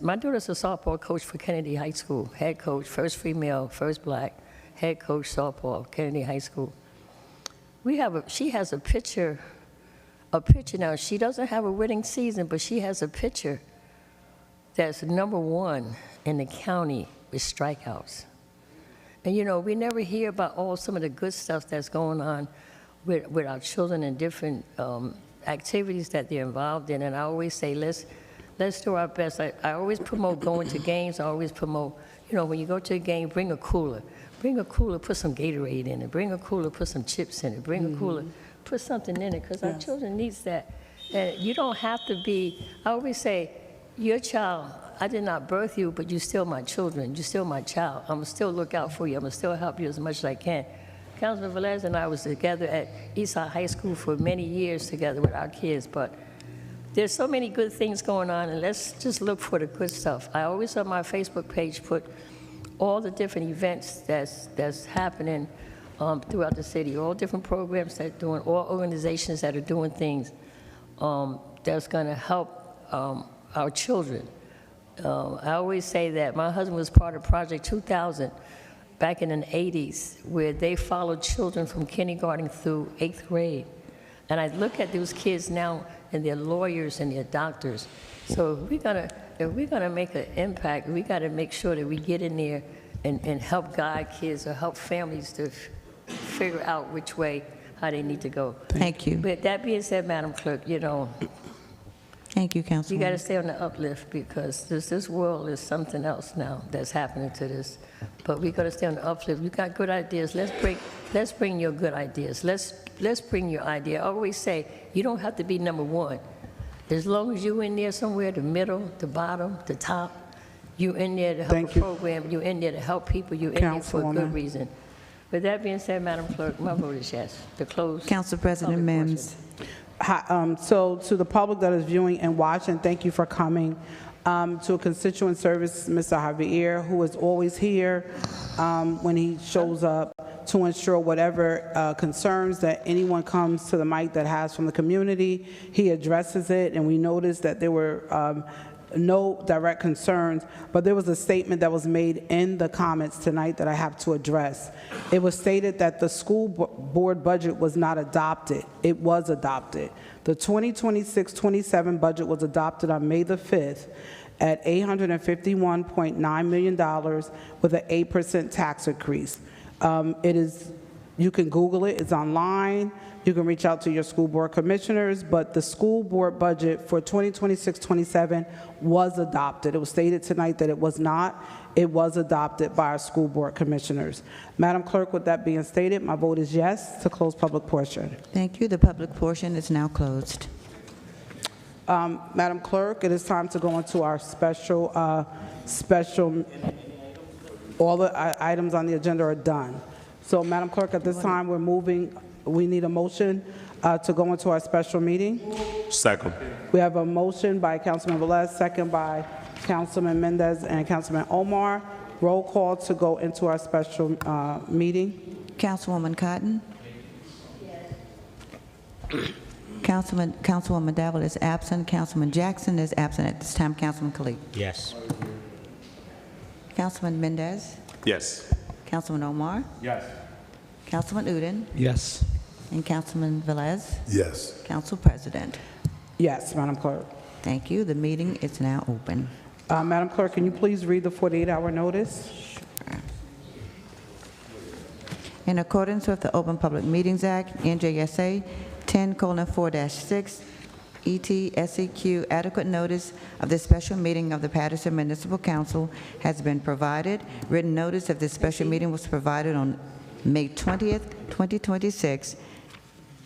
My daughter's a softball coach for Kennedy High School, head coach, first female, first black, head coach softball, Kennedy High School. She has a picture now. She doesn't have a winning season, but she has a picture that's #1 in the county with strikeouts. And we never hear about some of the good stuff that's going on with our children and different activities that they're involved in. And I always say, let's do our best. I always promote going to games. I always promote, when you go to a game, bring a cooler. Bring a cooler, put some Gatorade in it. Bring a cooler, put some chips in it. Bring a cooler, put something in it, because our children needs that. And you don't have to be, I always say, your child, I did not birth you, but you're still my children. You're still my child. I'm going to still look out for you. I'm going to still help you as much as I can. Councilman Velez and I was together at Eastside High School for many years together with our kids, but there's so many good things going on, and let's just look for the good stuff. I always on my Facebook page put all the different events that's happening throughout the city, all different programs that are doing, all organizations that are doing things that's going to help our children. I always say that my husband was part of Project 2000 back in the 80s, where they followed children from kindergarten through 8th grade. And I look at those kids now, and they're lawyers and they're doctors. So if we're gonna make an impact, we got to make sure that we get in there and help guide kids or help families to figure out which way, how they need to go. Thank you. But that being said, Madam Clerk, you know, Thank you, you got Councilwoman. to stay on the uplift because this world is something else now that's happening to this. But we got to stay on the uplift. You got good ideas. Let's bring your good ideas. Let's bring your idea. I always say you don't have to be number one. As long as you in there somewhere, the middle, the bottom, the top, you in there to help Thank a you. program. You in there to help people. You in there for a Councilwoman. good reason. With that being said, Madam Clerk, my vote is yes. To close. Council President public portion. Mims. Hi, so to the public that is viewing and watching, thank you for coming. To a constituent service, Mr. Javier, who is always here when he shows up to ensure whatever concerns that anyone comes to the mic that has from the community, he addresses it, and we noticed that there were no direct concerns, but there was a statement that was made in the comments tonight that I have to address. It was stated that the school board budget was not adopted. It was adopted. The 2026-27 budget was adopted on May the 5th at $851.9 million with an 8% tax increase. It is, you can Google it, it's online. You can reach out to your school board commissioners, but the school board budget for 2026-27 was adopted. It was stated tonight that it was not. It was adopted by our school board commissioners. Madam Clerk, with that being stated, my vote is yes to close public portion. Thank you. The public portion is now closed. Madam Clerk, it is time to go into our special, all the items on the agenda are done. So, Madam Clerk, at this time, we're moving, we need a motion to go into our special meeting. Second. We have a motion by Councilman Velez, second by Councilman Mendez and Councilman Omar. Roll call to go into our special meeting. Councilwoman Cotton? Councilwoman Davel is absent. Councilman Jackson is absent at this time. Councilman Khalid? Yes. Councilman Mendez? Yes. Councilman Omar? Yes. Councilman Udine? Yes. And Councilman Velez? Yes. Council President? Yes, Madam Clerk. Thank you. The meeting is now open. Madam Clerk, can you please read the 48-hour notice? In accordance with the Open Public Meetings Act, NJSA 10:4-6, ETSEQ, adequate notice of the special meeting of the Paterson Municipal Council has been provided. Written notice of this special meeting was provided on May 20th, 2026,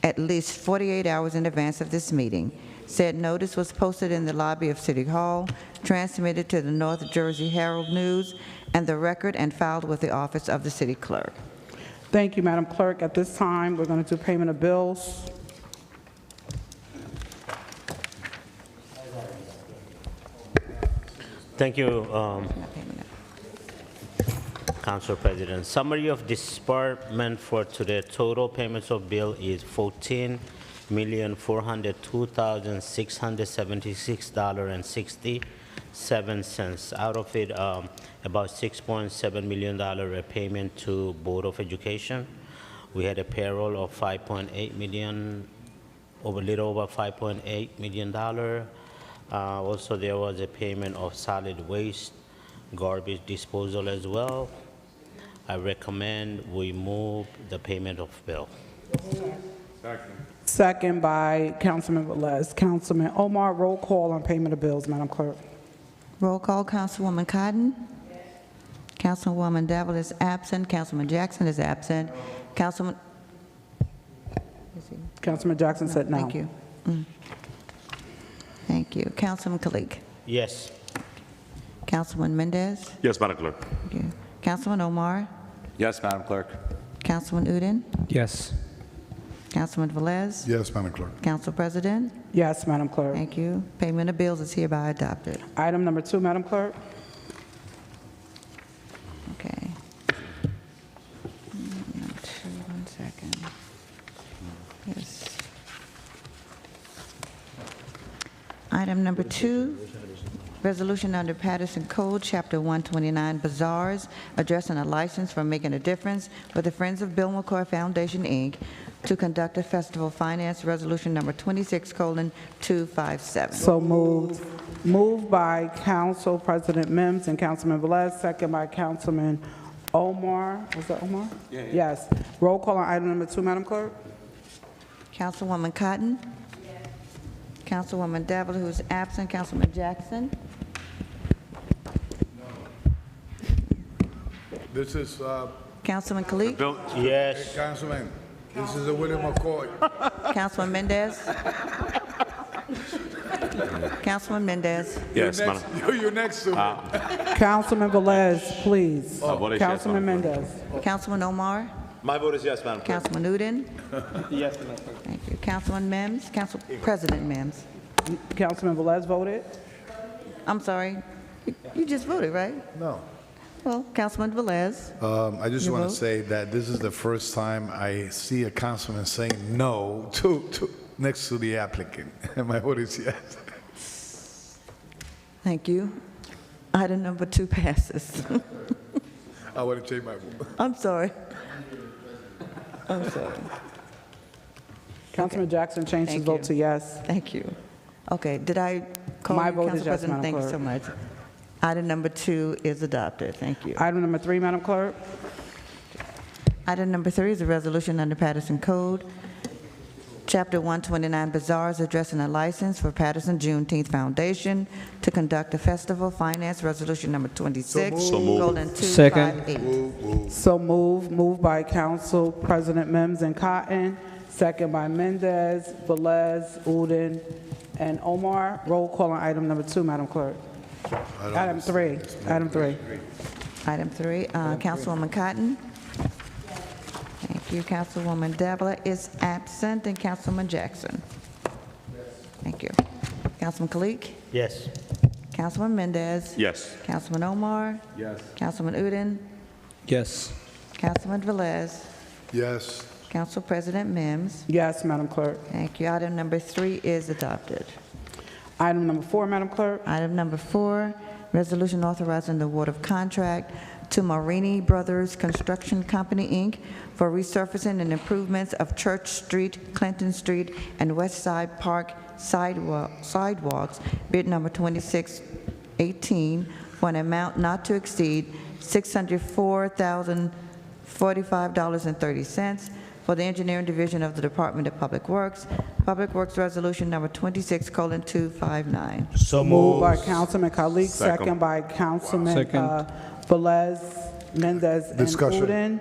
at least 48 hours in advance of this meeting. Said notice was posted in the lobby of City Hall, transmitted to the North Jersey Herald News and the Record, and filed with the Office of the City Clerk. Thank you, Madam Clerk. At this time, we're going to do payment of bills. Thank you, Council President. Summary of disbursement for today. Total payments of bill is $14,402,676.67. Out of it, about $6.7 million payment to Board of Education. We had a payroll of $5.8 million, a little over $5.8 million. Also, there was a payment of solid waste, garbage disposal as well. I recommend we move the payment of bill. Second by Councilman Velez. Councilman Omar, roll call on payment of bills, Madam Clerk. Roll call, Councilwoman Cotton. Councilwoman Davel is absent. Councilman Jackson is absent. Councilman Jackson said no. Thank you. Thank you. Councilman Kalik. Yes. Councilman Mendez. Yes, Madam Clerk. Thank you. Councilman Omar. Yes, Madam Clerk. Councilman Udine. Yes. Councilman Velez. Yes, Madam Clerk. Council President. Yes, Madam Clerk. Thank you. Payment of bills is hereby adopted. Item number 2, Madam Clerk. Okay. Number 2, 1 second. Yes. Item number 2, resolution under Paterson Code, Chapter 129, Bazaars, addressing a license for Making a Difference with the Friends of Bill McCoy Foundation, Inc., to conduct a festival finance, resolution number 26:257. So moved. Moved by Council President Mims and Councilman Velez, second by Councilman Omar, was that Omar? Yes. Roll call on item number 2, Madam Clerk. Councilwoman Cotton? Councilwoman Davila, who's absent. Councilman Jackson? This is, Councilman Kalik? Yes. Councilman, this is a William McCoy. Councilman Mendez? Councilman Mendez? Yes, You're Madam. next, you're next to Councilman Velez, please. vote is yes, Councilman Madam Clerk. Mendez. Councilman Omar? My vote is yes, Madam Clerk. Councilman Udine? Yes, Madam Clerk. Thank you. Councilman Mims? Council President Mims? Councilman Velez voted? I'm sorry. You just voted, right? No. Well, Councilman Velez? I just Your want to vote? say that this is the first time I see a councilman saying no to next to the applicant. And my vote is yes. Thank you. Item number 2 passes. I want to change my vote. I'm sorry. I'm sorry. Councilman Jackson changed his Thank vote you. to yes. Thank you. Okay, did I call My you, vote is Council yes, President? Madam Thank you so much. Item number 2 is adopted. Thank you. Item number 3, Madam Clerk. Item number 3 is a resolution under Paterson Code, Chapter 129 Bazaars, addressing a license for Paterson Juneteenth Foundation to conduct a festival. Finance Resolution number 26, So moved. colon Second. 258. So moved by Council President Mims and Cotton, second by Mendez, Velez, Udine, and Omar. Roll call on item number 2, Madam Clerk. Item 3. Item 3, Councilwoman Cotton. Thank you. Councilwoman Davila is absent, and Councilman Jackson. Thank you. Councilman Kalik? Yes. Councilman Mendez? Yes. Councilman Omar? Yes. Councilman Udine? Yes. Councilman Velez? Yes. Council President Mims? Yes, Madam Clerk. Thank you. Item number 3 is adopted. Item number 4, Madam Clerk. Item number 4, resolution authorizing the award of contract to Marini Brothers Construction Company, Inc. for resurfacing and improvements of Church Street, Clinton Street, and West Side Park sidewalks, bid number 2618, for an amount not to exceed $604,045.30 for the Engineering Division of the Department of Public Works. Public Works Resolution number 26:259. So Moved by moved. Councilman Kalik, Second. second by Councilman Second. Velez, Mendez, and Discussion. Udine.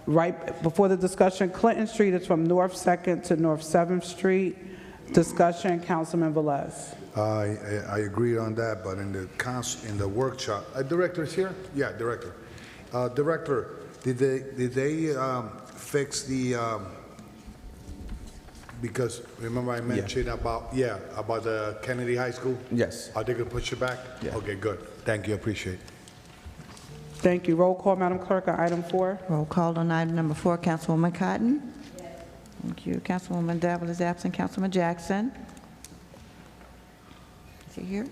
Right before the discussion, Clinton Street is from North 2nd to North 7th Street. Discussion, Councilman Velez. I agreed on that, but in the workshop, Director is here? Yeah, Director. Director, did they fix the, because remember I mentioned about the Kennedy High School? Yes. Are they gonna push it back? Yeah. Okay, good. Thank you, appreciate it. Thank you. Roll call, Madam Clerk, on item 4. Roll call on item number 4, Councilwoman Cotton. Thank you. Councilwoman Davila is absent. Councilman Jackson. Is he here?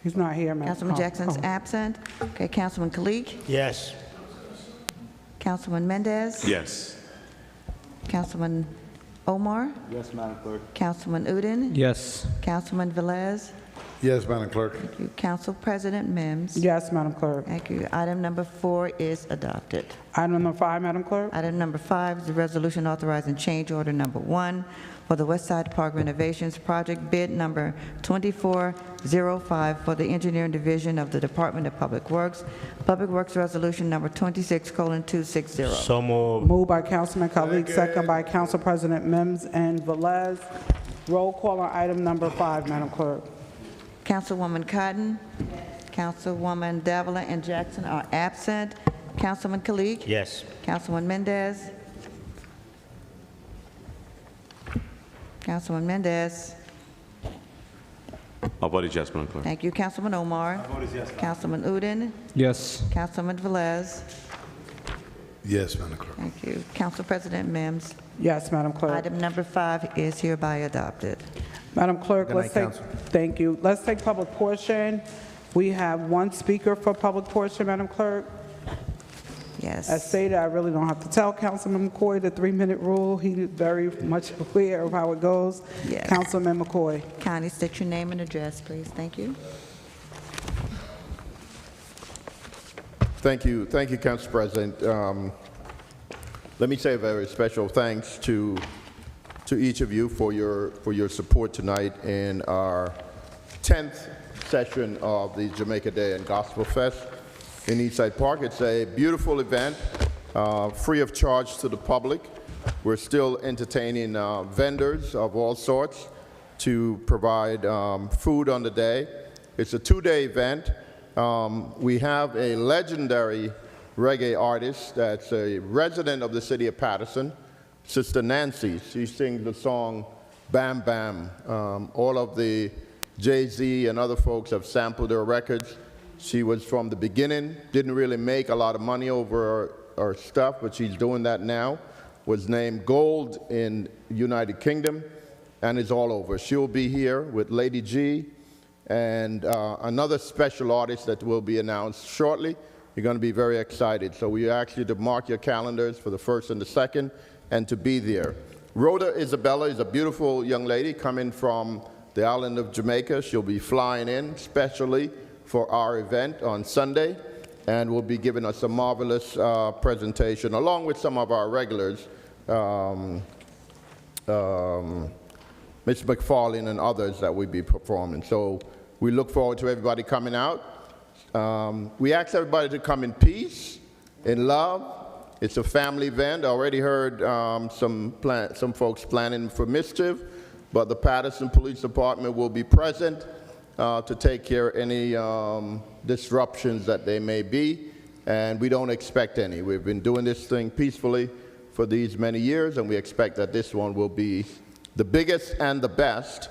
He's not here, Madam. Councilman Jackson's absent. Okay, Councilman Kalik. Yes. Councilman Mendez. Yes. Councilman Omar. Yes, Madam Clerk. Councilman Udine. Yes. Councilman Velez. Yes, Madam Clerk. Thank you. Council President Mims. Yes, Madam Clerk. Thank you. Item number 4 is adopted. Item number 5, Madam Clerk. Item number 5 is the resolution authorizing change order number 1 for the West Side Park renovations project, bid number 2405 for the Engineering Division of the Department of Public Works. Public Works Resolution number 26:260. So moved. Moved by Councilman Kalik, second by Council President Mims and Velez. Roll call on item number 5, Madam Clerk. Councilwoman Cotton. Councilwoman Davila and Jackson are absent. Councilman Kalik. Yes. Councilman Mendez. Councilman Mendez. My vote is yes, Madam Clerk. Thank you. Councilman Omar. Councilman Udine. Yes. Councilman Velez. Yes, Madam Clerk. Thank you. Council President Mims. Yes, Madam Clerk. Item number 5 is hereby adopted. Madam Clerk, Good let's night, take, Council. thank you. Let's take public portion. We have one speaker for public portion, Madam Clerk. Yes. As stated, I really don't have to tell Councilman McCoy the 3-minute rule. He's very much aware of how it goes. Yes. Councilman McCoy. Kindly state your name and address, please. Thank you. Thank you, Council President. Let me say a very special thanks to each of you for your support tonight in our 10th session of the Jamaica Day and Gospel Fest in Eastside Park. It's a beautiful event, free of charge to the public. We're still entertaining vendors of all sorts to provide food on the day. It's a 2-day event. We have a legendary reggae artist that's a resident of the city of Paterson, Sister Nancy. She sings the song Bam Bam. All of the Jay-Z and other folks have sampled her records. She was from the beginning, didn't really make a lot of money over her stuff, but she's doing that now. Was named Gold in United Kingdom and is all over. She'll be here with Lady G and another special artist that will be announced shortly. You're going to be very excited. So we ask you to mark your calendars for the 1st and the 2nd and to be there. Rhoda Isabella is a beautiful young lady coming from the island of Jamaica. She'll be flying in specially for our event on Sunday and will be giving us a marvelous presentation along with some of our regulars, Ms. McFarlane and others that will be performing. So we look forward to everybody coming out. We ask everybody to come in peace, in love. It's a family event. I already heard some folks planning for mischief, but the Paterson Police Department will be present to take care of any disruptions that there may be, and we don't expect any. We've been doing this thing peacefully for these many years, and we expect that this one will be the biggest and the best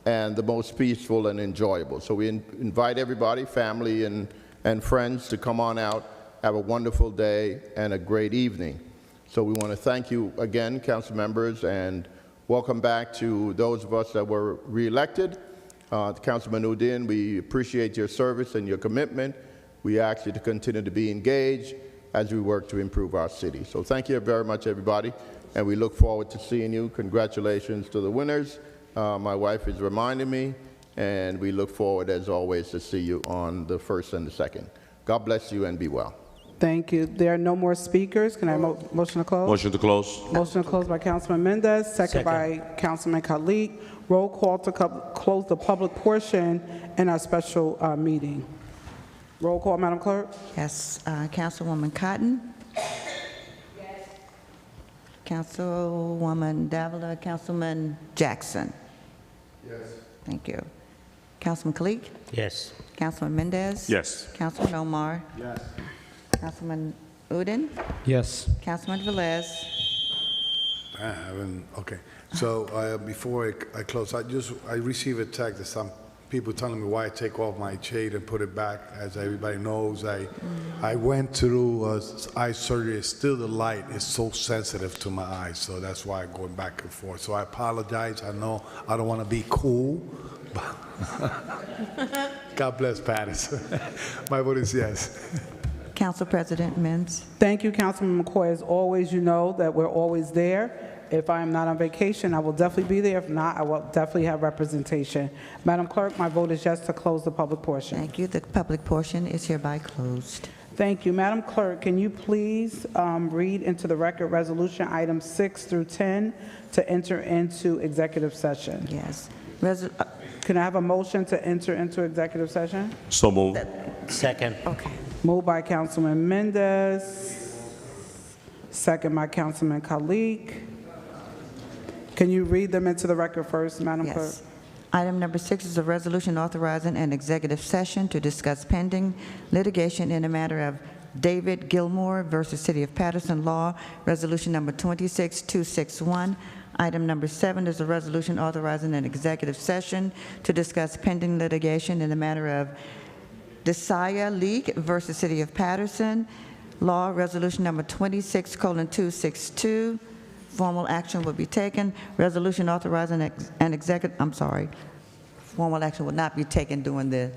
and the most peaceful and enjoyable. So we invite everybody, family and friends, to come on out, have a wonderful day and a great evening. So we want to thank you again, council members, and welcome back to those of us that were reelected. Councilman Udin, we appreciate your service and your commitment. We ask you to continue to be engaged as we work to improve our city. So thank you very much, everybody, and we look forward to seeing you. Congratulations to the winners. My wife is reminding me, and we look forward, as always, to see you on the 1st and the 2nd. God bless you and be well. Thank you. There are no more speakers. Can I have a motion to close? Motion to close. Motion to close by Councilman Mendez, second by Councilman Khalid. Roll call to close the public portion in our special meeting. Roll call, Madam Clerk. Yes, Councilwoman Cotton. Yes. Councilwoman Davila, Councilman Jackson. Yes. Thank you. Councilman Kalik. Yes. Councilman Mendez. Yes. Councilman Omar. Yes. Councilman Udin. Yes. Councilman Velez. Okay. So before I close, I received a text that some people telling me why I take off my shade and put it back. As everybody knows, I went through eye surgery. Still, the light is so sensitive to my eyes, so that's why I'm going back and forth. So I apologize. I know I don't want to be cool. God bless Paterson. My vote is yes. Council President Mintz. Thank you, Councilman McCoy. As always, you know that we're always there. If I am not on vacation, I will definitely be there. If not, I will definitely have representation. Madam Clerk, my vote is yes to close the public portion. Thank you. The public portion is hereby closed. Thank you. Madam Clerk, can you please read into the record resolution items 6 through 10 to enter into executive session? Yes. Can I have a motion to enter into executive session? So moved. Second. Okay. Moved by Councilman Mendez, second by Councilman Khalid. Can you read them into the record first, Madam Clerk? Yes. Item number 6 is a resolution authorizing an executive session to discuss pending litigation in the matter of David Gilmore versus City of Paterson Law, Resolution number 26261. Item number 7 is a resolution authorizing an executive session to discuss pending litigation in the matter of Desire League versus City of Paterson Law, Resolution number 26:262. Formal action will be taken. Resolution authorizing formal action will not be taken during the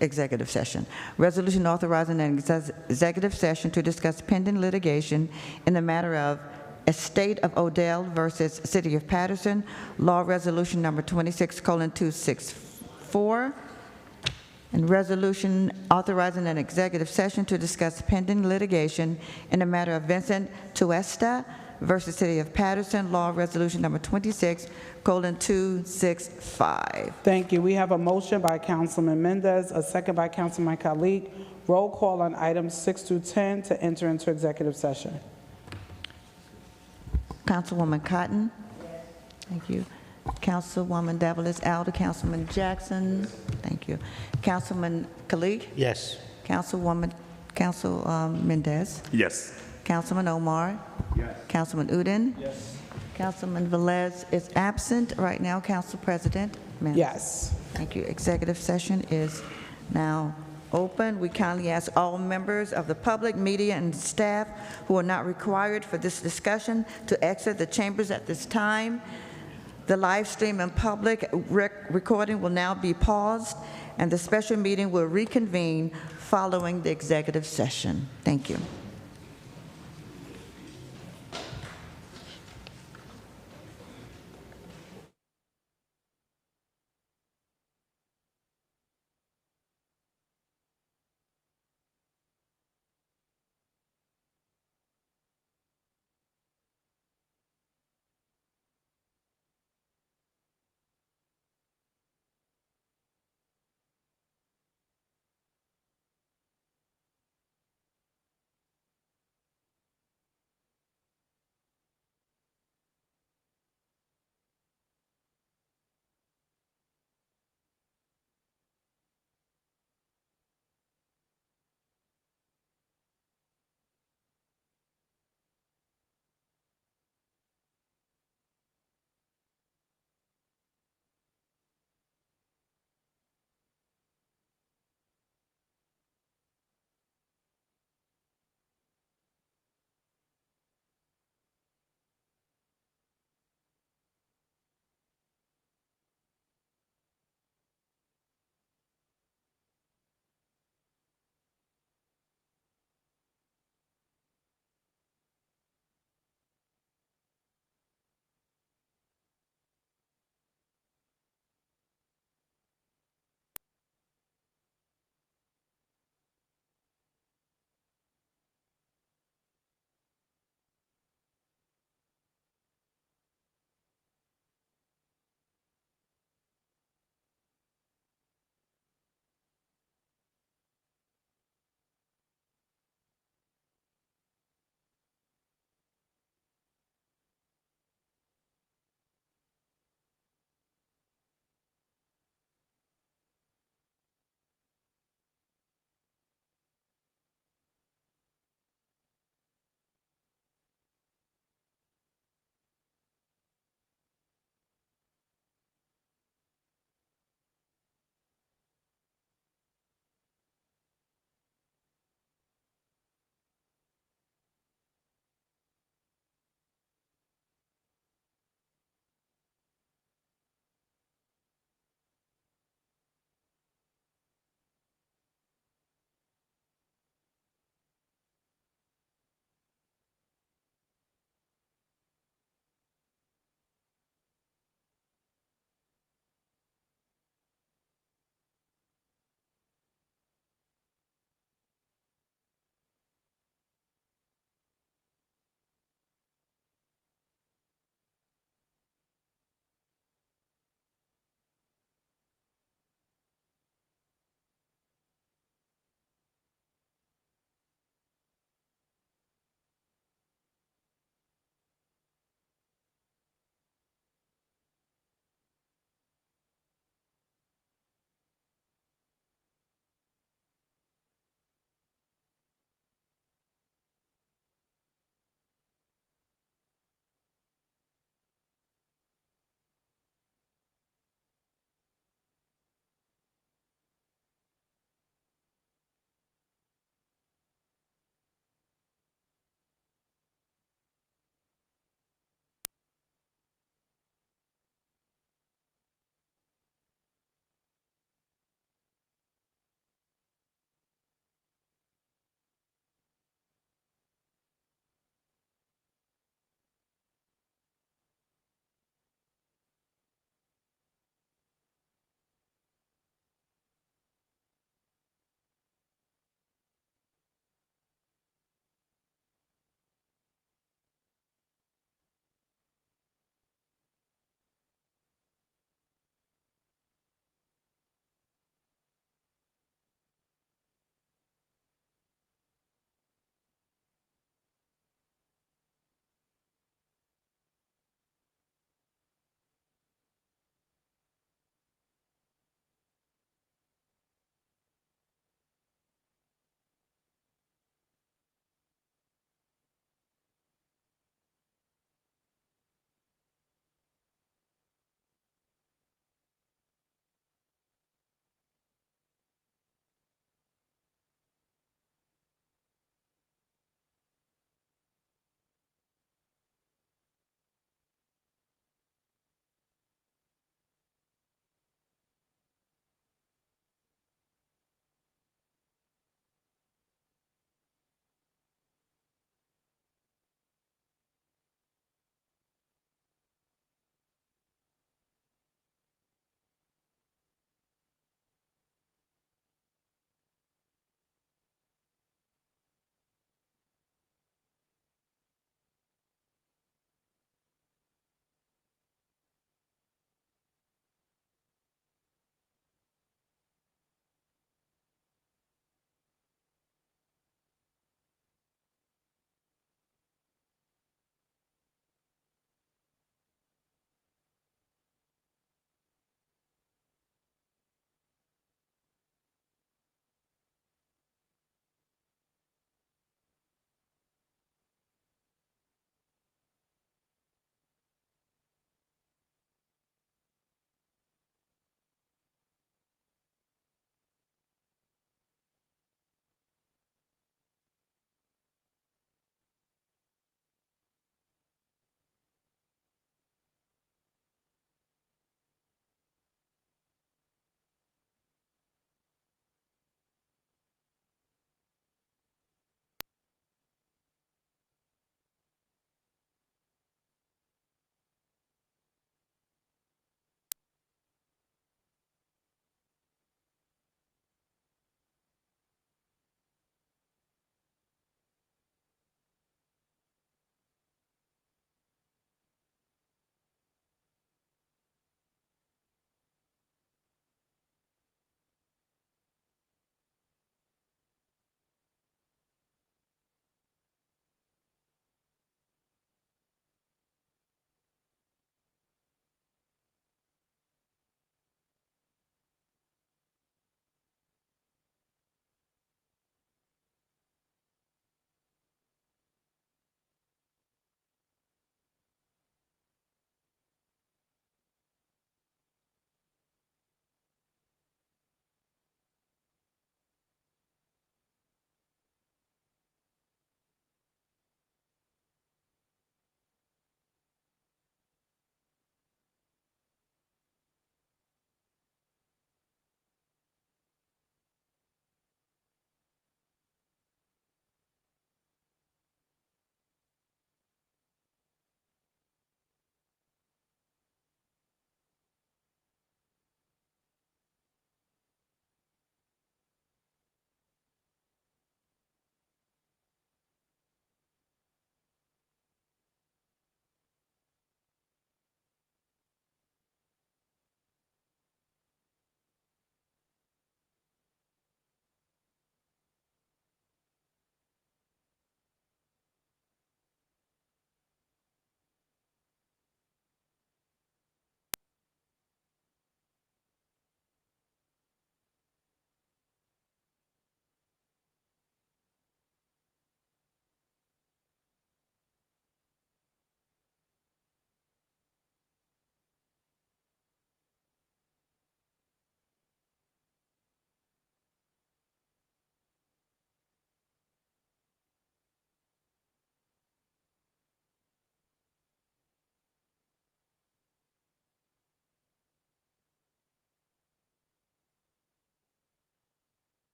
executive session. Resolution authorizing an executive session to discuss pending litigation in the matter of Estate of Odell versus City of Paterson, Law Resolution number 26:264. And resolution authorizing an executive session to discuss pending litigation in the matter of Vincent Tuesta versus City of Paterson, Law Resolution Number 26:265. Thank you. We have a motion by Councilman Mendez, a second by Councilman Kalik. Roll call on items 6 through 10 to enter into executive session. Councilwoman Cotton? Thank you. Councilwoman Davalos Alder, Councilman Jackson? Thank you. Councilman Kalik? Yes. Council Mendez? Yes. Councilman Omar? Yes. Councilman Udine? Yes. Councilman Velez is absent right now. Council President? Ma'am. Yes. Thank you. Executive session is now open. We kindly ask all members of the public, media, and staff who are not required for this discussion to exit the chambers at this time. The live stream and public recording will now be paused, and the special meeting will reconvene following the executive session. Thank you.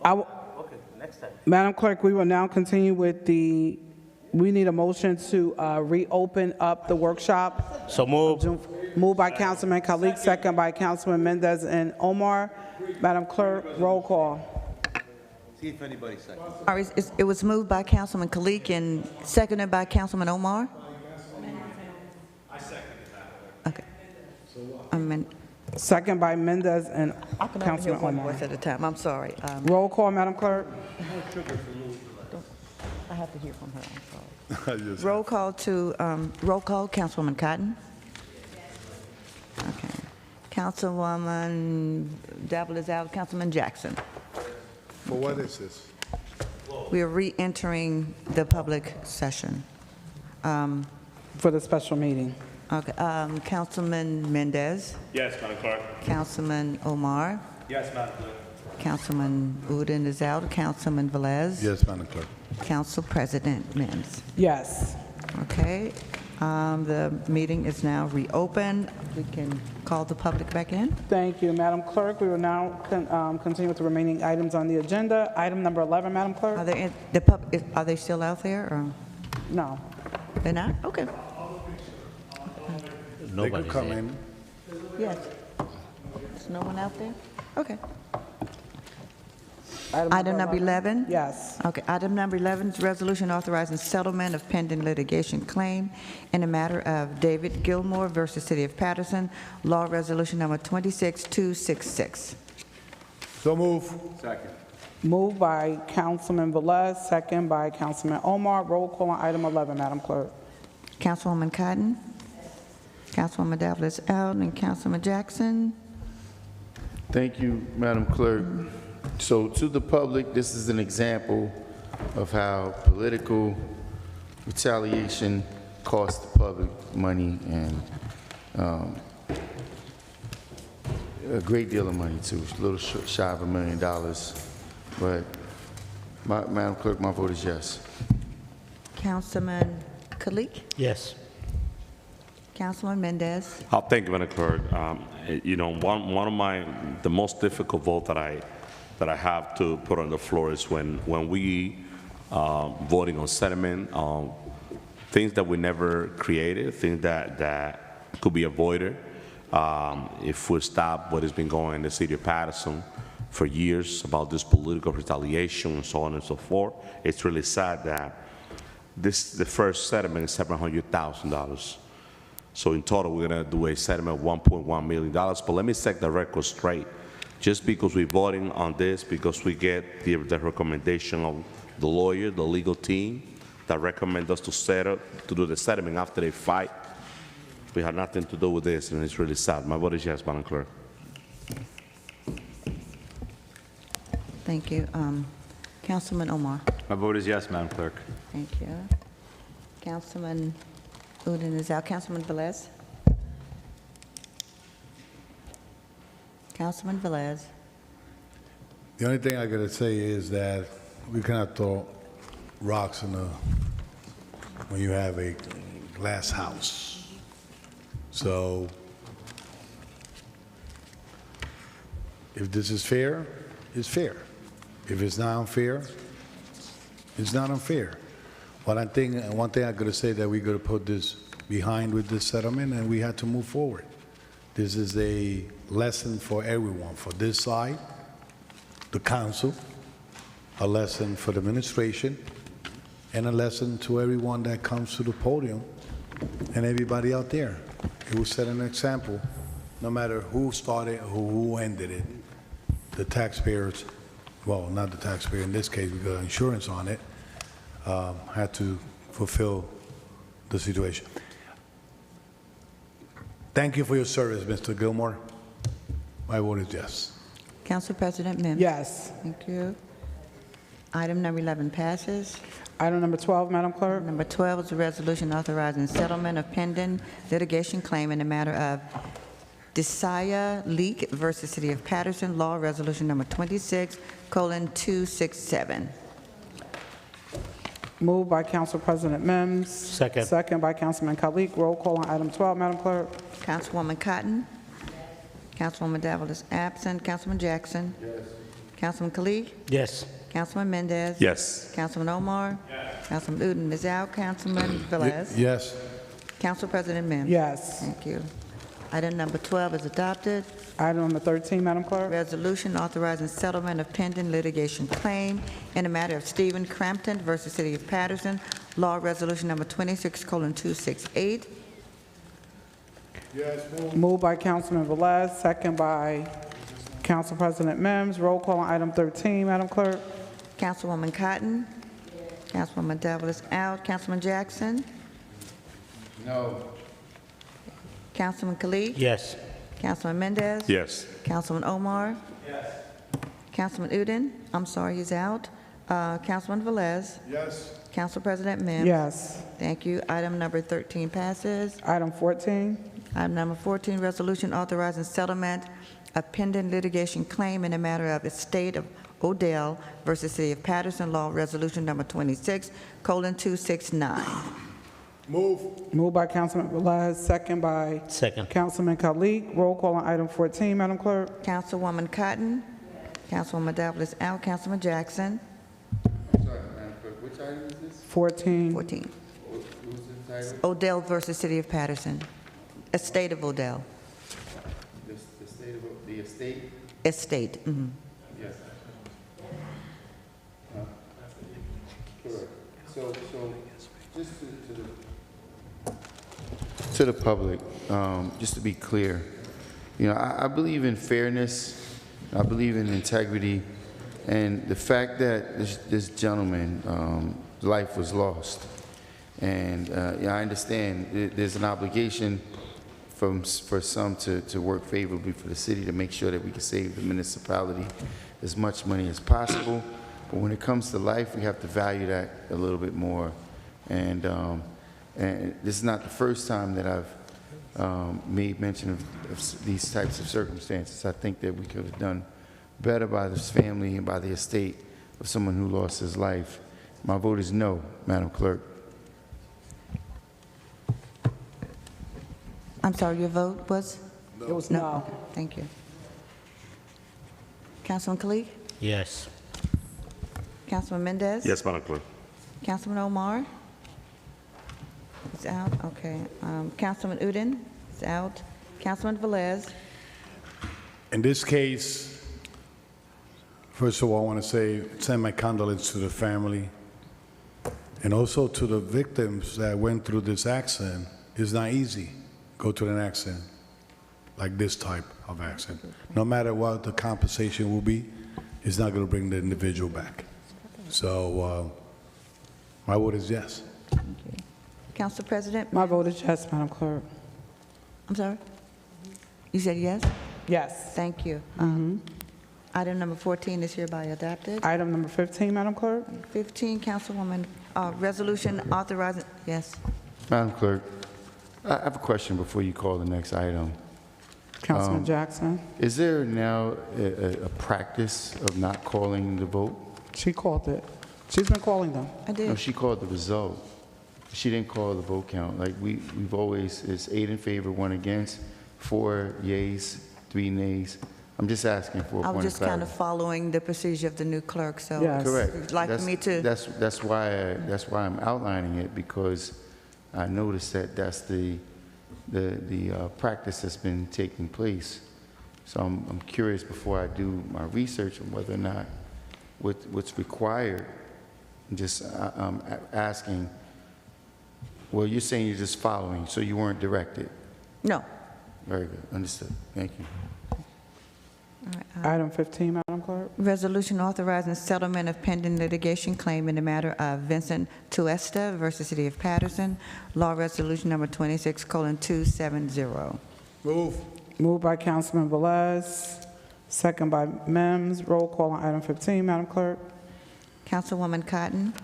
Okay, next time. Madam Clerk, we will now continue with we need a motion to reopen up the workshop. So move. Moved by Councilman Kalik, second by Councilman Mendez and Omar. Madam Clerk, roll call. See if anybody seconds. All right, it was moved by Councilman Kalik and seconded by Councilman Omar? I seconded that. Okay. Amendment. Second by Mendez and I can only hear Councilman one Omar. voice at a time, I'm sorry. Roll call, Madam Clerk. I have to hear from her, I'm sorry. Roll call, Councilwoman Cotton? Okay. Councilwoman Dabble is out, Councilman Jackson. But what is this? We are re-entering the public session. For the special meeting. Okay, Councilman Mendez, Yes, Madam Clerk. Councilman Omar, Yes, Madam Clerk. Councilman Udine is out, Councilman Velez, Yes, Madam Clerk. Council President Mims. Yes. Okay, the meeting is now reopened. We can call the public back in. Thank you, Madam Clerk. We will now continue with the remaining items on the agenda. Item number 11, Madam Clerk. Are they are they still out there, or No. they're not? Okay. They could come in. Yes. There's no one out there? Okay. Item number 11? Yes. Okay, item number 11 is resolution authorizing settlement of pending litigation claim in the matter of David Gilmore versus City of Paterson, law resolution number 26266. So move. Second. Moved by Councilman Velez, second by Councilman Omar. Roll call on item 11, Madam Clerk. Councilwoman Cotton? Councilwoman Dowell is out, and Councilman Jackson? Thank you, Madam Clerk. So to the public, this is an example of how political retaliation costs the public money and a great deal of money too, a little shy of $1 million. But Madam Clerk, my vote is yes. Councilman Kalik? Yes. Councilman Mendez? Thank you, Madam Clerk. You know, one of the most difficult vote that I have to put on the floor is when we voting on settlement, things that we never created, things that could be avoided if we stop what has been going on in the city of Paterson for years about this political retaliation and so on and so forth. It's really sad that the first settlement is $700,000. So in total, we're going to do a settlement of $1.1 million. But let me set the record straight. Just because we're voting on this, because we get the recommendation of the lawyer, the legal team, that recommend us to do the settlement after they fight, we have nothing to do with this, and it's really sad. My vote is yes, Madam Clerk. Thank you. Councilman Omar? My vote is yes, Madam Clerk. Thank you. Councilman Udine is out. Councilman Velez? Councilman Velez? The only thing I gotta say is that we cannot throw rocks when you have a glass house. So if this is fair, it's fair. If it's not unfair, it's not unfair. One thing I gotta say that we gotta put this behind with this settlement, and we had to move forward. This is a lesson for everyone, for this side, the council, a lesson for the administration, and a lesson to everyone that comes to the podium and everybody out there. It will set an example, no matter who started or who ended it. The taxpayers, well, not the taxpayer, in this case, we got insurance on it, had to fulfill the situation. Thank you for your service, Mr. Gilmore. My vote is yes. Council President Mims? Yes. Thank you. Item number 11 passes. Item number 12, Madam Clerk. Number 12 is a resolution authorizing settlement of pending litigation claim in the matter of Desire Leak versus City of Paterson, law resolution number 26:267. Moved by Council President Mims. Second. Second by Councilman Kalik. Roll call on item 12, Madam Clerk. Councilwoman Cotton? Councilwoman Dowell is absent. Councilman Jackson? Yes. Councilman Kalik? Yes. Councilman Mendez? Yes. Councilman Omar? Councilman Uden is out. Councilman Velez? Yes. Council President Mims? Yes. Thank you. Item number 12 is adopted. Item number 13, Madam Clerk. Resolution authorizing settlement of pending litigation claim in the matter of Stephen Crampton versus City of Paterson, Law Resolution Number 26:268. Yes, Moved by Councilman Velez, second by Council President Mims. Roll call on item 13, Madam Clerk. Councilwoman Cotton? Councilwoman Devil is out. Councilman Jackson? No. Councilman Kalik? Yes. Councilman Mendez? Yes. Councilman Omar? Yes. Councilman Uden? I'm sorry, he's out. Councilman Velez? Yes. Council President Mims? Yes. Thank you. Item number 13 passes. Item 14. Item number 14, resolution authorizing settlement of pending litigation claim in the matter of Estate of Odell versus City of Paterson, Law Resolution Number 26:269. Moved by Councilman Velez, second by Second. Councilman Kalik. Roll call on item 14, Madam Clerk. Councilwoman Cotton? Councilwoman Dowell is out. Councilman Jackson? Sorry, Madam Clerk, which item is this? 14. 14. Who's the title? Odell versus City of Paterson. Estate of Odell. The state of, the estate? Estate. Yes. Correct. So just to the public, just to be clear, you know, I believe in fairness, I believe in integrity, and the fact that this gentleman, life was lost, and yeah, I understand there's an obligation for some to work favorably for the city to make sure that we can save the municipality as much money as possible. But when it comes to life, we have to value that a little bit more. And this is not the first time that I've made mention of these types of circumstances. I think that we could have done better by this family and by the estate of someone who lost his life. My vote is no, Madam Clerk. I'm sorry, your vote was? It was no. Okay, thank you. Councilman Kalik? Yes. Councilman Mendez? Yes, Madam Clerk. Councilman Omar? He's out, okay. Councilman Uden is out. Councilman Velez? In this case, first of all, I want to send my condolences to the family and also to the victims that went through this accident. It's not easy go to an accident like this type of accident. No matter what the compensation will be, it's not going to bring the individual back. So my vote is yes. Council President? My vote is yes, Madam Clerk. I'm sorry? You said yes? Yes. Thank you. Item number 14 is hereby adopted. Item number 15, Madam Clerk. 15, Councilwoman, resolution authorizing, yes. Madam Clerk, I have a question before you call the next item. Councilman Jackson. Is there now a practice of not calling the vote? She called it. She's been calling them. I did. No, she called the result. She didn't call the vote count. Like we've always, it's 8 in favor, 1 against, 4 yeas, 3 nays. I'm just asking for a point I of was just kind of clarity. following the procedure of the new clerk, so. Yes. Correct. If you'd like for me to. That's why I'm outlining it, because I noticed that that's the practice that's been taking place. So I'm curious before I do my research on whether or not what's required. I'm asking. Well, you're saying you're just following, so you weren't directed. No. Very good. Understood. Thank you. Item 15, Madam Clerk. Resolution authorizing settlement of pending litigation claim in the matter of Vincent Tuesta versus City of Paterson, Law Resolution Number 26:270. Moved by Councilman Velez, second by Mims. Roll call on item 15, Madam Clerk. Councilwoman Cotton?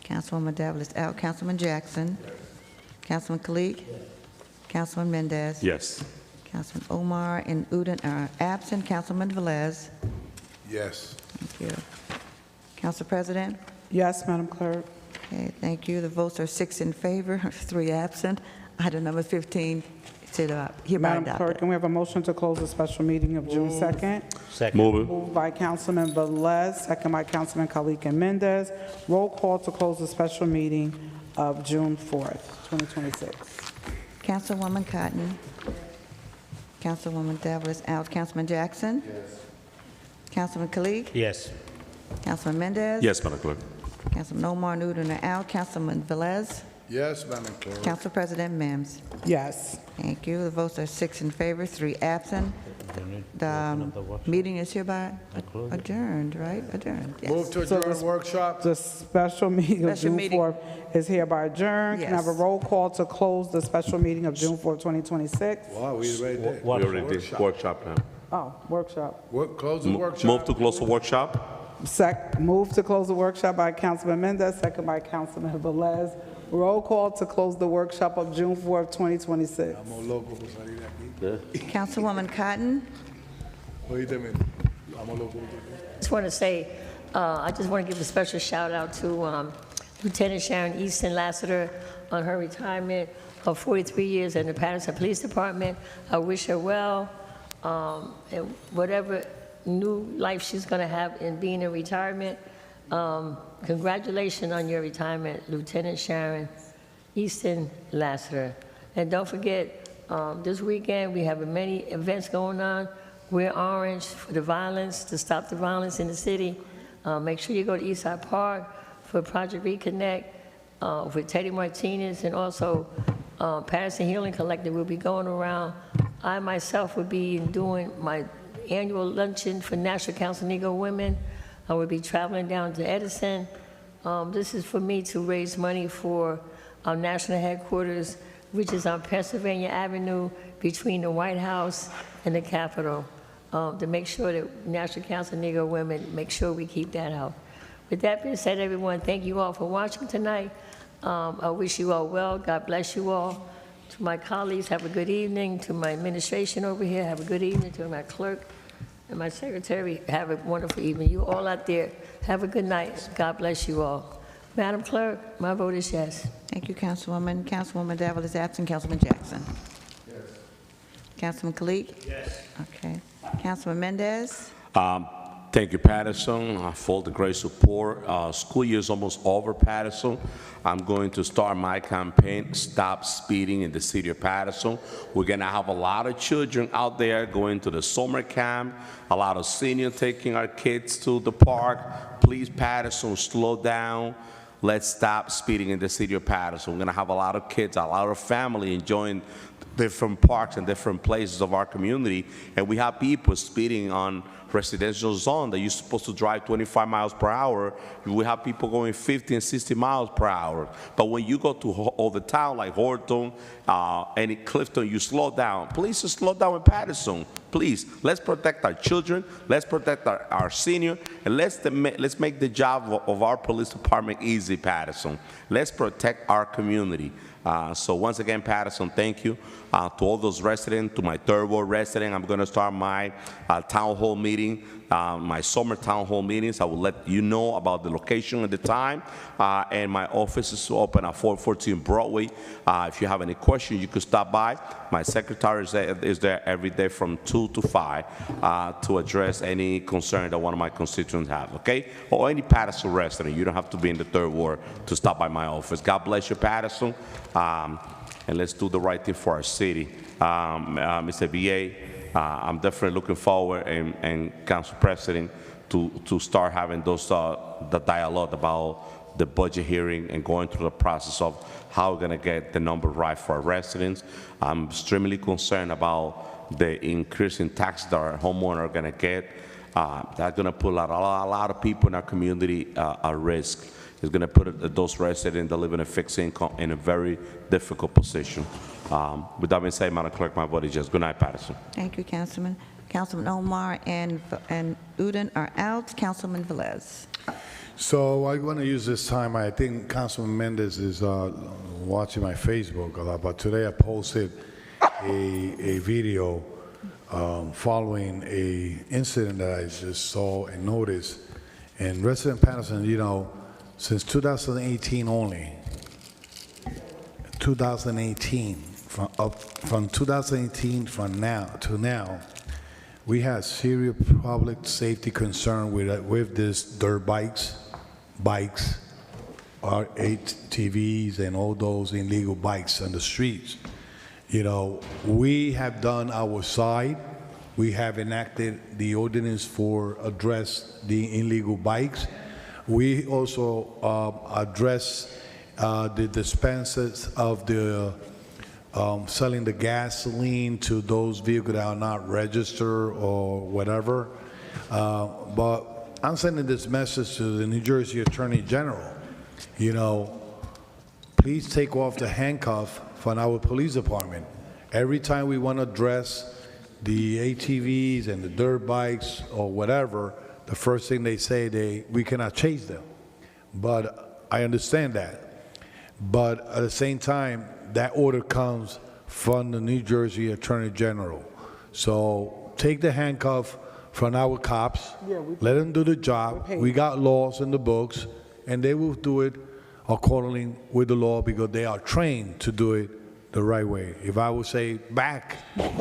Councilwoman Dowell is out. Councilman Jackson? Councilman Kalik? Councilman Mendez? Yes. Councilman Omar and Uden are absent. Councilman Velez? Yes. Thank you. Council President? Yes, Madam Clerk. Okay, thank you. The votes are 6 in favor, 3 absent. Item number 15 hereby Madam Clerk, adopted. can we have a motion to close the special meeting of June 2nd? Second. Move it. Moved by Councilman Velez, second by Councilman Kalik and Mendez. Roll call to close the special meeting of June 4th, 2026. Councilwoman Cotton. Councilwoman Devil is out. Councilman Jackson? Yes. Councilman Kalik? Yes. Councilman Mendez? Yes, Madam Clerk. Councilman Omar Newton are out. Councilman Velez? Yes, Madam Clerk. Council President Mims. Yes. Thank you. The votes are 6 in favor, 3 absent. The meeting is hereby adjourned, right? Adjourned, yes. Move to So adjourn the- workshop. The special meeting of Special June meeting. 4th is hereby adjourned. Can I have a Yes. roll call to close the special meeting of June 4th, 2026? Wow, we already did. We already did workshop now. Oh, workshop. Close the workshop. Move to close the workshop. Move to close the workshop by Councilman Mendez, second by Councilman Velez. Roll call to close the workshop of June 4th, 2026. Estamos locos por salir de aquí. Councilwoman Cotton? Oídeme, estamos locos. Just want to say, I just want to give a special shout out to Lieutenant Sharon Easton Lassiter on her retirement of 43 years in the Paterson Police Department. I wish her well, and whatever new life she's going to have in being in retirement. Congratulations on your retirement, Lieutenant Sharon Easton Lassiter. And don't forget, this weekend we have many events going on. Wear orange for the violence, to stop the violence in the city. Make sure you go to Eastside Park for Project Reconnect with Teddy Martinez, and also Paterson Healing Collective will be going around. I myself will be doing my annual luncheon for National Council of Negro Women. I will be traveling down to Edison. This is for me to raise money for our national headquarters, which is on Pennsylvania Avenue between the White House and the Capitol, to make sure that National Council of Negro Women, make sure we keep that out. With that being said, everyone, thank you all for watching tonight. I wish you all well. God bless you all. To my colleagues, have a good evening. To my administration over here, have a good evening. To my clerk and my secretary, have a wonderful evening. You all out there, have a good night. God bless you all. Madam Clerk, my vote is yes. Thank you, Councilwoman. Councilwoman Devil is absent. Councilman Jackson? Yes. Councilman Kalik? Yes. Okay. Councilman Mendez? Thank you, Paterson, for the great support. School year is almost over, Paterson. I'm going to start my campaign, Stop Speeding in the City of Paterson. We're going to have a lot of children out there going to the summer camp, a lot of seniors taking our kids to the park. Please, Paterson, slow down. Let's stop speeding in the City of Paterson. We're going to have a lot of kids, a lot of family enjoying different parks and different places of our community, and we have people speeding on residential zone that you're supposed to drive 25 miles per hour. We have people going 50 and 60 miles per hour. But when you go to other town like Horton and in Clifton, you slow down. Please slow down in Paterson. Please, let's protect our children, let's protect our senior, and let's make the job of our police department easy, Paterson. Let's protect our community. So once again, Paterson, thank you. To all those residents, to my third ward resident, I'm going to start my town hall meeting, my summer town hall meetings. I will let you know about the location and the time. And my office is open at 414 Broadway. If you have any questions, you could stop by. My secretary is there every day from 2 to 5 to address any concern that one of my constituents have, okay? Or any Paterson resident. You don't have to be in the third ward to stop by my office. God bless you, Paterson. And let's do the right thing for our city. Mr. VA, I'm definitely looking forward, and Council President, to start having those the dialogue about the budget hearing and going through the process of how we're going to get the number right for our residents. I'm extremely concerned about the increase in taxes that our homeowners are going to get. That's going to put a lot of people in our community at risk. It's going to put those residents that live in a fixed income in a very difficult position. With that being said, Madam Clerk, my vote is yes. Good night, Paterson. Thank you, Councilman. Councilman Omar and Uden are out. Councilman Velez. So I want to use this time. I think Councilman Mendez is watching my Facebook a lot, but today I posted a video following a incident that I just saw and noticed. And resident Paterson, you know, since 2018 only, 2018, from 2018 from now to now, we had serious public safety concern with this dirt bikes, our ATVs, and all those illegal bikes on the streets. You know, we have done our side. We have enacted the ordinance for address the illegal bikes. We also address the dispensers of the selling the gasoline to those vehicles that are not registered or whatever. But I'm sending this message to the New Jersey Attorney General. You know, please take off the handcuff from our police department. Every time we want to address the ATVs and the dirt bikes or whatever, the first thing they say, we cannot chase them. But I understand that. But at the same time, that order comes from the New Jersey Attorney General. So take the handcuff from our cops, let them do the job. We got laws in the books, and they will do it accordingly with the law because they are trained to do it the right way. If I would say back,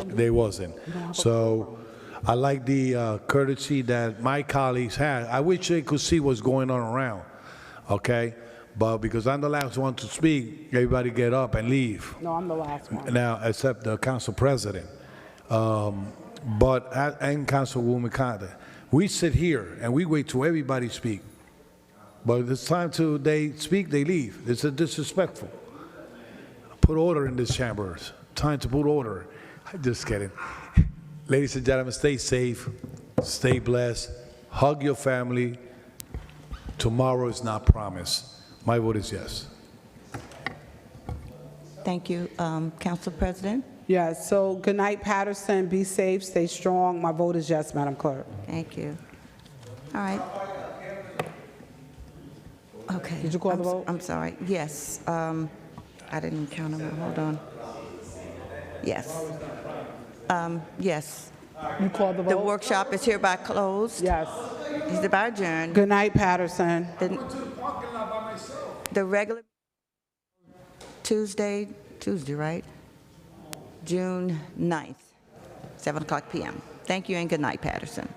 they wasn't. So I like the courtesy that my colleagues had. I wish they could see what's going on around, okay? But because I'm the last one to speak, everybody get up and leave. No, I'm the last one. Now, except the council president. And Councilwoman Conda. We sit here and we wait till everybody speak. But it's time to they speak, they leave. It's disrespectful. Put order in this chamber. Time to put order. Just kidding. Ladies and gentlemen, stay safe, stay blessed, hug your family. Tomorrow is not promised. My vote is yes. Thank you. Council President? Yes, so good night, Paterson. Be safe, stay strong. My vote is yes, Madam Clerk. Thank you. All right. Okay. Did you call the vote? I'm sorry. Yes. I didn't count them. Hold on. Yes. Yes. You called the vote? The workshop is hereby closed. Yes. Is hereby adjourned. Good night, Paterson. The regular Tuesday, right? June 9th, 7 o'clock p.m. Thank you and good night, Paterson.